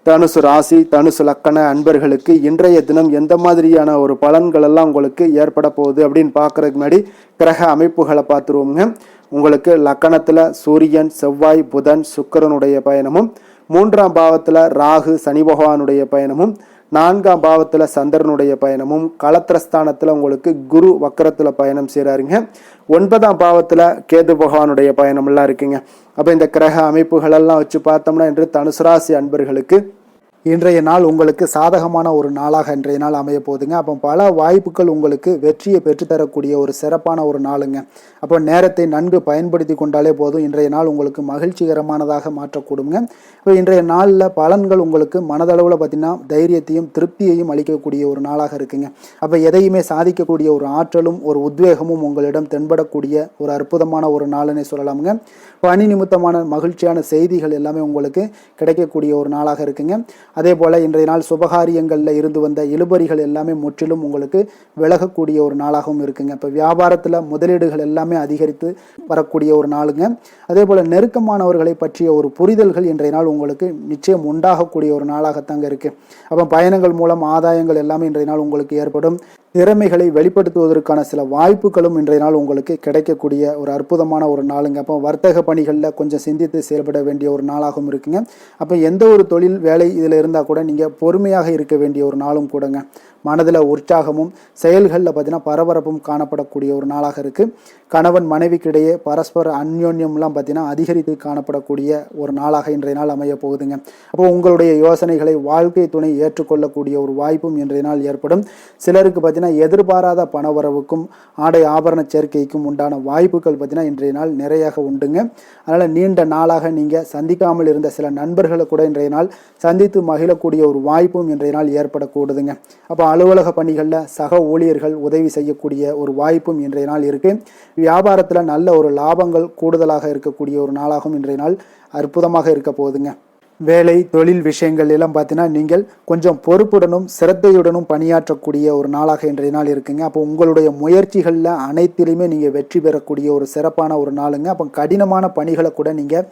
தனுசு ராசி, தனுசு லக்கண அன்பர்களுக்கு இன்றைய தினம் எந்த மாதிரியான ஒரு பலன்கள் எல்லாம் உங்களுக்கு ஏற்பட போகுது அப்படின்னு பார்க்கறதுக்கு முன்னாடி கிரக அமைப்புகளை பார்த்துருவோங்க. உங்களுக்கு லக்கணத்தில் சூரியன், செவ்வாய், புதன், சுக்கிரனுடைய பயணமும் மூன்றாம் பாவத்தில் ராகு சனி பகவானுடைய பயணமும், நான்காம் பாவத்தில் சந்திரனுடைய பயணமும், களத்திரஸ்தானத்தில் உங்களுக்கு குரு வக்கரத்தில் பயணம் செய்கிறாருங்க. 9ஆம் பாவத்தில் கேது பகவானுடைய பயணமெல்லாம் இருக்குங்க. அப்போ இந்த கிரக அமைப்புகளெல்லாம் வச்சு பார்த்தோம்னா இன்று தனுசு ராசி அன்பர்களுக்கு இன்றைய நாள் உங்களுக்கு சாதகமான ஒரு நாளாக இன்றைய நாள் அமைய போகுதுங்க. அப்போ பல வாய்ப்புகள் உங்களுக்கு வெற்றியை பெற்றுத்தரக்கூடிய ஒரு சிறப்பான ஒரு நாளுங்க. அப்போ நேரத்தை நன்கு பயன்படுத்தி கொண்டாலே போதும், இன்றைய நாள் உங்களுக்கு மகிழ்ச்சிகரமானதாக மாற்றக்கூடுங்க. இப்போ இன்றைய நாளில் பலன்கள் உங்களுக்கு மனதளவில் பார்த்திங்கன்னா தைரியத்தையும் திருப்தியையும் அளிக்கக்கூடிய ஒரு நாளாக இருக்குங்க. அப்போ எதையுமே சாதிக்கக்கூடிய ஒரு ஆற்றலும் ஒரு உத்வேகமும் உங்களிடம் தென்படக்கூடிய ஒரு அற்புதமான ஒரு நாளுன்னே சொல்லலாமுங்க. பணி நிமித்தமான மகிழ்ச்சியான செய்திகள் எல்லாமே உங்களுக்கு கிடைக்கக்கூடிய ஒரு நாளாக இருக்குங்க. அதே போல் இன்றைய நாள் சுபகாரியங்களில் இருந்து வந்த இழுபறிகள் எல்லாமே முற்றிலும் உங்களுக்கு விலகக்கூடிய ஒரு நாளாகவும் இருக்குங்க. இப்போ வியாபாரத்தில் முதலீடுகள் எல்லாமே அதிகரித்து வரக்கூடிய ஒரு நாளுங்க. அதே போல் நெருக்கமானவர்களை பற்றிய ஒரு புரிதல்கள் இன்றைய நாள் உங்களுக்கு நிச்சயம் உண்டாகக்கூடிய ஒரு நாளாகத்தாங்க இருக்குது. அப்போ பயணங்கள் மூலம் ஆதாயங்கள் எல்லாமே இன்றைய நாள் உங்களுக்கு ஏற்படும். திறமைகளை வெளிப்படுத்துவதற்கான சில வாய்ப்புகளும் இன்றைய நாள் உங்களுக்கு கிடைக்கக்கூடிய ஒரு அற்புதமான ஒரு நாளுங்க. அப்போ வர்த்தக பணிகளில் கொஞ்சம் சிந்தித்து செயல்பட வேண்டிய ஒரு நாளாகவும் இருக்குங்க. அப்போ எந்த ஒரு தொழில் வேலை இதில் இருந்தால் கூட நீங்கள் பொறுமையாக இருக்க வேண்டிய ஒரு நாளும் கூடங்க. மனதில் உற்சாகமும் செயல்களில் பார்த்தீங்கன்னா பரபரப்பும் காணப்படக்கூடிய ஒரு நாளாக இருக்குது. கணவன் மனைவிக்கிடையே பரஸ்பர அந்யோன்யம்லாம் பார்த்தீங்கன்னா அதிகரித்து காணப்படக்கூடிய ஒரு நாளாக இன்றைய நாள் அமைய போகுதுங்க. அப்போ உங்களுடைய யோசனைகளை வாழ்க்கை துணை ஏற்றுக்கொள்ளக்கூடிய ஒரு வாய்ப்பும் இன்றைய நாள் ஏற்படும். சிலருக்கு பார்த்தீங்கன்னா எதிர்பாராத பணவரவுக்கும் ஆடை ஆபரண சேர்க்கைக்கும் உண்டான வாய்ப்புகள் பார்த்தீங்கன்னா இன்றைய நாள் நிறையாக உண்டுங்க. அதனால் நீண்ட நாளாக நீங்கள் சந்திக்காமல் இருந்த சில நண்பர்களை கூட இன்றைய நாள் சந்தித்து மகிழக்கூடிய ஒரு வாய்ப்பும் இன்றைய நாள் ஏற்படக்கூடுதுங்க. அப்போ அலுவலக பணிகளில் சக ஊழியர்கள் உதவி செய்யக்கூடிய ஒரு வாய்ப்பும் இன்றைய நாள் இருக்குது. வியாபாரத்தில் நல்ல ஒரு லாபங்கள் கூடுதலாக இருக்கக்கூடிய ஒரு நாளாகவும் இன்றைய நாள் அற்புதமாக இருக்க போகுதுங்க. வேலை தொழில் விஷயங்கள் எல்லாம் பார்த்தீங்கன்னா நீங்கள் கொஞ்சம் பொறுப்புடனும் சிரத்தையுடனும் பணியாற்றக்கூடிய ஒரு நாளாக இன்றைய நாள் இருக்குங்க. அப்போ உங்களுடைய முயற்சிகளில் அனைத்திலுமே நீங்கள் வெற்றி பெறக்கூடிய ஒரு சிறப்பான ஒரு நாளுங்க. அப்போ கடினமான பணிகளை கூட நீங்கள்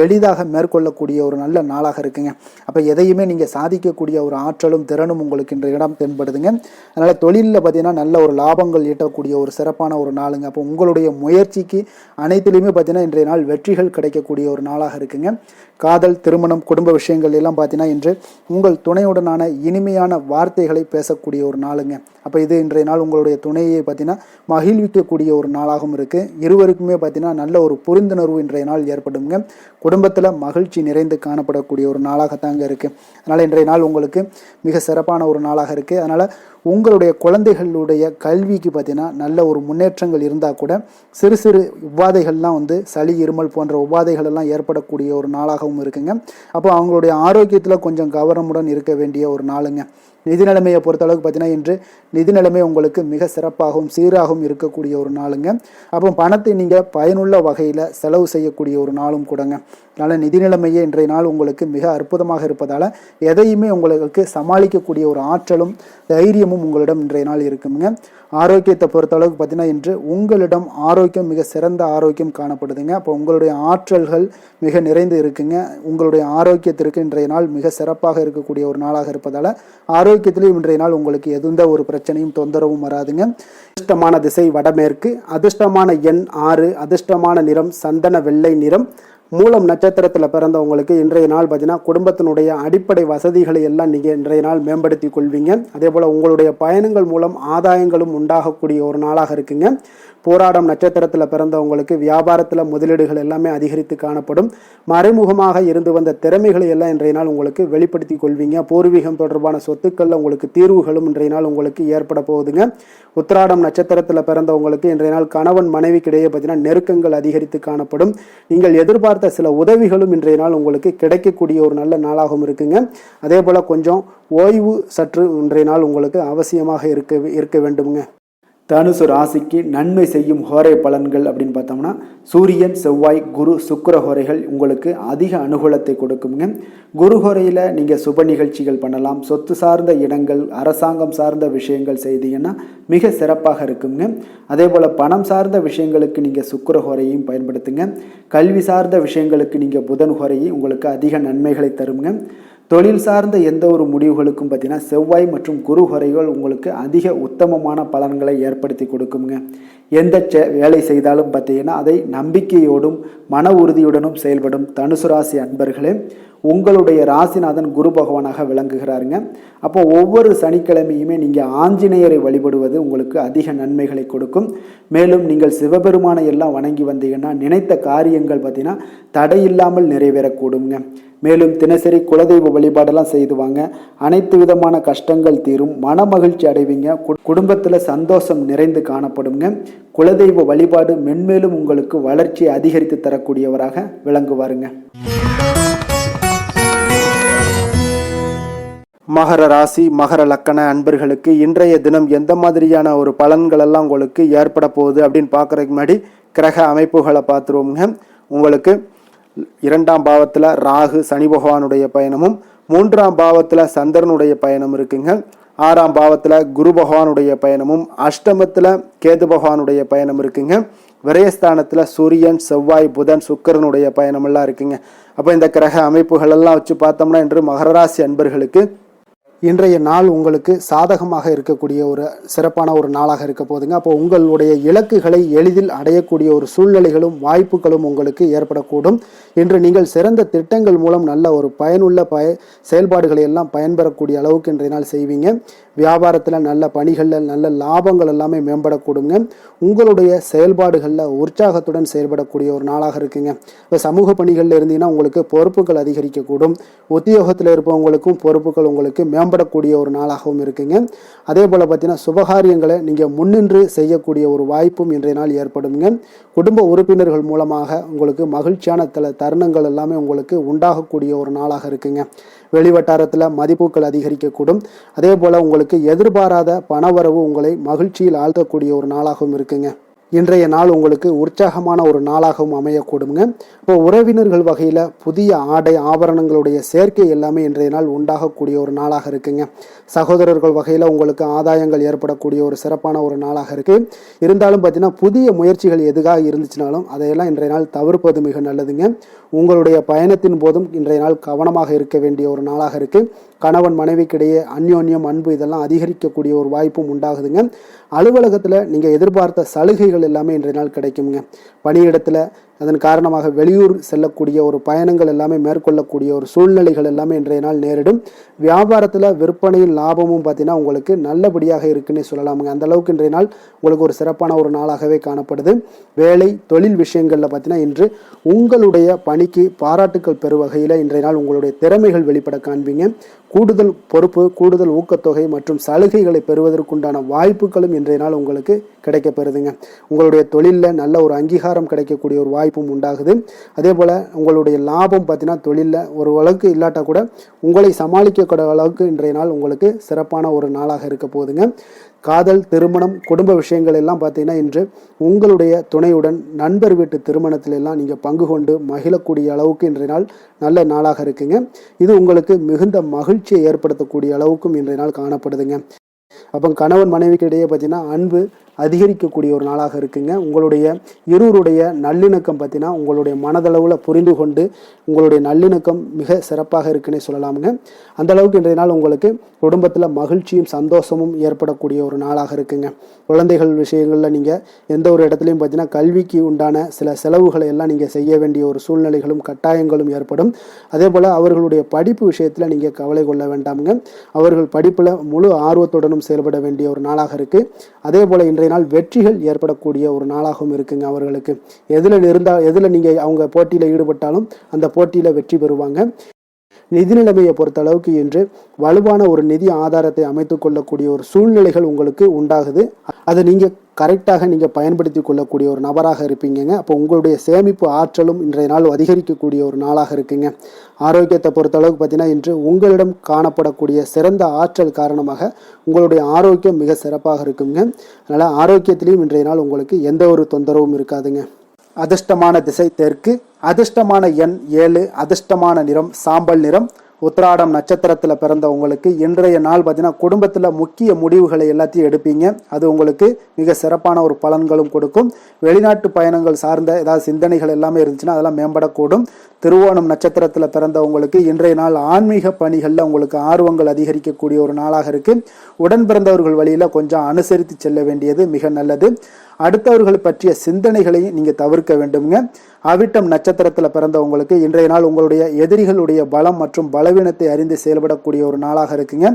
எளிதாக மேற்கொள்ளக்கூடிய ஒரு நல்ல நாளாக இருக்குங்க. அப்போ எதையுமே நீங்கள் சாதிக்கக்கூடிய ஒரு ஆற்றலும் திறனும் உங்களுக்கு இன்றைய இடம் தென்படுதுங்க. அதனால் தொழிலில் பார்த்தீங்கன்னா நல்ல ஒரு லாபங்கள் ஈட்டக்கூடிய ஒரு சிறப்பான ஒரு நாளுங்க. அப்போ உங்களுடைய முயற்சிக்கு அனைத்திலுமே பார்த்தீங்கன்னா இன்றைய நாள் வெற்றிகள் கிடைக்கக்கூடிய ஒரு நாளாக இருக்குங்க. காதல், திருமணம், குடும்ப விஷயங்கள் எல்லாம் பார்த்தீங்கன்னா இன்று உங்கள் துணையுடனான இனிமையான வார்த்தைகளை பேசக்கூடிய ஒரு நாளுங்க. அப்போ இது இன்றைய நாள் உங்களுடைய துணையை பார்த்தீங்கன்னா மகிழ்விக்கக்கூடிய ஒரு நாளாகவும் இருக்குது. இருவருக்குமே பார்த்தீங்கன்னா நல்ல ஒரு புரிந்துணர்வு இன்றைய நாள் ஏற்படுங்க. குடும்பத்தில் மகிழ்ச்சி நிறைந்து காணப்படக்கூடிய ஒரு நாளாகத்தாங்க இருக்குது. அதனால் இன்றைய நாள் உங்களுக்கு மிக சிறப்பான ஒரு நாளாக இருக்குது. அதனால் உங்களுடைய குழந்தைகளுடைய கல்விக்கு பார்த்தீங்கன்னா நல்ல ஒரு முன்னேற்றங்கள் இருந்தால் கூட சிறு சிறு உபாதைகள்லாம் சளி, இருமல் போன்ற உபாதைகள் எல்லாம் ஏற்படக்கூடிய ஒரு நாளாகவும் இருக்குங்க. அப்போ அவங்களுடைய ஆரோக்கியத்தில் கொஞ்சம் கவனமுடன் இருக்க வேண்டிய ஒரு நாளுங்க. நிதி நிலைமையை பொறுத்தளவுக்கு பார்த்தீங்கன்னா இன்று நிதி நிலைமை உங்களுக்கு மிக சிறப்பாகவும் சீராகவும் இருக்கக்கூடிய ஒரு நாளுங்க. அப்போ பணத்தை நீங்கள் பயனுள்ள வகையில் செலவு செய்யக்கூடிய ஒரு நாளும் கூடங்க. அதனால் நிதி நிலைமையே இன்றைய நாள் உங்களுக்கு மிக அற்புதமாக இருப்பதால் எதையுமே உங்களுக்கு சமாளிக்கக்கூடிய ஒரு ஆற்றலும் தைரியமும் உங்களிடம் இன்றைய நாள் இருக்குங்க. ஆரோக்கியத்தை பொறுத்தளவுக்கு பார்த்தீங்கன்னா இன்று உங்களிடம் ஆரோக்கியம் மிக சிறந்த ஆரோக்கியம் காணப்படுதுங்க. அப்போ உங்களுடைய ஆற்றல்கள் மிக நிறைந்து இருக்குங்க. உங்களுடைய ஆரோக்கியத்திற்கு இன்றைய நாள் மிக சிறப்பாக இருக்கக்கூடிய ஒரு நாளாக இருப்பதால் ஆரோக்கியத்திலையும் இன்றைய நாள் உங்களுக்கு எந்த ஒரு பிரச்சனையும் தொந்தரவும் வராதுங்க. அதிர்ஷ்டமான திசை வடமேற்கு, அதிர்ஷ்டமான எண் 6, அதிர்ஷ்டமான நிறம் சந்தன வெள்ளை நிறம். மூலம் நட்சத்திரத்தில் பிறந்தவங்களுக்கு இன்றைய நாள் பார்த்தீங்கன்னா குடும்பத்தினுடைய அடிப்படை வசதிகளை எல்லாம் நீங்கள் இன்றைய நாள் மேம்படுத்தி கொள்வீங்க. அதே போல் உங்களுடைய பயணங்கள் மூலம் ஆதாயங்களும் உண்டாகக்கூடிய ஒரு நாளாக இருக்குங்க. போராடம் நட்சத்திரத்தில் பிறந்தவங்களுக்கு வியாபாரத்தில் முதலீடுகள் எல்லாமே அதிகரித்து காணப்படும். மறைமுகமாக இருந்து வந்த திறமைகளை எல்லாம் இன்றைய நாள் உங்களுக்கு வெளிப்படுத்தி கொள்வீங்க. பூர்வீகம் தொடர்பான சொத்துக்களில் உங்களுக்கு தீர்வுகளும் இன்றைய நாள் உங்களுக்கு ஏற்பட போகுதுங்க. உத்திராடம் நட்சத்திரத்தில் பிறந்தவங்களுக்கு இன்றைய நாள் கணவன் மனைவிக்கிடையே பார்த்தீங்கன்னா நெருக்கங்கள் அதிகரித்து காணப்படும். நீங்கள் எதிர்பார்த்த சில உதவிகளும் இன்றைய நாள் உங்களுக்கு கிடைக்கக்கூடிய ஒரு நல்ல நாளாகவும் இருக்குங்க. அதே போல் கொஞ்சம் ஓய்வு சற்று இன்றைய நாள் உங்களுக்கு அவசியமாக இருக்க வேண்டுங்க. தனுசு ராசிக்கு நன்மை செய்யும் ஹோரை பலன்கள் அப்படின்னு பார்த்தோம்னா சூரியன், செவ்வாய், குரு, சுக்கிர ஹோரைகள் உங்களுக்கு அதிக அனுகூலத்தை கொடுக்குங்க. குரு ஹோரையில் நீங்கள் சுப நிகழ்ச்சிகள் பண்ணலாம். சொத்து சார்ந்த இடங்கள், அரசாங்கம் சார்ந்த விஷயங்கள் செய்தீங்கன்னா மிக சிறப்பாக இருக்குங்க. அதே போல் பணம் சார்ந்த விஷயங்களுக்கு நீங்கள் சுக்கிர ஹோரையும் பயன்படுத்துங்க. கல்வி சார்ந்த விஷயங்களுக்கு நீங்கள் புதன் ஹோரையை உங்களுக்கு அதிக நன்மைகளை தருங்க. தொழில் சார்ந்த எந்த ஒரு முடிவுகளுக்கும் பார்த்தீங்கன்னா செவ்வாய் மற்றும் குரு ஹோரைகள் உங்களுக்கு அதிக உத்தமமான பலன்களை ஏற்படுத்தி கொடுக்குங்க. எந்த வேலை செய்தாலும் பார்த்தீங்கன்னா அதை நம்பிக்கையோடும் மன உறுதியுடனும் செயல்படும் தனுசு ராசி அன்பர்களே, உங்களுடைய ராசிநாதன் குரு பகவானாக விளங்குகிறாருங்க. அப்போ ஒவ்வொரு சனிக்கிழமையுமே நீங்கள் ஆஞ்சநேயரை வழிபடுவது உங்களுக்கு அதிக நன்மைகளை கொடுக்கும். மேலும் நீங்கள் சிவபெருமானை எல்லாம் வணங்கி வந்தீங்கன்னா நினைத்த காரியங்கள் பார்த்தீங்கன்னா தடையில்லாமல் நிறைவேறக்கூடுங்க. மேலும் தினசரி குலதெய்வ வழிபாடெல்லாம் செய்துவாங்க. அனைத்து விதமான கஷ்டங்கள் தீரும், மன மகிழ்ச்சி அடைவீங்க, குடும்பத்தில் சந்தோஷம் நிறைந்து காணப்படுங்க. குலதெய்வ வழிபாடு மென்மேலும் உங்களுக்கு வளர்ச்சியை அதிகரித்து தரக்கூடியவராக விளங்குவாருங்க. மகர ராசி மகர லக்கண அன்பர்களுக்கு இன்றைய தினம் எந்த மாதிரியான ஒரு பலன்கள் எல்லாம் உங்களுக்கு ஏற்பட போகுது அப்படின்னு பார்க்கறதுக்கு முன்னாடி கிரக அமைப்புகளை பார்த்துருவோங்க. உங்களுக்கு 2ஆம் பாவத்தில் ராகு சனி பகவானுடைய பயணமும், 3ஆம் பாவத்தில் சந்திரனுடைய பயணம் இருக்குங்க. 6ஆம் பாவத்தில் குரு பகவானுடைய பயணமும், அஷ்டமத்தில் கேது பகவானுடைய பயணம் இருக்குங்க. விரயஸ்தானத்தில் சூரியன் செவ்வாய் புதன் சுக்கிரனுடைய பயணமெல்லாம் இருக்குங்க. அப்போ இந்த கிரக அமைப்புகள் எல்லாம் வச்சு பார்த்தோம்னா இன்று மகர ராசி அன்பர்களுக்கு இன்றைய நாள் உங்களுக்கு சாதகமாக இருக்கக்கூடிய ஒரு சிறப்பான ஒரு நாளாக இருக்க போதுங்க. அப்போ உங்களுடைய இலக்குகளை எளிதில் அடையக்கூடிய ஒரு சூழ்நிலைகளும் வாய்ப்புகளும் உங்களுக்கு ஏற்படக்கூடும். இன்று நீங்கள் சிறந்த திட்டங்கள் மூலம் நல்ல ஒரு பயனுள்ள செயல்பாடுகளை எல்லாம் பயன்பெறக்கூடிய அளவுக்கு இன்றைய நாள் செய்வீங்க. வியாபாரத்தில் நல்ல பணிகளில் நல்ல லாபங்கள் எல்லாமே மேம்படக்கூடுங்க. உங்களுடைய செயல்பாடுகளில் உற்சாகத்துடன் செயல்படக்கூடிய ஒரு நாளாக இருக்குங்க. இப்போ சமூக பணிகளில் இருந்தீங்கன்னா உங்களுக்கு பொறுப்புகள் அதிகரிக்கக்கூடும். உத்தியோகத்தில் இருப்பவங்களுக்கும் பொறுப்புகள் உங்களுக்கு மேம்படக்கூடிய ஒரு நாளாகவும் இருக்குங்க. அதே போல் பார்த்தீங்கன்னா சுபகாரியங்களை நீங்கள் முன்னின்று செய்யக்கூடிய ஒரு வாய்ப்பும் இன்றைய நாள் ஏற்படுங்க. குடும்ப உறுப்பினர்கள் மூலமாக உங்களுக்கு மகிழ்ச்சியான தருணங்கள் எல்லாமே உங்களுக்கு உண்டாகக்கூடிய ஒரு நாளாக இருக்குங்க. வெளிவட்டாரத்தில் மதிப்புகள் அதிகரிக்கக்கூடும். அதே போல் உங்களுக்கு எதிர்பாராத பணவரவு உங்களை மகிழ்ச்சியில் ஆழ்த்தக்கூடிய ஒரு நாளாகவும் இருக்குங்க. இன்றைய நாள் உங்களுக்கு உற்சாகமான ஒரு நாளாகவும் அமையக்கூடுங்க. இப்போ உறவினர்கள் வகையில் புதிய ஆடை ஆபரணங்களுடைய சேர்க்கை எல்லாமே இன்றைய நாள் உண்டாகக்கூடிய ஒரு நாளாக இருக்குங்க. சகோதரர்கள் வகையில் உங்களுக்கு ஆதாயங்கள் ஏற்படக்கூடிய ஒரு சிறப்பான ஒரு நாளாக இருக்குது. இருந்தாலும் பார்த்தீங்கன்னா புதிய முயற்சிகள் எதுக்காக இருந்துச்சுனாலும் அதையெல்லாம் இன்றைய நாள் தவிர்ப்பது மிக நல்லதுங்க. உங்களுடைய பயணத்தின் போதும் இன்றைய நாள் கவனமாக இருக்க வேண்டிய ஒரு நாளாக இருக்குது. கணவன் மனைவிக்கிடையே அந்யோன்யம் அன்பு இதெல்லாம் அதிகரிக்கக்கூடிய ஒரு வாய்ப்பும் உண்டாகுதுங்க. அலுவலகத்தில் நீங்கள் எதிர்பார்த்த சலுகைகள் எல்லாமே இன்றைய நாள் கிடைக்குங்க. பணியிடத்தில் அதன் காரணமாக வெளியூர் செல்லக்கூடிய ஒரு பயணங்கள் எல்லாமே மேற்கொள்ளக்கூடிய ஒரு சூழ்நிலைகள் எல்லாமே இன்றைய நாள் நேரிடும். வியாபாரத்தில் விற்பனையின் லாபமும் பார்த்தீங்கன்னா உங்களுக்கு நல்லபடியாக இருக்குன்னு சொல்லலாமுங்க. அந்த அளவுக்கு இன்றைய நாள் உங்களுக்கு ஒரு சிறப்பான ஒரு நாளாகவே காணப்படுது. வேலை தொழில் விஷயங்களில் பார்த்தீங்கன்னா இன்று உங்களுடைய பணிக்கு பாராட்டுக்கள் பெறும் வகையில் இன்றைய நாள் உங்களுடைய திறமைகள் வெளிப்பட காண்பீங்க. கூடுதல் பொறுப்பு, கூடுதல் ஊக்கத்தொகை மற்றும் சலுகைகளை பெறுவதற்குண்டான வாய்ப்புகளும் இன்றைய நாள் உங்களுக்கு கிடைக்கப்பெறுதுங்க. உங்களுடைய தொழிலில் நல்ல ஒரு அங்கீகாரம் கிடைக்கக்கூடிய ஒரு வாய்ப்பும் உண்டாகுது. அதே போல் உங்களுடைய லாபம் பார்த்தீங்கன்னா தொழிலில் ஒரு அளவுக்கு இல்லாட்டா கூட உங்களை சமாளிக்கக்கூடிய அளவுக்கு இன்றைய நாள் உங்களுக்கு சிறப்பான ஒரு நாளாக இருக்க போகுதுங்க. காதல், திருமணம், குடும்ப விஷயங்கள் எல்லாம் பார்த்தீங்கன்னா இன்று உங்களுடைய துணையுடன் நண்பர் வீட்டு திருமணத்தில் எல்லாம் நீங்கள் பங்கு கொண்டு மகிழக்கூடிய அளவுக்கு இன்றைய நாள் நல்ல நாளாக இருக்குங்க. இது உங்களுக்கு மிகுந்த மகிழ்ச்சியை ஏற்படுத்தக்கூடிய அளவுக்கும் இன்றைய நாள் காணப்படுதுங்க. அப்போ கணவன் மனைவிக்கு இடையே பார்த்தீங்கன்னா அன்பு அதிகரிக்கக்கூடிய ஒரு நாளாக இருக்குங்க. உங்களுடைய இருவருடைய நல்லிணக்கம் பார்த்தீங்கன்னா உங்களுடைய மனதளவில் புரிந்து கொண்டு உங்களுடைய நல்லிணக்கம் மிக சிறப்பாக இருக்குன்னே சொல்லலாமுங்க. அந்த அளவுக்கு இன்றைய நாள் உங்களுக்கு குடும்பத்தில் மகிழ்ச்சியும் சந்தோஷமும் ஏற்படக்கூடிய ஒரு நாளாக இருக்குங்க. குழந்தைகள் விஷயங்களில் நீங்கள் எந்த ஒரு இடத்துலையும் பார்த்தீங்கன்னா கல்விக்கு உண்டான சில செலவுகளை எல்லாம் நீங்கள் செய்ய வேண்டிய ஒரு சூழ்நிலைகளும் கட்டாயங்களும் ஏற்படும். அதே போல் அவர்களுடைய படிப்பு விஷயத்தில் நீங்கள் கவலை கொள்ள வேண்டாமுங்க. அவர்கள் படிப்பில் முழு ஆர்வத்துடனும் செயல்பட வேண்டிய ஒரு நாளாக இருக்குது. அதே போல் இன்றைய நாள் வெற்றிகள் ஏற்படக்கூடிய ஒரு நாளாகவும் இருக்குங்க. அவர்களுக்கு எதில் நீங்கள் அவங்க போட்டியில் ஈடுபட்டாலும் அந்த போட்டியில் வெற்றி பெறுவாங்க. நிதி நிலைமையை பொறுத்த அளவுக்கு இன்று வலுவான ஒரு நிதி ஆதாரத்தை அமைத்துக் கொள்ளக்கூடிய ஒரு சூழ்நிலைகள் உங்களுக்கு உண்டாகுது. அதை நீங்கள் கரெக்டாக நீங்கள் பயன்படுத்தி கொள்ளக்கூடிய ஒரு நபராக இருப்பீங்க. அப்போ உங்களுடைய சேமிப்பு ஆற்றலும் இன்றைய நாள் அதிகரிக்கக்கூடிய ஒரு நாளாக இருக்குங்க. ஆரோக்கியத்தை பொறுத்த அளவுக்கு பார்த்தீங்கன்னா இன்று உங்களிடம் காணப்படக்கூடிய சிறந்த ஆற்றல் காரணமாக உங்களுடைய ஆரோக்கியம் மிக சிறப்பாக இருக்குங்க. அதனால் ஆரோக்கியத்திலையும் இன்றைய நாள் உங்களுக்கு எந்த ஒரு தொந்தரவும் இருக்காதுங்க. அதிர்ஷ்டமான திசை தெற்கு, அதிர்ஷ்டமான எண் 7, அதிர்ஷ்டமான நிறம் சாம்பல் நிறம். உத்திராடம் நட்சத்திரத்தில் பிறந்த உங்களுக்கு இன்றைய நாள் பார்த்தீங்கன்னா குடும்பத்தில் முக்கிய முடிவுகளை எல்லாத்தையும் எடுப்பீங்க. அது உங்களுக்கு மிக சிறப்பான ஒரு பலன்களும் கொடுக்கும். வெளிநாட்டு பயணங்கள் சார்ந்த ஏதாவது சிந்தனைகள் எல்லாமே இருந்துச்சுன்னா அதெல்லாம் மேம்படக்கூடும். திருவோணம் நட்சத்திரத்தில் பிறந்த உங்களுக்கு இன்றைய நாள் ஆன்மீக பணிகளில் உங்களுக்கு ஆர்வங்கள் அதிகரிக்கக்கூடிய ஒரு நாளாக இருக்குது. உடன் பிறந்தவர்கள் வழியில் கொஞ்சம் அனுசரித்து செல்ல வேண்டியது மிக நல்லது. அடுத்தவர்கள் பற்றிய சிந்தனைகளையும் நீங்கள் தவிர்க்க வேண்டுங்க. அவிட்டம் நட்சத்திரத்தில் பிறந்தவங்களுக்கு இன்றைய நாள் உங்களுடைய எதிரிகளுடைய பலம் மற்றும் பலவீனத்தை அறிந்து செயல்படக்கூடிய ஒரு நாளாக இருக்குங்க.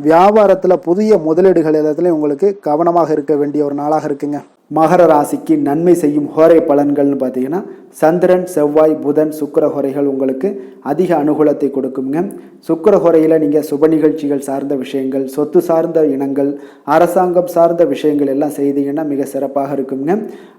வியாபாரத்தில் புதிய முதலீடுகள் எல்லாத்துலேயும் உங்களுக்கு கவனமாக இருக்க வேண்டிய ஒரு நாளாக இருக்குங்க. மகர ராசிக்கு நன்மை செய்யும் ஹோரை பலன்கள்னு பார்த்தீங்கன்னா சந்திரன், செவ்வாய், புதன், சுக்கிர ஹோரைகள் உங்களுக்கு அதிக அனுகூலத்தை கொடுக்குங்க. சுக்கிர ஹோரையில் நீங்கள் சுப நிகழ்ச்சிகள் சார்ந்த விஷயங்கள், சொத்து சார்ந்த இனங்கள், அரசாங்கம் சார்ந்த விஷயங்கள் எல்லாம் செய்தீங்கன்னா மிக சிறப்பாக இருக்குங்க.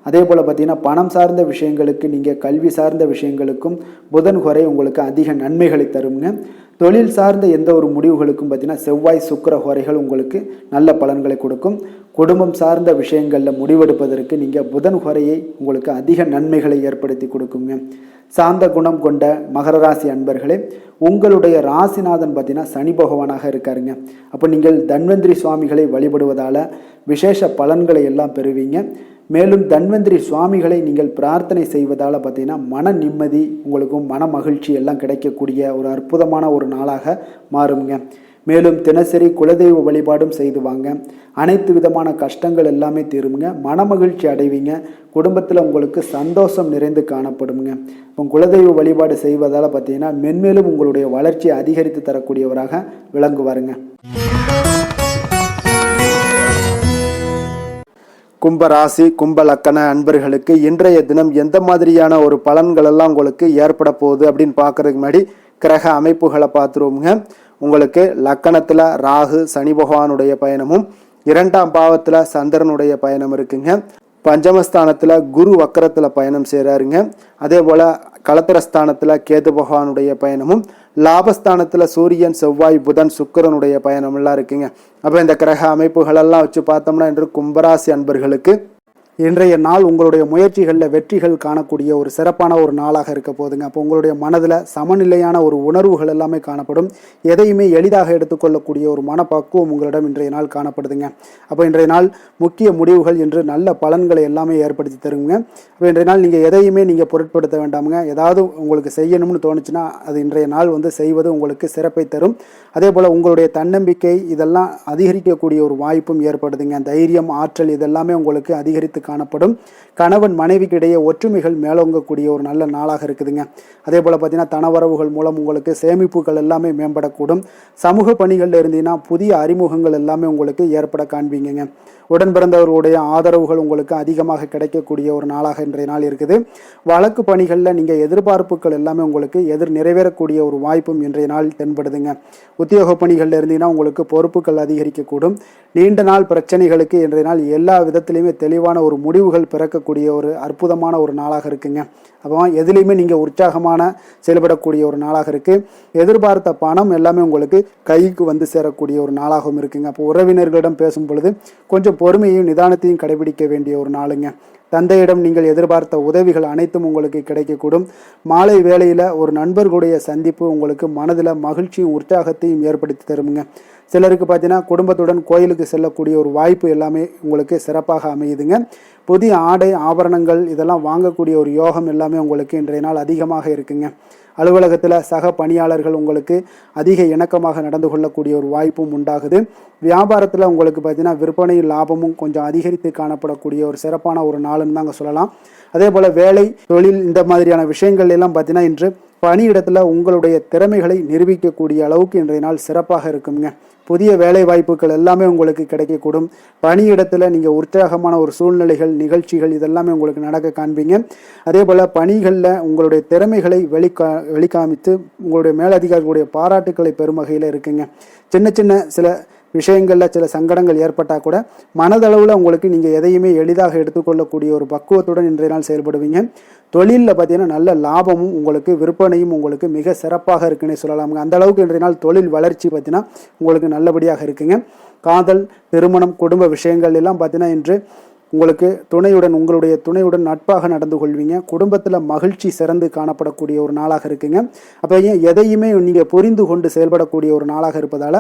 அதே போல் பார்த்தீங்கன்னா பணம் சார்ந்த விஷயங்களுக்கு, நீங்கள் கல்வி சார்ந்த விஷயங்களுக்கும் புதன் ஹோரை உங்களுக்கு அதிக நன்மைகளை தருங்க. தொழில் சார்ந்த எந்த ஒரு முடிவுகளுக்கும் பார்த்தீங்கன்னா செவ்வாய், சுக்கிர ஹோரைகள் உங்களுக்கு நல்ல பலன்களை கொடுக்கும். குடும்பம் சார்ந்த விஷயங்களில் முடிவெடுப்பதற்கு நீங்கள் புதன் ஹோரையை உங்களுக்கு அதிக நன்மைகளை ஏற்படுத்தி கொடுக்குங்க. சாந்த குணம் கொண்ட மகர ராசி அன்பர்களே, உங்களுடைய ராசிநாதன் பார்த்தீங்கன்னா சனி பகவானாக இருக்காருங்க. அப்போ நீங்கள் தன்வந்திரி சுவாமிகளை வழிபடுவதால் விசேஷ பலன்களை எல்லாம் பெறுவீங்க. மேலும் தன்வந்திரி சுவாமிகளை நீங்கள் பிரார்த்தனை செய்வதால் பார்த்தீங்கன்னா மன நிம்மதி, உங்களுக்கும் மன மகிழ்ச்சி எல்லாம் கிடைக்கக்கூடிய ஒரு அற்புதமான ஒரு நாளாக மாறுங்க. மேலும் தினசரி குலதெய்வ வழிபாடும் செய்து வாங்க. அனைத்து விதமான கஷ்டங்கள் எல்லாமே தீருங்க. மன மகிழ்ச்சி அடைவீங்க. குடும்பத்தில் உங்களுக்கு சந்தோஷம் நிறைந்து காணப்படுங்க. இப்போ குலதெய்வ வழிபாடு செய்வதால் பார்த்தீங்கன்னா மென்மேலும் உங்களுடைய வளர்ச்சியை அதிகரித்து தரக்கூடியவராக விளங்குவாருங்க. கும்பராசி, கும்ப லக்கண அன்பர்களுக்கு இன்றைய தினம் எந்த மாதிரியான ஒரு பலன்கள் எல்லாம் உங்களுக்கு ஏற்பட போகுது அப்படின்னு பார்க்கறதுக்கு முன்னாடி கிரக அமைப்புகளை பார்த்துருவோங்க. உங்களுக்கு லக்கணத்தில் ராகு சனி பகவானுடைய பயணமும், 2ஆம் பாவத்தில் சந்திரனுடைய பயணம் இருக்குங்க. பஞ்சமஸ்தானத்தில் குரு வக்கரத்தில் பயணம் செய்கிறாருங்க. அதே போல் களத்திரஸ்தானத்தில் கேது பகவானுடைய பயணமும், லாபஸ்தானத்தில் சூரியன், செவ்வாய், புதன், சுக்கிரனுடைய பயணமெல்லாம் இருக்குங்க. அப்போ இந்த கிரக அமைப்புகளெல்லாம் வச்சு பார்த்தோம்னா இன்று கும்பராசி அன்பர்களுக்கு இன்றைய நாள் உங்களுடைய முயற்சிகளில் வெற்றிகள் காணக்கூடிய ஒரு சிறப்பான ஒரு நாளாக இருக்க போதுங்க. அப்போ உங்களுடைய மனதில் சமநிலையான ஒரு உணர்வுகள் எல்லாமே காணப்படும். எதையுமே எளிதாக எடுத்துக்கொள்ளக்கூடிய ஒரு மனப்பக்குவம் உங்களிடம் இன்றைய நாள் காணப்படுதுங்க. அப்போ இன்றைய நாள் முக்கிய முடிவுகள் என்று நல்ல பலன்களை எல்லாமே ஏற்படுத்தி தருங்க. அப்போ இன்றைய நாள் நீங்கள் எதையுமே நீங்கள் பொருட்படுத்த வேண்டாமுங்க. ஏதாவது உங்களுக்கு செய்யணும்னு தோணுச்சுன்னா அது இன்றைய நாள் செய்வது உங்களுக்கு சிறப்பை தரும். அதே போல் உங்களுடைய தன்னம்பிக்கை இதெல்லாம் அதிகரிக்கக்கூடிய ஒரு வாய்ப்பும் ஏற்படுதுங்க. தைரியம், ஆற்றல் இதெல்லாமே உங்களுக்கு அதிகரித்து காணப்படும். கணவன் மனைவிக்கு இடையே ஒற்றுமைகள் மேலோங்கக்கூடிய ஒரு நல்ல நாளாக இருக்குதுங்க. அதே போல் பார்த்தீங்கன்னா தனவரவுகள் மூலம் உங்களுக்கு சேமிப்புகள் எல்லாமே மேம்படக்கூடும். சமூக பணிகளில் இருந்தீங்கன்னா புதிய அறிமுகங்கள் எல்லாமே உங்களுக்கு ஏற்பட காண்பீங்க. உடன் பிறந்தவர்களுடைய ஆதரவுகள் உங்களுக்கு அதிகமாக கிடைக்கக்கூடிய ஒரு நாளாக இன்றைய நாள் இருக்குது. வழக்கு பணிகளில் நீங்கள் எதிர்பார்ப்புகள் எல்லாமே உங்களுக்கு நிறைவேறக்கூடிய ஒரு வாய்ப்பும் இன்றைய நாள் தென்படுதுங்க. உத்தியோக பணிகளில் இருந்தீங்கன்னா உங்களுக்கு பொறுப்புகள் அதிகரிக்கக்கூடும். நீண்ட நாள் பிரச்சனைகளுக்கு இன்றைய நாள் எல்லா விதத்திலையுமே தெளிவான ஒரு முடிவுகள் பிறக்கக்கூடிய ஒரு அற்புதமான ஒரு நாளாக இருக்குங்க. அப்போ எதுலேயுமே நீங்கள் உற்சாகமான செயல்படக்கூடிய ஒரு நாளாக இருக்குது. எதிர்பார்த்த பணம் எல்லாமே உங்களுக்கு கைக்கு சேரக்கூடிய ஒரு நாளாகவும் இருக்குங்க. அப்போ உறவினர்களிடம் பேசும் பொழுது கொஞ்சம் பொறுமையையும் நிதானத்தையும் கடைபிடிக்க வேண்டிய ஒரு நாளுங்க. தந்தையிடம் நீங்கள் எதிர்பார்த்த உதவிகள் அனைத்தும் உங்களுக்கு கிடைக்கக்கூடும். மாலை வேளையில் ஒரு நண்பர்களுடைய சந்திப்பு உங்களுக்கு மனதில் மகிழ்ச்சியும் உற்சாகத்தையும் ஏற்படுத்தி தருமுங்க. சிலருக்கு பார்த்தீங்கன்னா குடும்பத்துடன் கோயிலுக்கு செல்லக்கூடிய ஒரு வாய்ப்பு எல்லாமே உங்களுக்கு சிறப்பாக அமையுதுங்க. புதிய ஆடை ஆபரணங்கள் இதெல்லாம் வாங்கக்கூடிய ஒரு யோகம் எல்லாமே உங்களுக்கு இன்றைய நாள் அதிகமாக இருக்குங்க. அலுவலகத்தில் சக பணியாளர்கள் உங்களுக்கு அதிக இணக்கமாக நடந்து கொள்ளக்கூடிய ஒரு வாய்ப்பும் உண்டாகுது. வியாபாரத்தில் உங்களுக்கு பார்த்தீங்கன்னா விற்பனையும் லாபமும் கொஞ்சம் அதிகரித்து காணப்படக்கூடிய ஒரு சிறப்பான ஒரு நாளுன்னு தாங்க சொல்லலாம். அதே போல் வேலை, தொழில் இந்த மாதிரியான விஷயங்கள் எல்லாம் பார்த்தீங்கன்னா இன்று பணியிடத்தில் உங்களுடைய திறமைகளை நிரூபிக்கக்கூடிய அளவுக்கு இன்றைய நாள் சிறப்பாக இருக்குங்க. புதிய வேலை வாய்ப்புகள் எல்லாமே உங்களுக்கு கிடைக்கக்கூடும். பணியிடத்தில் நீங்கள் உற்சாகமான ஒரு சூழ்நிலைகள், நிகழ்ச்சிகள் இதெல்லாமே உங்களுக்கு நடக்க காண்பீங்க. அதே போல் பணிகளில் உங்களுடைய திறமைகளை வெளிக்காமித்து உங்களுடைய மேலதிகாரிகளுடைய பாராட்டுக்களை பெறும் வகையில் இருக்குங்க. சின்ன சின்ன சில விஷயங்களில் சில சங்கடங்கள் ஏற்பட்டால் கூட மனதளவில் உங்களுக்கு நீங்கள் எதையுமே எளிதாக எடுத்துக்கொள்ளக்கூடிய ஒரு பக்குவத்துடன் இன்றைய நாள் செயல்படுவீங்க. தொழிலில் பார்த்தீங்கன்னா நல்ல லாபமும் உங்களுக்கு விற்பனையும் உங்களுக்கு மிக சிறப்பாக இருக்குன்னு சொல்லலாமுங்க. அந்த அளவுக்கு இன்றைய நாள் தொழில் வளர்ச்சி பார்த்தீங்கன்னா உங்களுக்கு நல்லபடியாக இருக்குங்க. காதல், திருமணம், குடும்ப விஷயங்கள் எல்லாம் பார்த்தீங்கன்னா இன்று உங்களுக்கு உங்களுடைய துணையுடன் நட்பாக நடந்து கொள்வீங்க. குடும்பத்தில் மகிழ்ச்சி சிறந்து காணப்படக்கூடிய ஒரு நாளாக இருக்குங்க. அப்போ எதையுமே நீங்கள் புரிந்து கொண்டு செயல்படக்கூடிய ஒரு நாளாக இருப்பதால்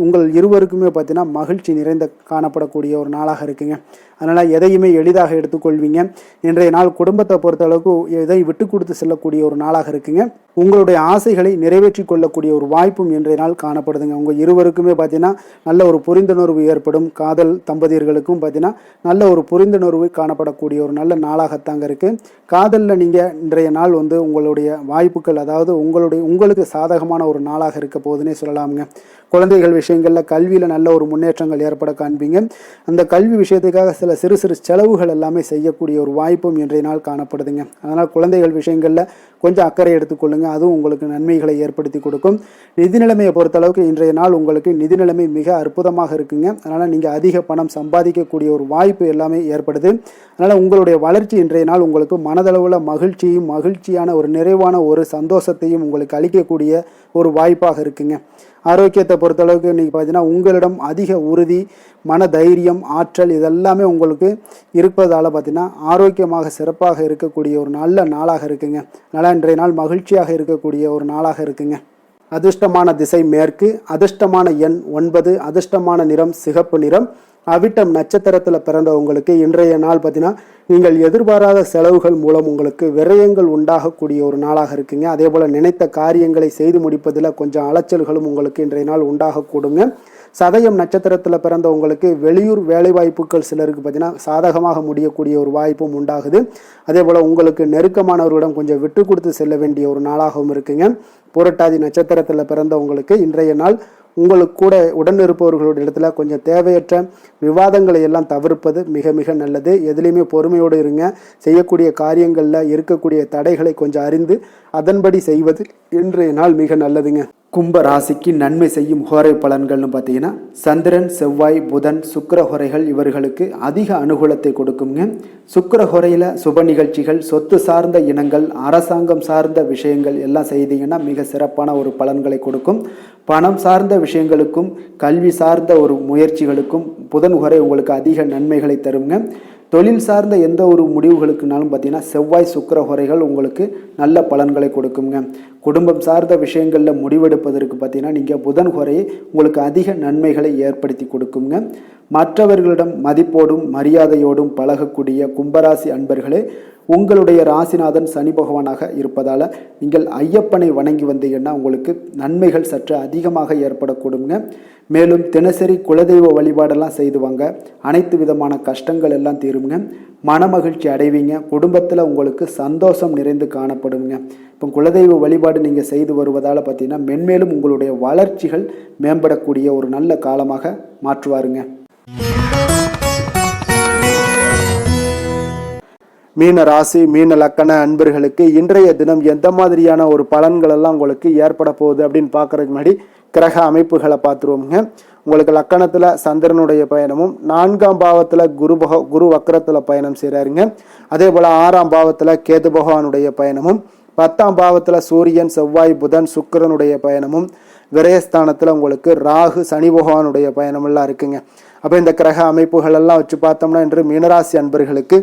உங்கள் இருவருக்குமே பார்த்தீங்கன்னா மகிழ்ச்சி நிறைந்த காணப்படக்கூடிய ஒரு நாளாக இருக்குங்க. அதனால் எதையுமே எளிதாக எடுத்துக்கொள்வீங்க. இன்றைய நாள் குடும்பத்தை பொறுத்தளவுக்கு எதை விட்டு கொடுத்து செல்லக்கூடிய ஒரு நாளாக இருக்குங்க. உங்களுடைய ஆசைகளை நிறைவேற்றி கொள்ளக்கூடிய ஒரு வாய்ப்பும் இன்றைய நாள் காணப்படுதுங்க. உங்கள் இருவருக்குமே பார்த்தீங்கன்னா நல்ல ஒரு புரிந்துணர்வு ஏற்படும். காதல் தம்பதியர்களுக்கும் பார்த்தீங்கன்னா நல்ல ஒரு புரிந்துணர்வு காணப்படக்கூடிய ஒரு நல்ல நாளாகத்தாங்க இருக்குது. காதலில் நீங்கள் இன்றைய நாள் வந்து உங்களுடைய வாய்ப்புகள், அதாவது உங்களுக்கு சாதகமான ஒரு நாளாக இருக்க போகுதுன்னே சொல்லலாமுங்க. குழந்தைகள் விஷயங்களில் கல்வியில் நல்ல ஒரு முன்னேற்றங்கள் ஏற்பட காண்பீங்க. அந்த கல்வி விஷயத்துக்காக சில சிறு சிறு செலவுகள் எல்லாமே செய்யக்கூடிய ஒரு வாய்ப்பும் இன்றைய நாள் காணப்படுதுங்க. அதனால் குழந்தைகள் விஷயங்களில் கொஞ்சம் அக்கறை எடுத்துக்கொள்ளுங்க. அதுவும் உங்களுக்கு நன்மைகளை ஏற்படுத்தி கொடுக்கும். நிதி நிலைமையை பொறுத்தளவுக்கு இன்றைய நாள் உங்களுக்கு நிதி நிலைமை மிக அற்புதமாக இருக்குங்க. அதனால் நீங்கள் அதிக பணம் சம்பாதிக்கக்கூடிய ஒரு வாய்ப்பு எல்லாமே ஏற்படுது. அதனால் உங்களுடைய வளர்ச்சி இன்றைய நாள் உங்களுக்கு மனதளவில் மகிழ்ச்சியான ஒரு நிறைவான ஒரு சந்தோஷத்தையும் உங்களுக்கு அளிக்கக்கூடிய ஒரு வாய்ப்பாக இருக்குங்க. ஆரோக்கியத்தை பொறுத்தளவுக்கு இன்றைக்கி பார்த்தீங்கன்னா உங்களிடம் அதிக உறுதி, மன தைரியம், ஆற்றல் இதெல்லாமே உங்களுக்கு இருப்பதால் பார்த்தீங்கன்னா ஆரோக்கியமாக சிறப்பாக இருக்கக்கூடிய ஒரு நல்ல நாளாக இருக்குங்க. அதனால் இன்றைய நாள் மகிழ்ச்சியாக இருக்கக்கூடிய ஒரு நாளாக இருக்குங்க. அதிர்ஷ்டமான திசை மேற்கு, அதிர்ஷ்டமான எண் 9, அதிர்ஷ்டமான நிறம் சிகப்பு நிறம். அவிட்டம் நட்சத்திரத்தில் பிறந்தவங்களுக்கு இன்றைய நாள் பார்த்தீங்கன்னா நீங்கள் எதிர்பாராத செலவுகள் மூலம் உங்களுக்கு விரயங்கள் உண்டாகக்கூடிய ஒரு நாளாக இருக்குங்க. அதே போல் நினைத்த காரியங்களை செய்து முடிப்பதில் கொஞ்சம் அலைச்சல்களும் உங்களுக்கு இன்றைய நாள் உண்டாகக்கூடுங்க. சதயம் நட்சத்திரத்தில் பிறந்தவங்களுக்கு வெளியூர் வேலைவாய்ப்புகள் சிலருக்கு பார்த்தீங்கன்னா சாதகமாக முடியக்கூடிய ஒரு வாய்ப்பும் உண்டாகுது. அதே போல் உங்களுக்கு நெருக்கமானவர்களிடம் கொஞ்சம் விட்டு கொடுத்து செல்ல வேண்டிய ஒரு நாளாகவும் இருக்குங்க. புரட்டாதி நட்சத்திரத்தில் பிறந்தவங்களுக்கு இன்றைய நாள் உங்களுக்கு கூட உடன் இருப்பவர்களுடைய இடத்துல கொஞ்சம் தேவையற்ற விவாதங்களை எல்லாம் தவிர்ப்பது மிக மிக நல்லது. எதுலேயுமே பொறுமையோடு இருங்க. செய்யக்கூடிய காரியங்களில் இருக்கக்கூடிய தடைகளை கொஞ்சம் அறிந்து அதன்படி செய்வது இன்றைய நாள் மிக நல்லதுங்க. கும்ப ராசிக்கு நன்மை செய்யும் ஹோரை பலன்கள்னு பார்த்தீங்கன்னா சந்திரன், செவ்வாய், புதன், சுக்கிர ஹோரைகள் இவர்களுக்கு அதிக அனுகூலத்தை கொடுக்குங்க. சுக்கிர ஹோரையில் சுப நிகழ்ச்சிகள், சொத்து சார்ந்த இனங்கள், அரசாங்கம் சார்ந்த விஷயங்கள் எல்லாம் செய்தீங்கன்னா மிக சிறப்பான ஒரு பலன்களை கொடுக்கும். பணம் சார்ந்த விஷயங்களுக்கும் கல்வி சார்ந்த ஒரு முயற்சிகளுக்கும் புதன் ஹோரை உங்களுக்கு அதிக நன்மைகளை தருங்க. தொழில் சார்ந்த எந்த ஒரு முடிவுகளுக்குனாலும் பார்த்தீங்கன்னா செவ்வாய், சுக்கிர ஹோரைகள் உங்களுக்கு நல்ல பலன்களை கொடுக்குங்க. குடும்பம் சார்ந்த விஷயங்களில் முடிவெடுப்பதற்கு பார்த்தீங்கன்னா நீங்கள் புதன் ஹோரையை உங்களுக்கு அதிக நன்மைகளை ஏற்படுத்தி கொடுக்குங்க. மற்றவர்களிடம் மதிப்போடும் மரியாதையோடும் பழகக்கூடிய கும்பராசி அன்பர்களே, உங்களுடைய ராசிநாதன் சனி பகவானாக இருப்பதால் நீங்கள் ஐயப்பனை வணங்கி வந்தீங்கன்னா உங்களுக்கு நன்மைகள் சற்று அதிகமாக ஏற்படக்கூடுங்க. மேலும் தினசரி குலதெய்வ வழிபாடெல்லாம் செய்துவாங்க. அனைத்து விதமான கஷ்டங்கள் எல்லாம் தீருங்க. மனமகிழ்ச்சி அடைவீங்க. குடும்பத்தில் உங்களுக்கு சந்தோஷம் நிறைந்து காணப்படுங்க. இப்போ குலதெய்வ வழிபாடு நீங்கள் செய்து வருவதால் பார்த்தீங்கன்னா மென்மேலும் உங்களுடைய வளர்ச்சிகள் மேம்படக்கூடிய ஒரு நல்ல காலமாக மாற்றுவாருங்க. மீன ராசி, மீன லக்கண அன்பர்களுக்கு இன்றைய தினம் எந்த மாதிரியான ஒரு பலன்கள் எல்லாம் உங்களுக்கு ஏற்பட போகுது அப்படின்னு பார்க்கறதுக்கு முன்னாடி கிரக அமைப்புகளை பார்த்துருவோங்க. உங்களுக்கு லக்கணத்தில் சந்திரனுடைய பயணமும், 4ஆம் பாவத்தில் குரு வக்கரத்தில் பயணம் செய்கிறாருங்க. அதே போல் 6ஆம் பாவத்தில் கேது பகவானுடைய பயணமும், 10ஆம் பாவத்தில் சூரியன், செவ்வாய், புதன், சுக்கிரனுடைய பயணமும், விரயஸ்தானத்தில் உங்களுக்கு ராகு, சனி பகவானுடைய பயணமெல்லாம் இருக்குங்க. அப்போ இந்த கிரக அமைப்புகள் எல்லாம் வச்சு பார்த்தோம்னா இன்று மீனராசி அன்பர்களுக்கு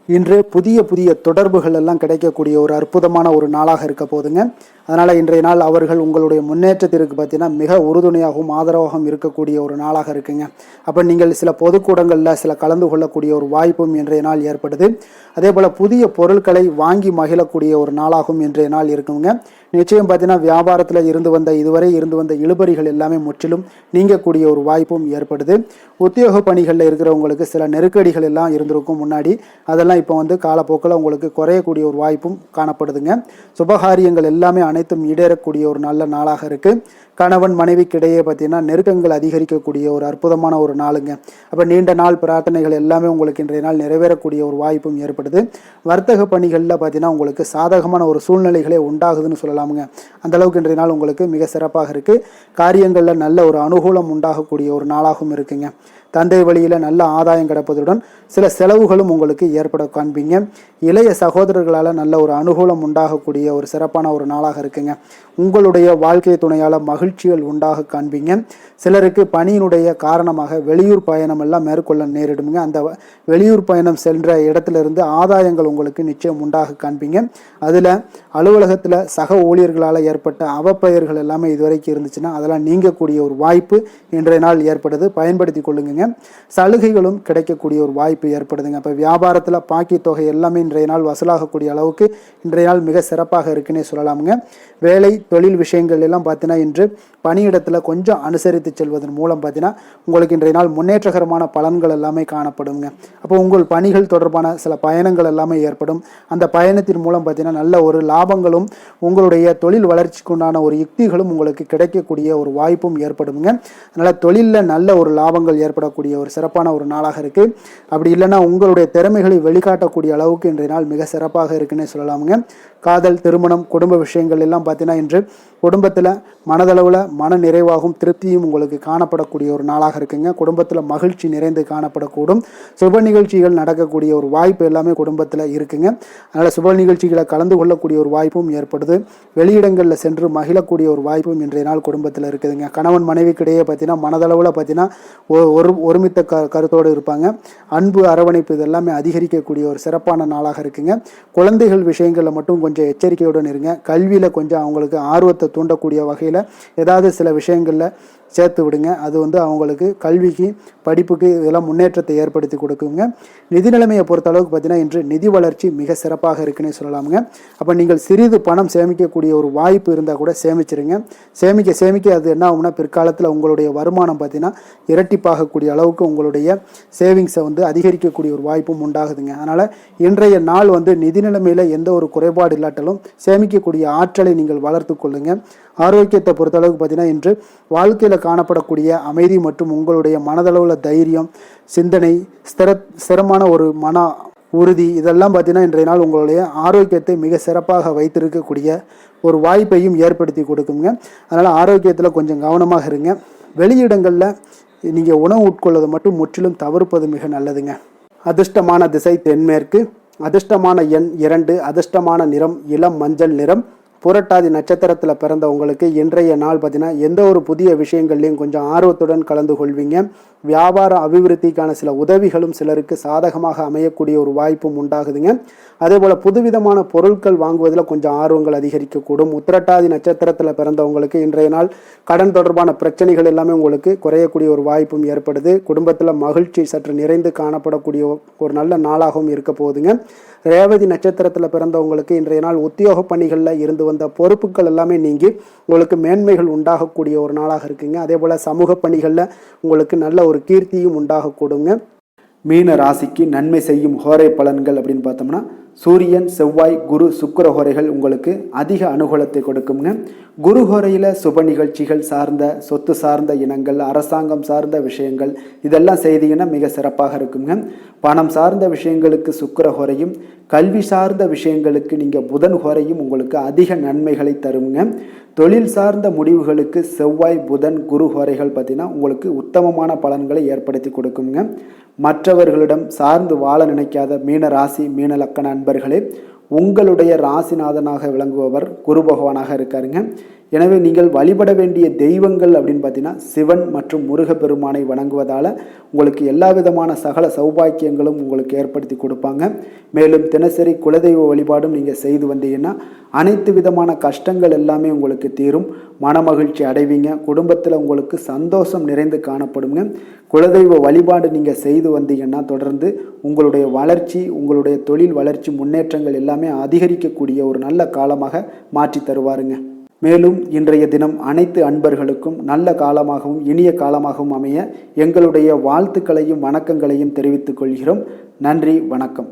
இன்று புதிய தொடர்புகள் எல்லாம் கிடைக்கக்கூடிய ஒரு அற்புதமான ஒரு நாளாக இருக்க போதுங்க. அதனால் இன்றைய நாள் அவர்கள் உங்களுடைய முன்னேற்றத்திற்கு பார்த்தீங்கன்னா மிக உறுதுணையாகவும் ஆதரவாகவும் இருக்கக்கூடிய ஒரு நாளாக இருக்குங்க. அப்போ நீங்கள் சில பொதுக்கூடங்களில் சில கலந்து கொள்ளக்கூடிய ஒரு வாய்ப்பும் இன்றைய நாள் ஏற்படுது. அதே போல் புதிய பொருட்களை வாங்கி மகிழக்கூடிய ஒரு நாளாகவும் இன்றைய நாள் இருக்குங்க. நிச்சயம் பார்த்தீங்கன்னா வியாபாரத்தில் இதுவரை இருந்து வந்த இழுபறிகள் எல்லாமே முற்றிலும் நீங்கக்கூடிய ஒரு வாய்ப்பும் ஏற்படுது. உத்தியோக பணிகளில் இருக்கிறவங்களுக்கு சில நெருக்கடிகள் எல்லாம் இருந்திருக்கும் முன்னாடி, அதெல்லாம் இப்போ காலப்போக்கில் உங்களுக்கு குறையக்கூடிய ஒரு வாய்ப்பும் காணப்படுதுங்க. சுபகாரியங்கள் எல்லாமே அனைத்தும் ஈடேறக்கூடிய ஒரு நல்ல நாளாக இருக்குது. கணவன் மனைவிக்கிடையே பார்த்தீங்கன்னா நெருக்கங்கள் அதிகரிக்கக்கூடிய ஒரு அற்புதமான ஒரு நாளுங்க. அப்போ நீண்ட நாள் பிரார்த்தனைகள் எல்லாமே உங்களுக்கு இன்றைய நாள் நிறைவேறக்கூடிய ஒரு வாய்ப்பும் ஏற்படுது. வர்த்தக பணிகளில் பார்த்தீங்கன்னா உங்களுக்கு சாதகமான ஒரு சூழ்நிலைகளே உண்டாகுதுன்னு சொல்லலாமுங்க. அந்தளவுக்கு இன்றைய நாள் உங்களுக்கு மிக சிறப்பாக இருக்குது. காரியங்களில் நல்ல ஒரு அனுகூலம் உண்டாகக்கூடிய ஒரு நாளாகவும் இருக்குங்க. தந்தை வழியில் நல்ல ஆதாயம் கிடைப்பதுடன் சில செலவுகளும் உங்களுக்கு ஏற்பட காண்பீங்க. இளைய சகோதரர்களால் நல்ல ஒரு அனுகூலம் உண்டாகக்கூடிய ஒரு சிறப்பான ஒரு நாளாக இருக்குங்க. உங்களுடைய வாழ்க்கை துணையால் மகிழ்ச்சிகள் உண்டாக காண்பீங்க. சிலருக்கு பணியினுடைய காரணமாக வெளியூர் பயணம் எல்லாம் மேற்கொள்ள நேரிடுங்க. அந்த வெளியூர் பயணம் சென்ற இடத்திலிருந்து ஆதாயங்கள் உங்களுக்கு நிச்சயம் உண்டாக காண்பீங்க. அதில் அலுவலகத்தில் சக ஊழியர்களால் ஏற்பட்ட அவப்பெயர்கள் எல்லாமே இதுவரைக்கும் இருந்துச்சுன்னா அதெல்லாம் நீங்கக்கூடிய ஒரு வாய்ப்பு இன்றைய நாள் ஏற்படுது. பயன்படுத்தி கொள்ளுங்க. சலுகைகளும் கிடைக்கக்கூடிய ஒரு வாய்ப்பு ஏற்படுதுங்க. இப்போ வியாபாரத்தில் பாக்கி தொகை எல்லாமே இன்றைய நாள் வசூலாகக்கூடிய அளவுக்கு இன்றைய நாள் மிக சிறப்பாக இருக்குன்னே சொல்லலாமுங்க. வேலை தொழில் விஷயங்கள் எல்லாம் பார்த்தீங்கன்னா இன்று பணியிடத்தில் கொஞ்சம் அனுசரித்து செல்வதன் மூலம் பார்த்தீங்கன்னா உங்களுக்கு இன்றைய நாள் முன்னேற்றகரமான பலன்கள் எல்லாமே காணப்படுங்க. அப்போ உங்கள் பணிகள் தொடர்பான சில பயணங்கள் எல்லாமே ஏற்படும். அந்த பயணத்தின் மூலம் பார்த்தீங்கன்னா நல்ல ஒரு லாபங்களும் உங்களுடைய தொழில் வளர்ச்சிக்கு உண்டான ஒரு யுக்திகளும் உங்களுக்கு கிடைக்கக்கூடிய ஒரு வாய்ப்பும் ஏற்படுங்க. அதனால் தொழிலில் நல்ல ஒரு லாபங்கள் ஏற்படக்கூடிய ஒரு சிறப்பான ஒரு நாளாக இருக்குது. அப்படி இல்லைன்னா உங்களுடைய திறமைகளை வெளிக்காட்டக்கூடிய அளவுக்கு இன்றைய நாள் மிக சிறப்பாக இருக்குன்னே சொல்லலாமுங்க. காதல், திருமணம், குடும்ப விஷயங்கள் எல்லாம் பார்த்தீங்கன்னா இன்று குடும்பத்தில் மனதளவில் மன நிறைவாகவும் திருப்தியும் உங்களுக்கு காணப்படக்கூடிய ஒரு நாளாக இருக்குங்க. குடும்பத்தில் மகிழ்ச்சி நிறைந்து காணப்படக்கூடும். சுப நிகழ்ச்சிகள் நடக்கக்கூடிய ஒரு வாய்ப்பு எல்லாமே குடும்பத்தில் இருக்குங்க. அதனால் சுப நிகழ்ச்சிகளை கலந்து கொள்ளக்கூடிய ஒரு வாய்ப்பும் ஏற்படுது. வெளியிடங்களில் சென்று மகிழக்கூடிய ஒரு வாய்ப்பும் இன்றைய நாள் குடும்பத்தில் இருக்குதுங்க. கணவன் மனைவிக்கிடையே பார்த்தீங்கன்னா மனதளவில் பார்த்தீங்கன்னா ஒருமித்த கருத்தோடு இருப்பாங்க. அன்பு, அரவணைப்பு இதெல்லாமே அதிகரிக்கக்கூடிய ஒரு சிறப்பான நாளாக இருக்குங்க. குழந்தைகள் விஷயங்களில் மட்டும் கொஞ்சம் எச்சரிக்கையுடன் இருங்க. கல்வியில் கொஞ்சம் அவங்களுக்கு ஆர்வத்தை தூண்டக்கூடிய வகையில் ஏதாவது சில விஷயங்களில் சேர்த்து விடுங்க. அது அவங்களுக்கு கல்விக்கு, படிப்புக்கு இதெல்லாம் முன்னேற்றத்தை ஏற்படுத்தி கொடுக்குங்க. நிதி நிலைமையை பொறுத்த அளவுக்கு பார்த்தீங்கன்னா இன்று நிதி வளர்ச்சி மிக சிறப்பாக இருக்குன்னே சொல்லலாமுங்க. அப்போ நீங்கள் சிறிது பணம் சேமிக்கக்கூடிய ஒரு வாய்ப்பு இருந்தால் கூட சேமிச்சிருங்க. சேமிக்க அது என்ன ஆகும்னா பிற்காலத்தில் உங்களுடைய வருமானம் பார்த்தீங்கன்னா இரட்டிப்பாகக்கூடிய அளவுக்கு உங்களுடைய சேவிங்ஸை அதிகரிக்கக்கூடிய ஒரு வாய்ப்பும் உண்டாகுதுங்க. அதனால் இன்றைய நாள் நிதி நிலைமையில் எந்த ஒரு குறைபாடு இல்லாட்டாலும் சேமிக்கக்கூடிய ஆற்றலை நீங்கள் வளர்த்து கொள்ளுங்க. ஆரோக்கியத்தை பொறுத்தளவுக்கு பார்த்தீங்கன்னா இன்று வாழ்க்கையில் காணப்படக்கூடிய அமைதி மற்றும் உங்களுடைய மனதளவில் தைரியம், சிந்தனை, ஸ்திரமான ஒரு மன உறுதி இதெல்லாம் பார்த்தீங்கன்னா இன்றைய நாள் உங்களுடைய ஆரோக்கியத்தை மிக சிறப்பாக வைத்திருக்கக்கூடிய ஒரு வாய்ப்பையும் ஏற்படுத்தி கொடுக்குங்க. அதனால் ஆரோக்கியத்தில் கொஞ்சம் கவனமாக இருங்க. வெளியிடங்களில் நீங்கள் உணவு உட்கொள்வதை மட்டும் முற்றிலும் தவிர்ப்பது மிக நல்லதுங்க. அதிர்ஷ்டமான திசை தென்மேற்கு, அதிர்ஷ்டமான எண் 2, அதிர்ஷ்டமான நிறம் இளம் மஞ்சள் நிறம். புரட்டாதி நட்சத்திரத்தில் பிறந்த உங்களுக்கு இன்றைய நாள் பார்த்தீங்கன்னா எந்த ஒரு புதிய விஷயங்கள்லையும் கொஞ்சம் ஆர்வத்துடன் கலந்து கொள்வீங்க. வியாபார அபிவிருத்திக்கான சில உதவிகளும் சிலருக்கு சாதகமாக அமையக்கூடிய ஒரு வாய்ப்பும் உண்டாகுதுங்க. அதே போல் புதுவிதமான பொருட்கள் வாங்குவதில் கொஞ்சம் ஆர்வங்கள் அதிகரிக்கக்கூடும். உத்திரட்டாதி நட்சத்திரத்தில் பிறந்தவங்களுக்கு இன்றைய நாள் கடன் தொடர்பான பிரச்சனைகள் எல்லாமே உங்களுக்கு குறையக்கூடிய ஒரு வாய்ப்பும் ஏற்படுது. குடும்பத்தில் மகிழ்ச்சி சற்று நிறைந்து காணப்படக்கூடிய ஒரு நல்ல நாளாகவும் இருக்க போகுதுங்க. ரேவதி நட்சத்திரத்தில் பிறந்தவங்களுக்கு இன்றைய நாள் உத்தியோக பணிகளில் இருந்து வந்த பொறுப்புகள் எல்லாமே நீங்கி உங்களுக்கு மேன்மைகள் உண்டாகக்கூடிய ஒரு நாளாக இருக்குங்க. அதே போல் சமூக பணிகளில் உங்களுக்கு நல்ல ஒரு கீர்த்தியும் உண்டாகக்கூடுங்க. மீன ராசிக்கு நன்மை செய்யும் ஹோரை பலன்கள் அப்படின்னு பார்த்தோம்னா சூரியன், செவ்வாய், குரு, சுக்கிர ஹோரைகள் உங்களுக்கு அதிக அனுகூலத்தை கொடுக்குங்க. குரு ஹோரையில் சுப நிகழ்ச்சிகள் சார்ந்த, சொத்து சார்ந்த இனங்கள், அரசாங்கம் சார்ந்த விஷயங்கள் இதெல்லாம் செய்தீங்கன்னா மிக சிறப்பாக இருக்குங்க. பணம் சார்ந்த விஷயங்களுக்கு சுக்கிர ஹோரையும், கல்வி சார்ந்த விஷயங்களுக்கு நீங்கள் புதன் ஹோரையும் உங்களுக்கு அதிக நன்மைகளை தருங்க. தொழில் சார்ந்த முடிவுகளுக்கு செவ்வாய், புதன், குரு ஹோரைகள் பார்த்தீங்கன்னா உங்களுக்கு உத்தமமான பலன்களை ஏற்படுத்தி கொடுக்குங்க. மற்றவர்களிடம் சார்ந்து வாழ நினைக்காத மீன ராசி, மீன லக்கண அன்பர்களே, உங்களுடைய ராசிநாதனாக விளங்குபவர் குரு பகவானாக இருக்காருங்க. எனவே நீங்கள் வழிபட வேண்டிய தெய்வங்கள் அப்படின்னு பார்த்தீங்கன்னா சிவன் மற்றும் முருகப்பெருமானை வணங்குவதால் உங்களுக்கு எல்லா விதமான சகல சௌபாக்கியங்களும் உங்களுக்கு ஏற்படுத்தி கொடுப்பாங்க. மேலும் தினசரி குலதெய்வ வழிபாடும் நீங்கள் செய்து வந்தீங்கன்னா அனைத்து விதமான கஷ்டங்கள் எல்லாமே உங்களுக்கு தீரும். மனமகிழ்ச்சி அடைவீங்க. குடும்பத்தில் உங்களுக்கு சந்தோஷம் நிறைந்து காணப்படுங்க. குலதெய்வ வழிபாடு நீங்கள் செய்து வந்தீங்கன்னா தொடர்ந்து உங்களுடைய வளர்ச்சி, உங்களுடைய தொழில் வளர்ச்சி, முன்னேற்றங்கள் எல்லாமே அதிகரிக்கக்கூடிய ஒரு நல்ல காலமாக மாற்றி தருவாருங்க. மேலும் இன்றைய தினம் அனைத்து அன்பர்களுக்கும் நல்ல காலமாகவும் இனிய காலமாகவும் அமைய எங்களுடைய வாழ்த்துக்களையும் வணக்கங்களையும் தெரிவித்துக் கொள்கிறோம். நன்றி, வணக்கம்.